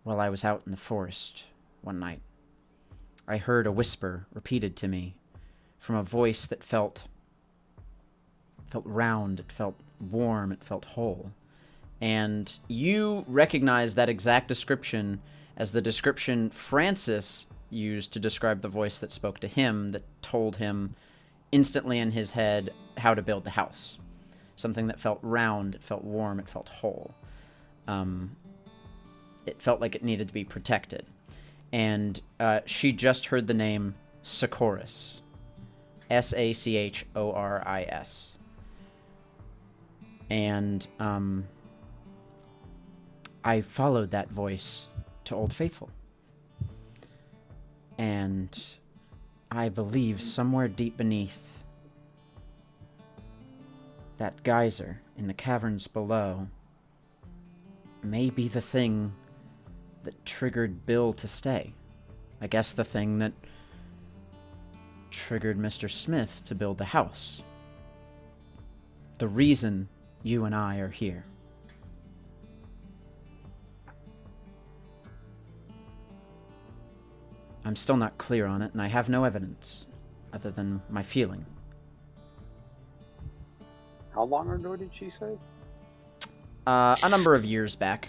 while I was out in the forest one night. I heard a whisper repeated to me from a voice that felt round, it felt warm, it felt whole. And you recognize that exact description as the description Francis used to describe the voice that spoke to him, that told him instantly in his head how to build the house. Something that felt round, it felt warm, it felt whole. It felt like it needed to be protected. And she just heard the name Sachoris. Sachoris. And I followed that voice to Old Faithful. And I believe somewhere deep beneath that geyser in the caverns below may be the thing that triggered Bill to stay. I guess the thing that triggered Mr. Smith to build the house. The reason you and I are here. I'm still not clear on it, and I have no evidence other than my feeling. How long ago did she say? A number of years back.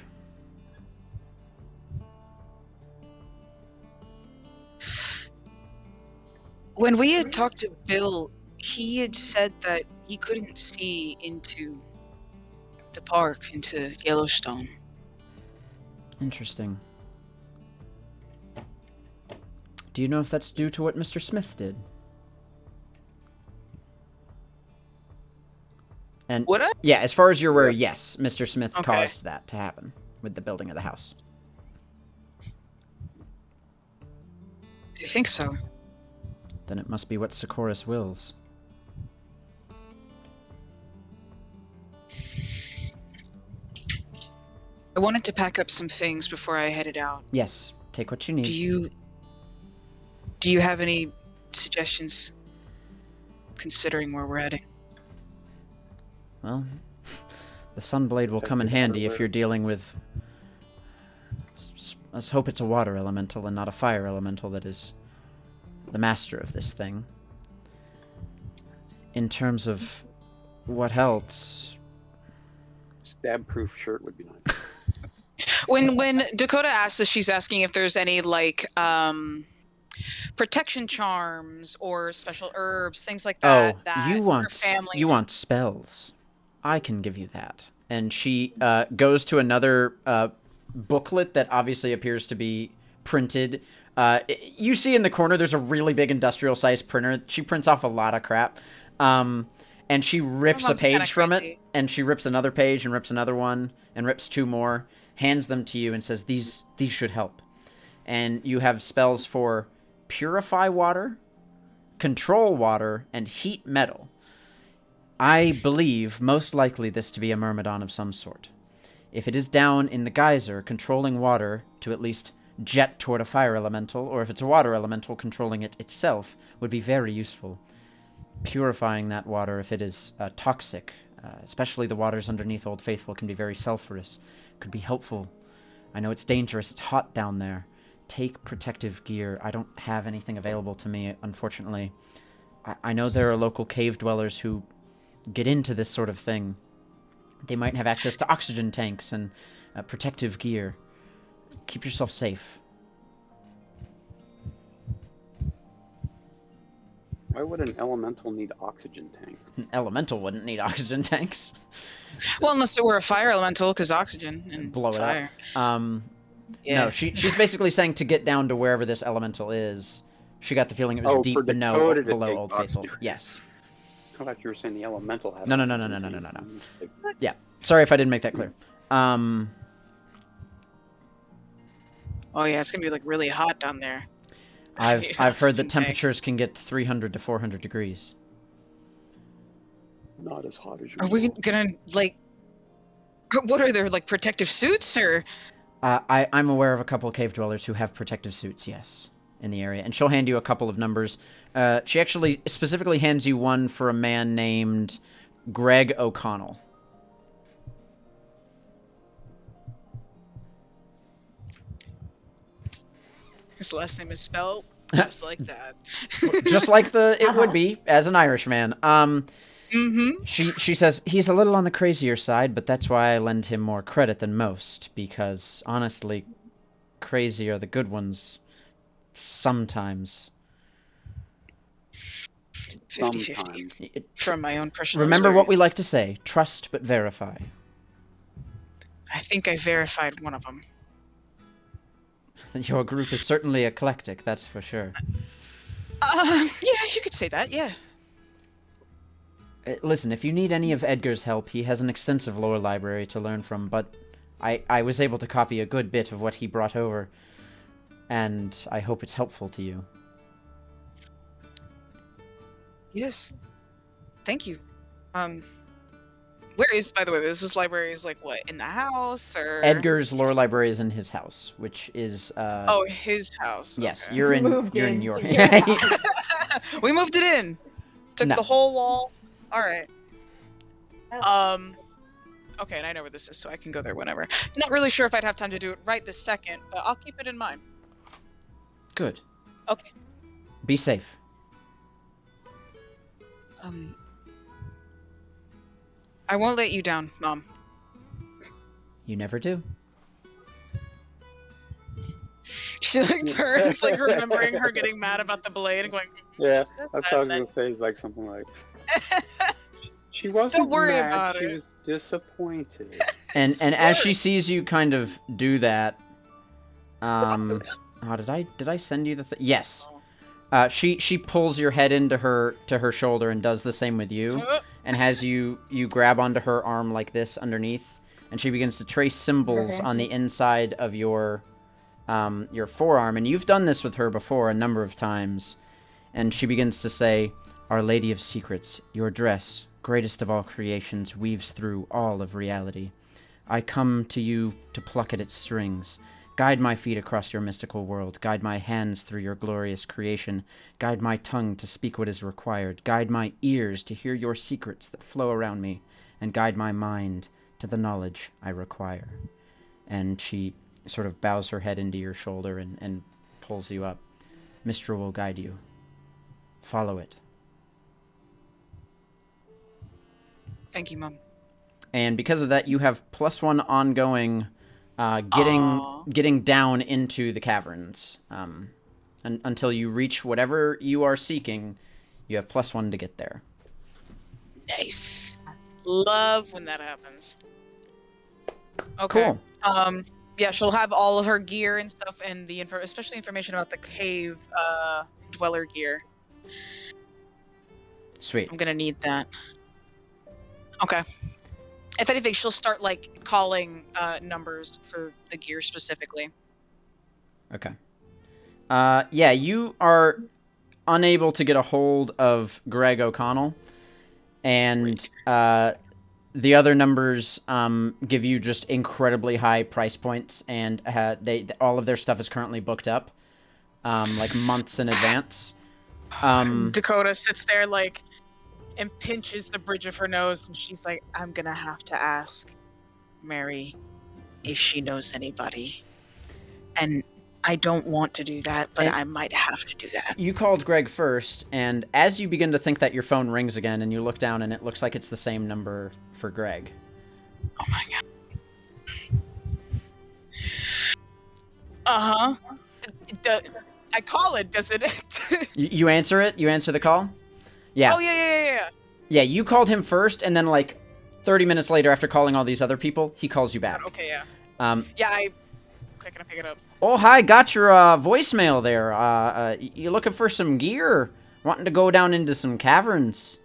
When we had talked to Bill, he had said that he couldn't see into the park, into Yellowstone. Interesting. Do you know if that's due to what Mr. Smith did? And Would I? yeah, as far as you're aware, yes, Mr. Smith Okay. caused that to happen with the building of the house. I think so. Then it must be what Socorus wills. I wanted to pack up some things before I headed out. Yes, take what you need. Do you have any suggestions considering where we're heading? Well, the Sunblade will come in handy if you're dealing with... Let's hope it's a water elemental and not a fire elemental that is the master of this thing. In terms of what else... Stab-proof shirt would be nice. When Dakota asks us, she's asking if there's any like protection charms or special herbs, things like that. That you her family. you want spells. I can give you that. And she goes to another booklet that obviously appears to be printed. You see in the corner there's a really big industrial-sized printer. She prints off a lot of crap. And she rips a page from it, and she rips another page and rips another one and rips two more, hands them to you and says, these should help. And you have spells for purify water, control water, and heat metal. I believe most likely this to be a Myrmidon of some sort. If it is down in the geyser, controlling water to at least jet toward a fire elemental, or if it's a water elemental, controlling it itself would be very useful. Purifying that water if it is toxic, especially the waters underneath Old Faithful, can be very sulfurous, could be helpful. I know it's dangerous, it's hot down there. Take protective gear. I don't have anything available to me, unfortunately. I know there are local cave dwellers who get into this sort of thing. They might have access to oxygen tanks and protective gear. Keep yourself safe. Why would an elemental need oxygen tanks? An elemental wouldn't need oxygen tanks. Well, unless it were a fire elemental, because oxygen and Blow it fire. up. Yeah. No, she's basically saying to get down to wherever this elemental is. She got the feeling it was deep for below Dakota to below take Old Faithful. oxygen. Yes. I thought you were saying the elemental had No. Yeah. Sorry if I didn't make that clear. Oh yeah, it's gonna be like really hot down there. I've Yeah, heard oxygen that tank. temperatures can get 300 to 400 degrees. Not as hot as you. Are we gonna like? What are there like protective suits or? I'm aware of a couple of cave dwellers who have protective suits, yes, in the area. And she'll hand you a couple of numbers. She actually specifically hands you one for a man named Greg O'Connell. His last name is spelled just like that. Just like it would be as an Irishman. She says he's a little on the crazier side, but that's why I lend him more credit than most, because honestly, crazy are the good ones sometimes. 50-50 from my own personal Remember what we experience. like to say, trust but verify. I think I verified one of them. Your group is certainly eclectic, that's for sure. Yeah, you could say that, yeah. Listen, if you need any of Edgar's help, he has an extensive lore library to learn from, but I was able to copy a good bit of what he brought over, and I hope it's helpful to you. Yes. Thank you. Where is, by the way, this library is like what, in the house or? Edgar's lore library is in his house, which is Oh, his house. yes, okay. you're in Moved your into your house. We moved it in. Took No. the whole wall. All right. Okay, and I know where this is, so I can go there whenever. Not really sure if I'd have time to do it right this second, but I'll keep it in mind. Good. Okay. Be safe. I won't let you down, Mom. You never do. She like turns, like remembering her getting mad about the blade and going. Yeah, "Who says that's that what I was then?" gonna say. Is like something like she wasn't Don't worry mad. about She it. was disappointed. And It's as she worse. sees you kind of do that, oh, did I send you the thing? Yes. She pulls your head into her shoulder and does the same with you, and has you grab onto her arm like this underneath, and she begins to trace symbols on the inside of your forearm, and you've done this with her before a number of times, and she begins to say, "Our Lady of Secrets, your dress, greatest of all creations, weaves through all of reality. I come to you to pluck at its strings. Guide my feet across your mystical world. Guide my hands through your glorious creation. Guide my tongue to speak what is required. Guide my ears to hear your secrets that flow around me. And guide my mind to the knowledge I require." And she sort of bows her head into your shoulder and pulls you up. "Mistral will guide you. Follow it." Thank you, Mom. And because of that, you have +1 ongoing getting down into the caverns. Until you reach whatever you are seeking, you have +1 to get there. Nice. Love when that happens. Okay. Cool. Yeah, she'll have all of her gear and stuff, and the especially information about the cave dweller gear. Sweet. I'm gonna need that. Okay. If anything, she'll start like calling numbers for the gear specifically. Okay. Yeah, you are unable to get a hold of Greg O'Connell, and the other numbers give you just incredibly high price points, and all of their stuff is currently booked up, like months in advance. Dakota sits there like and pinches the bridge of her nose, and she's like, "I'm gonna have to ask Mary if she knows anybody, and I don't want to do that, but I might have to do that." You called Greg first, and as you begin to think that, your phone rings again, and you look down, and it looks like it's the same number for Greg. Oh my god. I call it. Does it? You answer it. You answer the call. Yeah. Oh yeah. Yeah, you called him first, and then like 30 minutes later, after calling all these other people, he calls you back. Okay, yeah. Yeah, I click and I pick it up. Oh, hi, got your voicemail there. You looking for some gear? Wanting to go down into some caverns?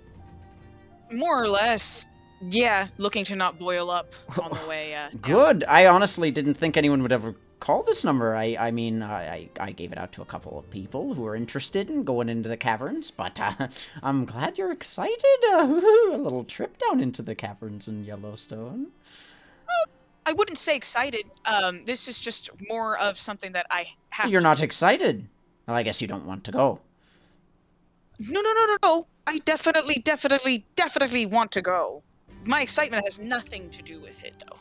More or less. Yeah, looking to not boil up on the way. Good. I honestly didn't think anyone would ever call this number. I mean, I gave it out to a couple of people who are interested in going into the caverns, but I'm glad you're excited. A little trip down into the caverns in Yellowstone. I wouldn't say excited. This is just more of something that I have. You're not excited. Well, I guess you don't want to go. No. I definitely want to go. My excitement has nothing to do with it, though.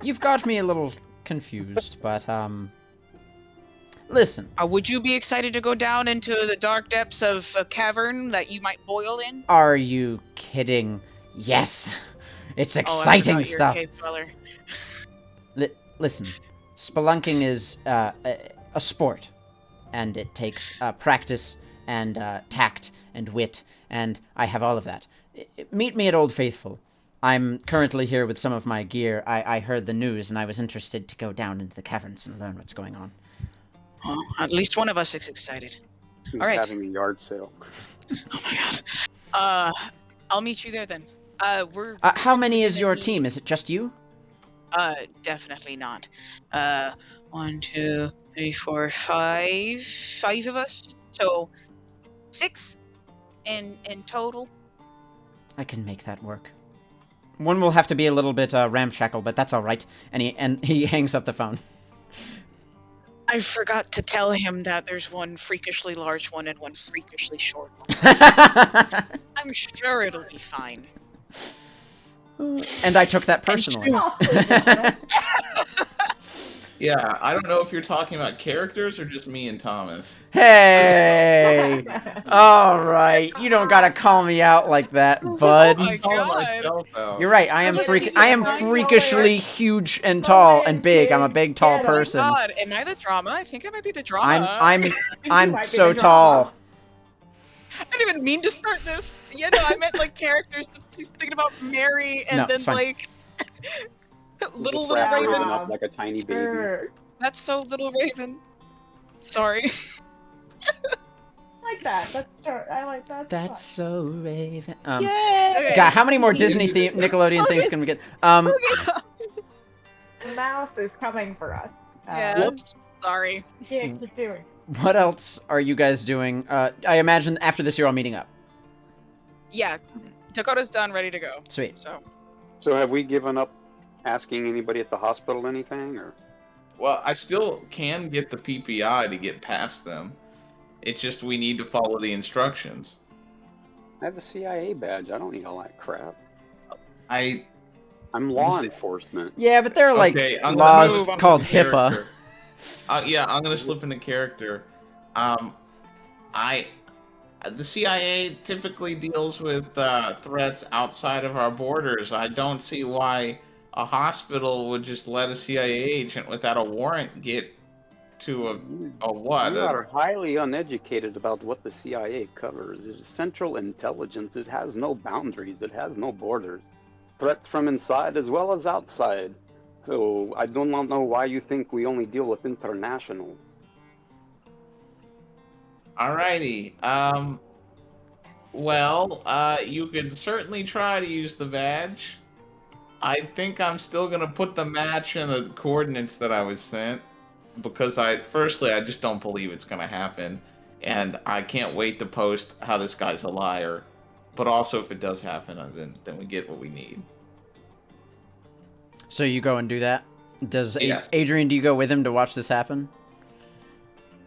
You've got me a little confused, but, listen. Would you be excited to go down into the dark depths of a cavern that you might boil in? Are you kidding? Yes. It's exciting stuff. Listen, spelunking is a sport, and it takes practice and tact and wit, and I have all of that. Meet me at Old Faithful. I'm currently here with some of my gear. I heard the news, and I was interested to go down into the caverns and learn what's going on. Well, at least one of us is excited. He's all right. having a yard sale. Oh my god. I'll meet you there then. How many is your team? Is it just you? Definitely not. 1, 2, 3, 4, 5. 5 of us. So 6 in total. I can make that work. One will have to be a little bit ramshackle, but that's all right. And he hangs up the phone. I forgot to tell him that there's one freakishly large one and one freakishly short one. I'm sure it'll be fine. And I took that personally. Yeah, I don't know if you're talking about characters or just me and Thomas. Hey! All right, you don't gotta call me out like that, bud. my I'm calling God. myself out. You're right. I am Listen, I am I'm freakishly huge and tall and big. I'm a big, tall Get 'em. person. God, am I the drama? I think I might be the drama. I'm might be so the drama. tall. I didn't even mean to start this. Yeah, no, I meant like characters. Just thinking about Mary and No, then it's fine. like little Wrap Raven. Raven up like a tiny baby. Sure. That's so little Raven. Sorry. I like that. That's true. I like that. That's so Raven. Yay! God, how many more Disney Nickelodeon things can we get? The mouse is coming for us. Yeah. Whoops. Sorry. Can't keep doing. What else are you guys doing? I imagine after this you're all meeting up. Yeah, Dakota's done, ready to go. Sweet. So have we given up asking anybody at the hospital anything, or? Well, I still can get the PPI to get past them. It's just we need to follow the instructions. I have a CIA badge. I don't need all that crap. I I'm law enforcement. Yeah, but there are like Okay, I'm gonna laws move on called to the HIPAA. character. Yeah, I'm gonna slip into character. The CIA typically deals with threats outside of our borders. I don't see why a hospital would just let a CIA agent without a warrant get to a what? You are highly uneducated about what the CIA covers. It is central intelligence. It has no boundaries. It has no borders. Threats from inside as well as outside. So I do not know why you think we only deal with international. Alrighty. Well, you could certainly try to use the badge. I think I'm still gonna put the match in the coordinates that I was sent because firstly, I just don't believe it's gonna happen, and I can't wait to post how this guy's a liar. But also, if it does happen, then we get what we need. So you go and do that? Does Yes. Adrian, do you go with him to watch this happen?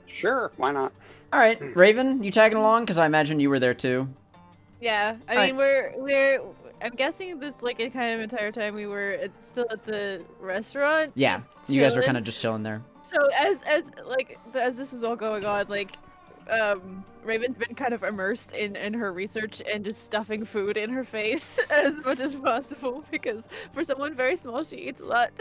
Sure, why not? All right, Raven, you tagging along? Because I imagine you were there too. Yeah, I mean we're. I'm guessing this like a kind of entire time we were still at the restaurant. Yeah, just you guys were chilling. kind of just chilling there. So as this is all going on, like, Raven's been kind of immersed in her research and just stuffing food in her face as much as possible because for someone very small, she eats a lot.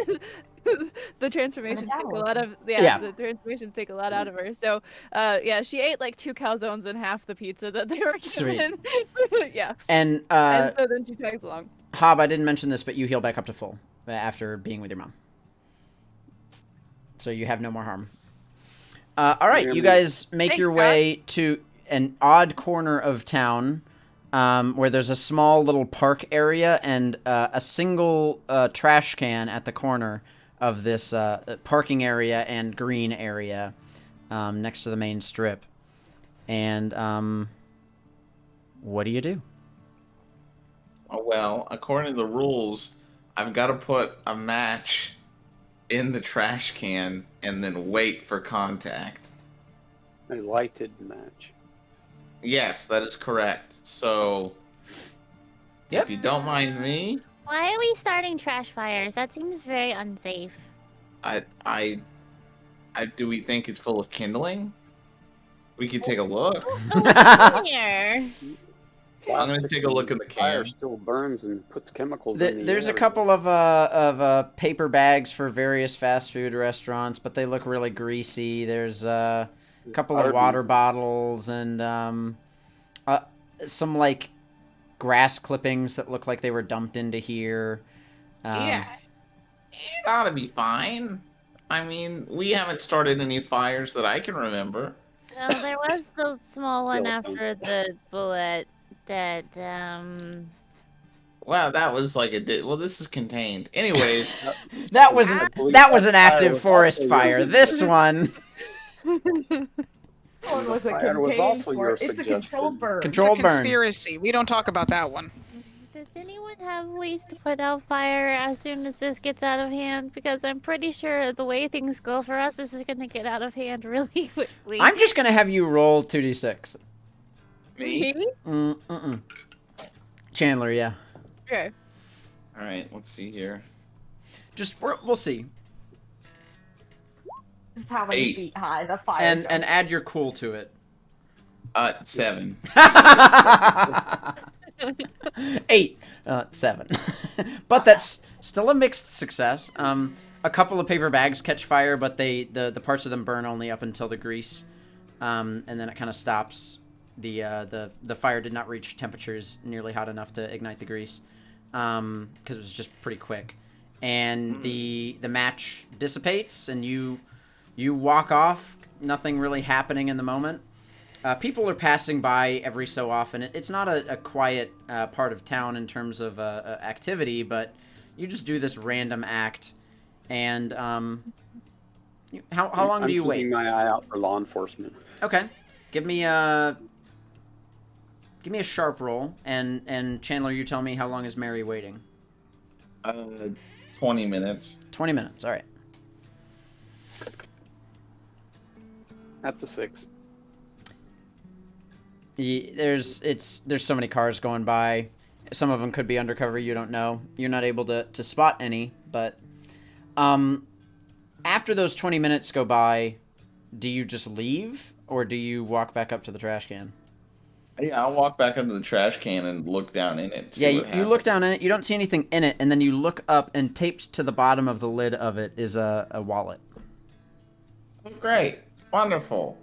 The transformations take a lot of the transformations take a lot out of her. So yeah, she ate like 2 calzones and half the pizza that they were given. Yeah. And so then she tags along. Hob, I didn't mention this, but you heal back up to full after being with your mom. So you have no more harm. All right, you guys make your way to an odd corner of town where there's a small little park area and a single trash can at the corner of this parking area and green area next to the main strip. And what do you do? Oh, well, according to the rules, I've got to put a match in the trash can and then wait for contact. A lighted match. Yes, that is correct. So, if you don't mind me, Why are we starting trash fires? That seems very unsafe. do we think it's full of kindling? We could take a look. Here. I'm gonna take a look in the Fire can. still burns and puts chemicals in the There's a air. couple of paper bags for various fast food restaurants, but they look really greasy. There's a couple of water bottles and some like grass clippings that look like they were dumped into here. Yeah, it ought to be fine. I mean, we haven't started any fires that I can remember. Well, there was the small one Still after the bullet that, Wow, that was like well, this is contained. Anyways, that was an active forest fire. This one. One was a Fire was contained also your It's a controlled suggestion. burn. Controlled It's a burn. conspiracy. We don't talk about that one. does anyone have ways to put out fire as soon as this gets out of hand? Because I'm pretty sure the way things go for us, this is going to get out of hand really quickly. I'm just gonna have you roll 2d6. Me? Chandler, yeah. Okay. All right, let's see here. We'll see. This is how many 8. feet high the fire And jump. add your cool to it. 7. 8. 7. But that's still a mixed success. A couple of paper bags catch fire, but the parts of them burn only up until the grease. And then it kind of stops. The fire did not reach temperatures nearly hot enough to ignite the grease. Because it was just pretty quick. And the match dissipates, and you walk off, nothing really happening in the moment. People are passing by every so often. It's not a quiet part of town in terms of activity, but you just do this random act. And how long do you wait? I'm keeping my eye out for law enforcement. Okay, give me a sharp roll, and Chandler, you tell me how long is Mary waiting? 20 minutes. 20 minutes. All right. That's a 6. There's so many cars going by. Some of them could be undercover. You don't know. You're not able to spot any. But after those 20 minutes go by, do you just leave, or do you walk back up to the trash can? Yeah, I'll walk back up to the trash can and look down in it. Yeah, you look down in it. You don't see anything in it, and then you look up, and taped to the bottom of the lid of it is a wallet. Oh, great. Wonderful.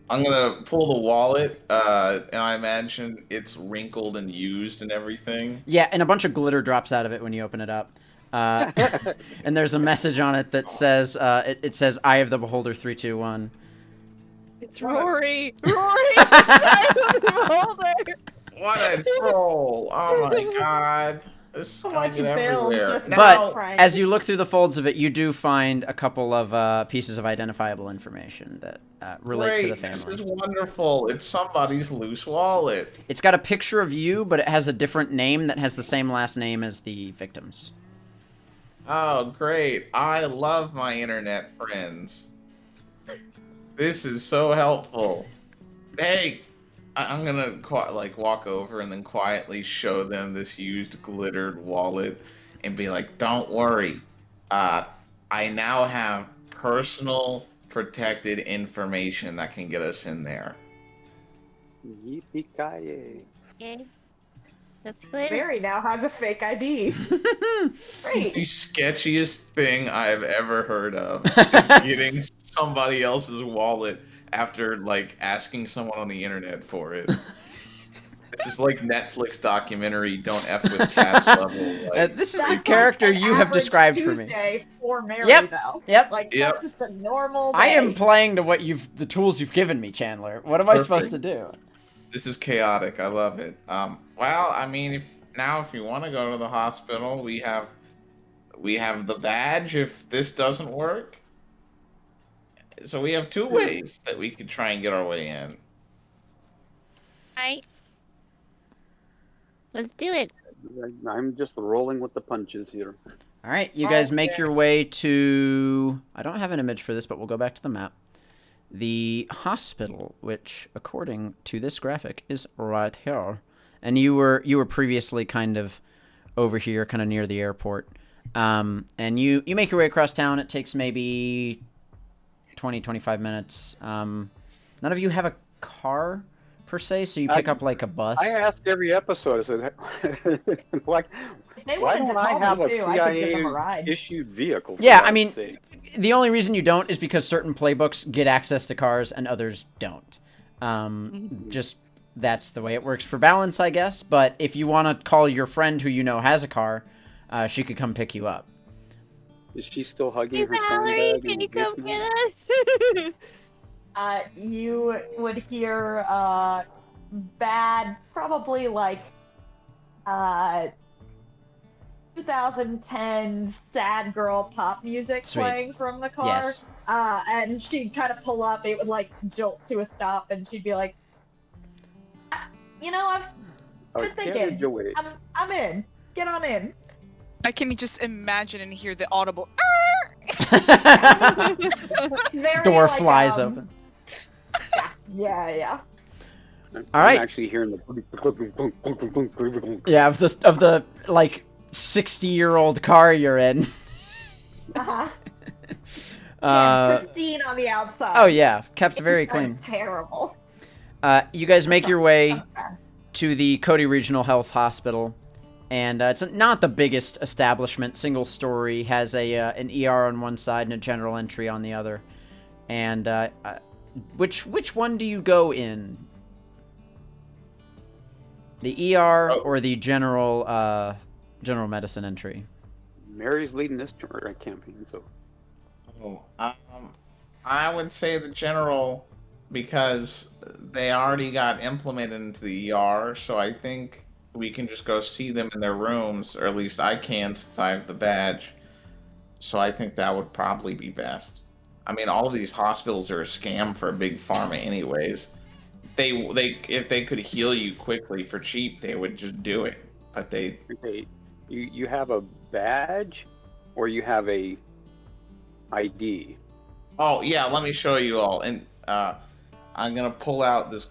I'm going to pull the wallet, and I imagine it's wrinkled and used and everything. Yeah, and a bunch of glitter drops out of it when you open it up. And there's a message on it that says, it says, "Eye of the Beholder 321." It's Rory. What a troll. Oh my god. This is So gonna much get Bill everywhere. just- But Right. as you look through the folds of it, you do find a couple of pieces of identifiable information that relate to the Great, this family. is wonderful. It's somebody's loose wallet. It's got a picture of you, but it has a different name that has the same last name as the victims. Oh, great. I love my internet friends. This is so helpful. Hey, I'm gonna walk over and then quietly show them this used glittered wallet and be like, "Don't worry. I now have personal protected information that can get us in there." Yippee-ki-yay. Okay. That's good. Mary now has a fake ID. Great. The sketchiest thing I've ever heard of is getting somebody else's wallet after asking someone on the internet for it. This is like Netflix documentary "Don't F with Cats" level. This is the That's character like an you have average described for me. Tuesday for Mary, Yep. though. Yep. Like Yep. that's just a normal day. I am playing to the tools you've given me, Chandler. What am I supposed to do? This is chaotic. I love it. Well, I mean, if you want to go to the hospital, we have the badge. If this doesn't work, so we have 2 ways that we could try and get our way in. Alright. Let's do it. I'm just rolling with the punches here. All right, you guys make your way to... I don't have an image for this, but we'll go back to the map. The hospital, which, according to this graphic, is right here. And you were previously kind of over here, kind of near the airport. And you make your way across town. It takes maybe 20, 25 minutes. None of you have a car, per se, so you pick up, a bus. I ask every episode, I said, why They wanted to don't I call have me a too. I could give them a CIA ride. issued vehicle? for Yeah, I God's mean, sake? the only reason you don't is because certain playbooks get access to cars and others don't. Just that's the way it works for balance, I guess. But if you want to call your friend who you know has a car, she could come pick you up. Is she still hugging Hey, her Valerie, sandbag can and you come kissing get it? us? You would hear bad, probably 2010 sad girl pop music Sweet. playing from the car. Yes. And she'd kind of pull up. It would jolt to a stop, and she'd be like, I've been thinking. Carriage away. I'm in. Get on in. I can just imagine and hear the audible. It's very, Door flies open. Yeah. All right. I'm actually hearing the boom, boom, boom, boom, boom, boom, boom, boom. Yeah, of the 60-year-old car you're in. Uh-huh. Yeah, pristine on the outside. Oh yeah, kept very Inside, clean. Terrible. You guys make your way Sounds bad. to the Cody Regional Health Hospital, and it's not the biggest establishment. Single story, has an ER on one side and a general entry on the other. And which one do you go in? The ER or the general medicine entry? Mary's leading this campaign, so. I would say the general, because they already got implemented into the ER, so I think we can just go see them in their rooms, or at least I can since I have the badge. So I think that would probably be best. I mean, all of these hospitals are a scam for big pharma, anyways. They if they could heal you quickly for cheap, they would just do it. But they. Okay, you have a badge, or you have a ID. Oh yeah, let me show you all. And I'm gonna pull out this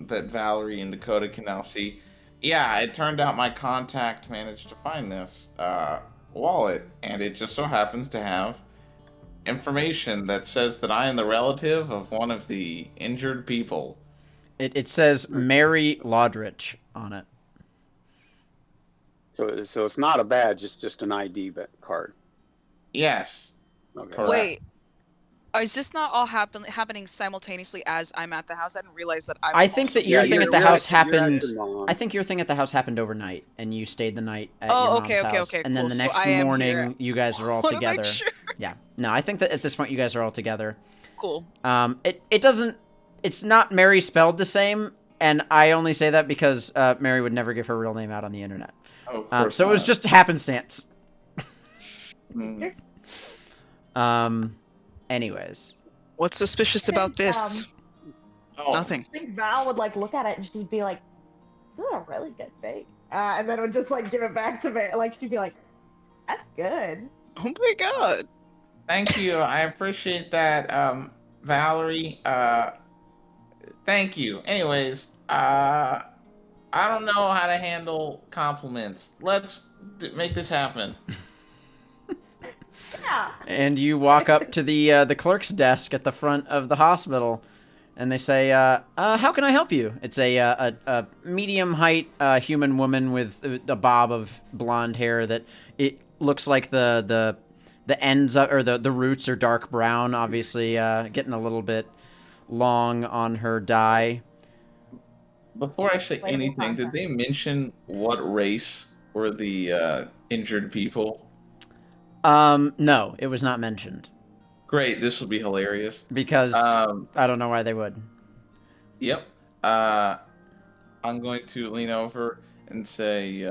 that Valerie and Dakota can now see. Yeah, it turned out my contact managed to find this wallet, and it just so happens to have information that says that I am the relative of one of the injured people. It says Mary Lodrich on it. So it's not a badge; it's just an ID card. Yes. Okay. Correct. Wait, is this not all happening simultaneously as I'm at the house? I didn't realize that I think that your thing at the house happened. Mom. I think your thing at the house happened overnight, and you stayed the night at Oh, your mom's okay, house. And then cool. the So next I am morning, here. you guys are all Wanna together. make sure. Yeah. No, I think that at this point you guys are all together. Cool. It doesn't. It's not Mary spelled the same, and I only say that because Mary would never give her real name out on the internet. Oh, of course So it was not. just happenstance. Mm. Anyways. What's suspicious about this? Oh, Nothing. I think Val would like look at it and she'd be like, "This is a really good thing," and then would just like give it back to me. Like she'd be like, "That's good." Oh my god. Thank you. I appreciate that, Valerie. Thank you. Anyways, I don't know how to handle compliments. Let's make this happen. Yeah. And you walk up to the clerk's desk at the front of the hospital, and they say, "How can I help you?" It's a medium height human woman with a bob of blonde hair that it looks like the ends or the roots are dark brown, obviously getting a little bit long on her dye. Before I say Label anything, did contact. they mention what race were the injured people? No, it was not mentioned Great, this will be hilarious. because I don't know why they would. Yep. I'm going to lean over and say,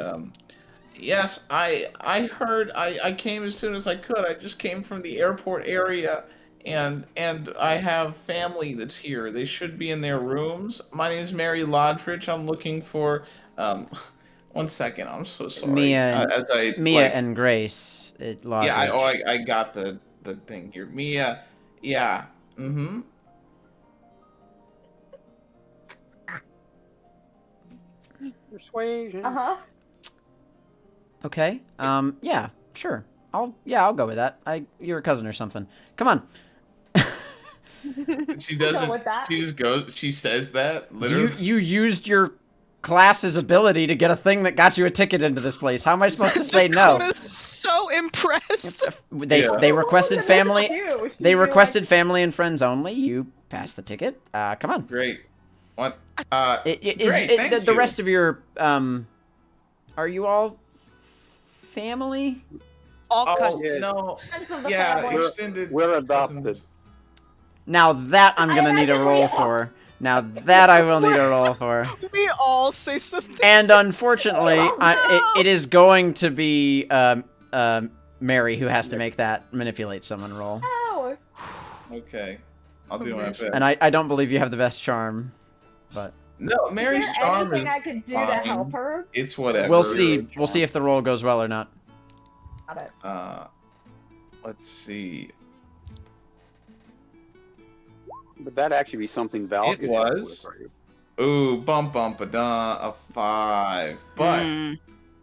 yes, I heard. I came as soon as I could. I just came from the airport area, and I have family that's here. They should be in their rooms. My name is Mary Lodrich. I'm looking for. One second. I'm so sorry. Mia Mia and Grace. Yeah. I got the thing here. Mia. Yeah. Mm-hmm. Persuasion. Uh-huh. Okay. Yeah. Sure. I'll go with that. You're a cousin or something. Come on. She doesn't. with that. She just goes. She says that literally. You used your class's ability to get a thing that got you a ticket into this place. How am I supposed to say no? Dakota's so impressed. They requested family. Do? She'd They be requested like, family and friends only. You passed the ticket. Come on. Great. What? Great. Thank The you. rest of your are you all family? All Oh cousins. no. friends of the Yeah, family. extended. We're adopted. cousins. Now that I'm I gonna need a imagine roll we all- for. Now that I will need a roll for. We all say something. And unfortunately, Oh, no. it is going to be Mary who has to make that manipulate someone roll. Oh. Okay. I'll do my best. Amazing. And I don't believe you have the best charm, but No, Mary's Is there charm anything is I could do fine. to help her? It's whatever. we'll see. We'll see if the roll goes well or not. Got it. Let's see. Would that actually be something Val It could help was. with, right? Ooh, bump a 5. But Mm.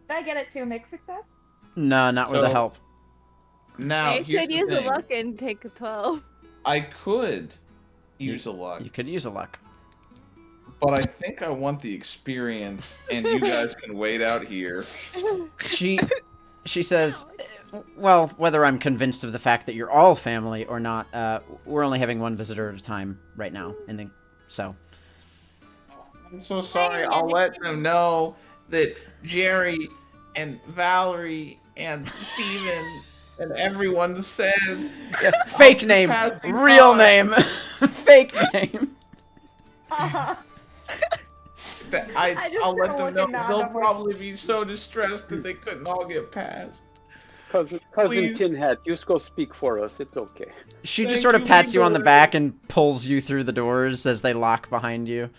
Did I get it to a mixed success? No, not with the So- help. Now, I here's could the use a thing. luck and take a 12. I could use a luck, You could use a luck. but I think I want the experience, and you guys can wait out here. She says, well, whether I'm convinced of the fact that you're all family or not, we're only having one visitor at a time right now, and then so. I'm so sorry. I'll let them know that Jerry and Valerie and Steven and everyone said Fake name, passing real by. name, fake name. that I just I'll let kinda them know. look at They'll Nanda, like- probably be so distressed that they couldn't all get past. Cousin Please. Tin Hat, just go speak for us. It's okay. She just Thank sort of you, pats you on the Weaver. back and pulls you through the doors as they lock behind you.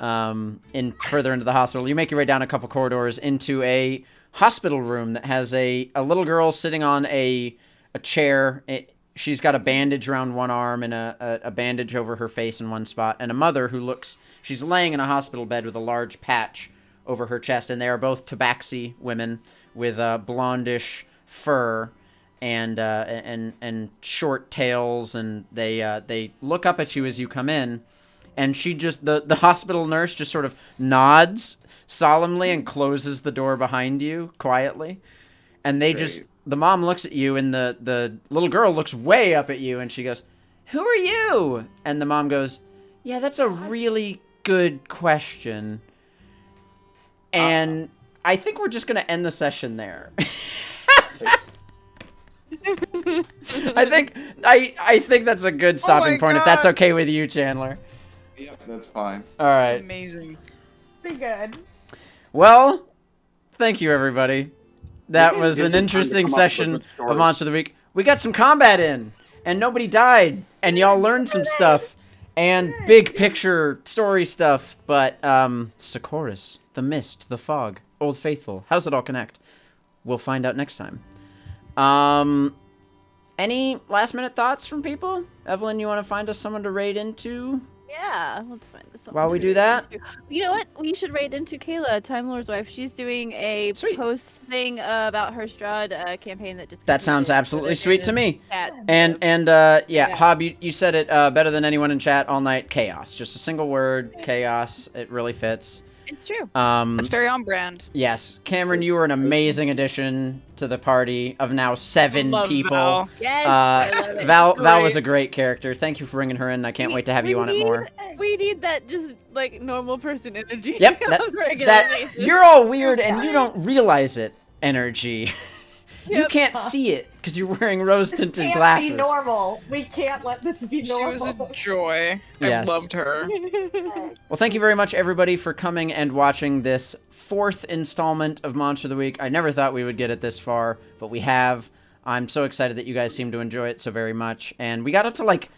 In further into the hospital, you make your way down a couple corridors into a hospital room that has a little girl sitting on a chair. She's got a bandage around one arm and a bandage over her face in one spot, and a mother who looks, she's laying in a hospital bed with a large patch over her chest, and they are both tabaxi women with blondish fur and short tails, and they look up at you as you come in, and she just, the hospital nurse just sort of nods solemnly and closes the door behind you quietly, and they just, Great. the mom looks at you, and the little girl looks way up at you, and she goes, "Who are you?" And the mom goes, "Yeah, that's a really good question." And I think we're just going to end the session there. I think that's a good stopping point, if that's God. okay with you, Chandler. Yeah, that's fine. All It's right. amazing. Pretty good. Well, thank you, everybody. That was Gives an you time to interesting come up with a session good story. of Monster of the Week. We got some combat in, and nobody died, and y'all learned some stuff, and big picture story stuff, but, Socorus, the Mist, the Fog, Old Faithful, how's it all connect? We'll find out next time. Any last minute thoughts from people? Evelyn, you want to find us someone to raid into? Yeah, let's find this. While we do that? You know what? We should raid into Kayla, Time Lord's wife. She's doing a Sweet. post thing about her Strahd campaign that just. That sounds completed, absolutely so sweet to they're me. in chat. And So, yeah, Hob, you said it better than anyone in chat all night. Chaos, just a single word. Chaos. It really fits. it's true. That's very on brand. Yes, Cameron, you were an amazing addition to the party of now 7 Love people. Val. Yes, I love it. Val was great. a great character. Thank you for bringing her in. I can't wait to have you on it more. We need that just like normal person energy. Yep, on a regular that basis. you're all weird and you don't realize it. Energy. You Yep. can't see it because you're wearing rose-tinted Can't glasses. be normal. We can't let this be She normal. was a joy. Yes. I loved her. Well, thank you very much, everybody, for coming and watching this 4th installment of Monster of the Week. I never thought we would get it this far, but we have. I'm so excited that you guys seem to enjoy it so very much. And we got up to like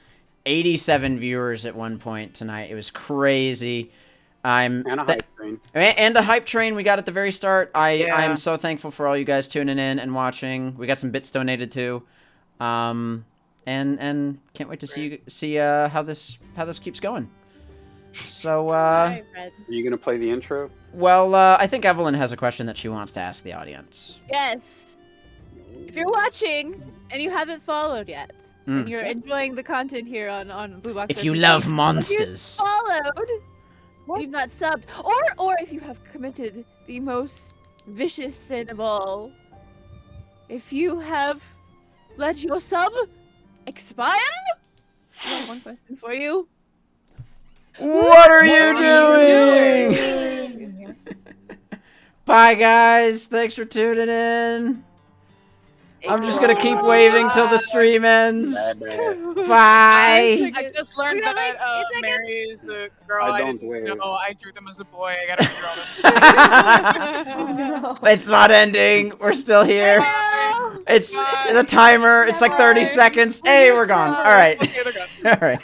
87 viewers at one point tonight. It was crazy. And a hype train. And a hype train we got at the very start. I Yeah. am so thankful for all you guys tuning in and watching. We got some bits donated too. And can't wait to see how this keeps going. So Alright, Fred. Are you gonna play the intro? well, I think Evelyn has a question that she wants to ask the audience. Yes. If you're watching and you haven't followed yet, and you're enjoying the content here on BlueBox, If you RPG, love if monsters. you've followed, and you've not subbed, or if you have committed the most vicious sin of all, if you have let your sub expire, I have one question for you. What are you doing? Bye, guys. Thanks for tuning in. I'm just gonna keep waving till the stream ends. Bye. I just learned We got, that like, 8 seconds. Mary is the girl. I I don't didn't wave. know. I drew them as a boy. I gotta redraw them. It's not ending. We're still here. Hello. It's Bye. the timer. It's like 30 Bye. seconds. Hey, we're gone. All right. Okay, they're gone. All right.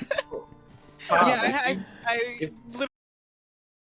Yeah, I literally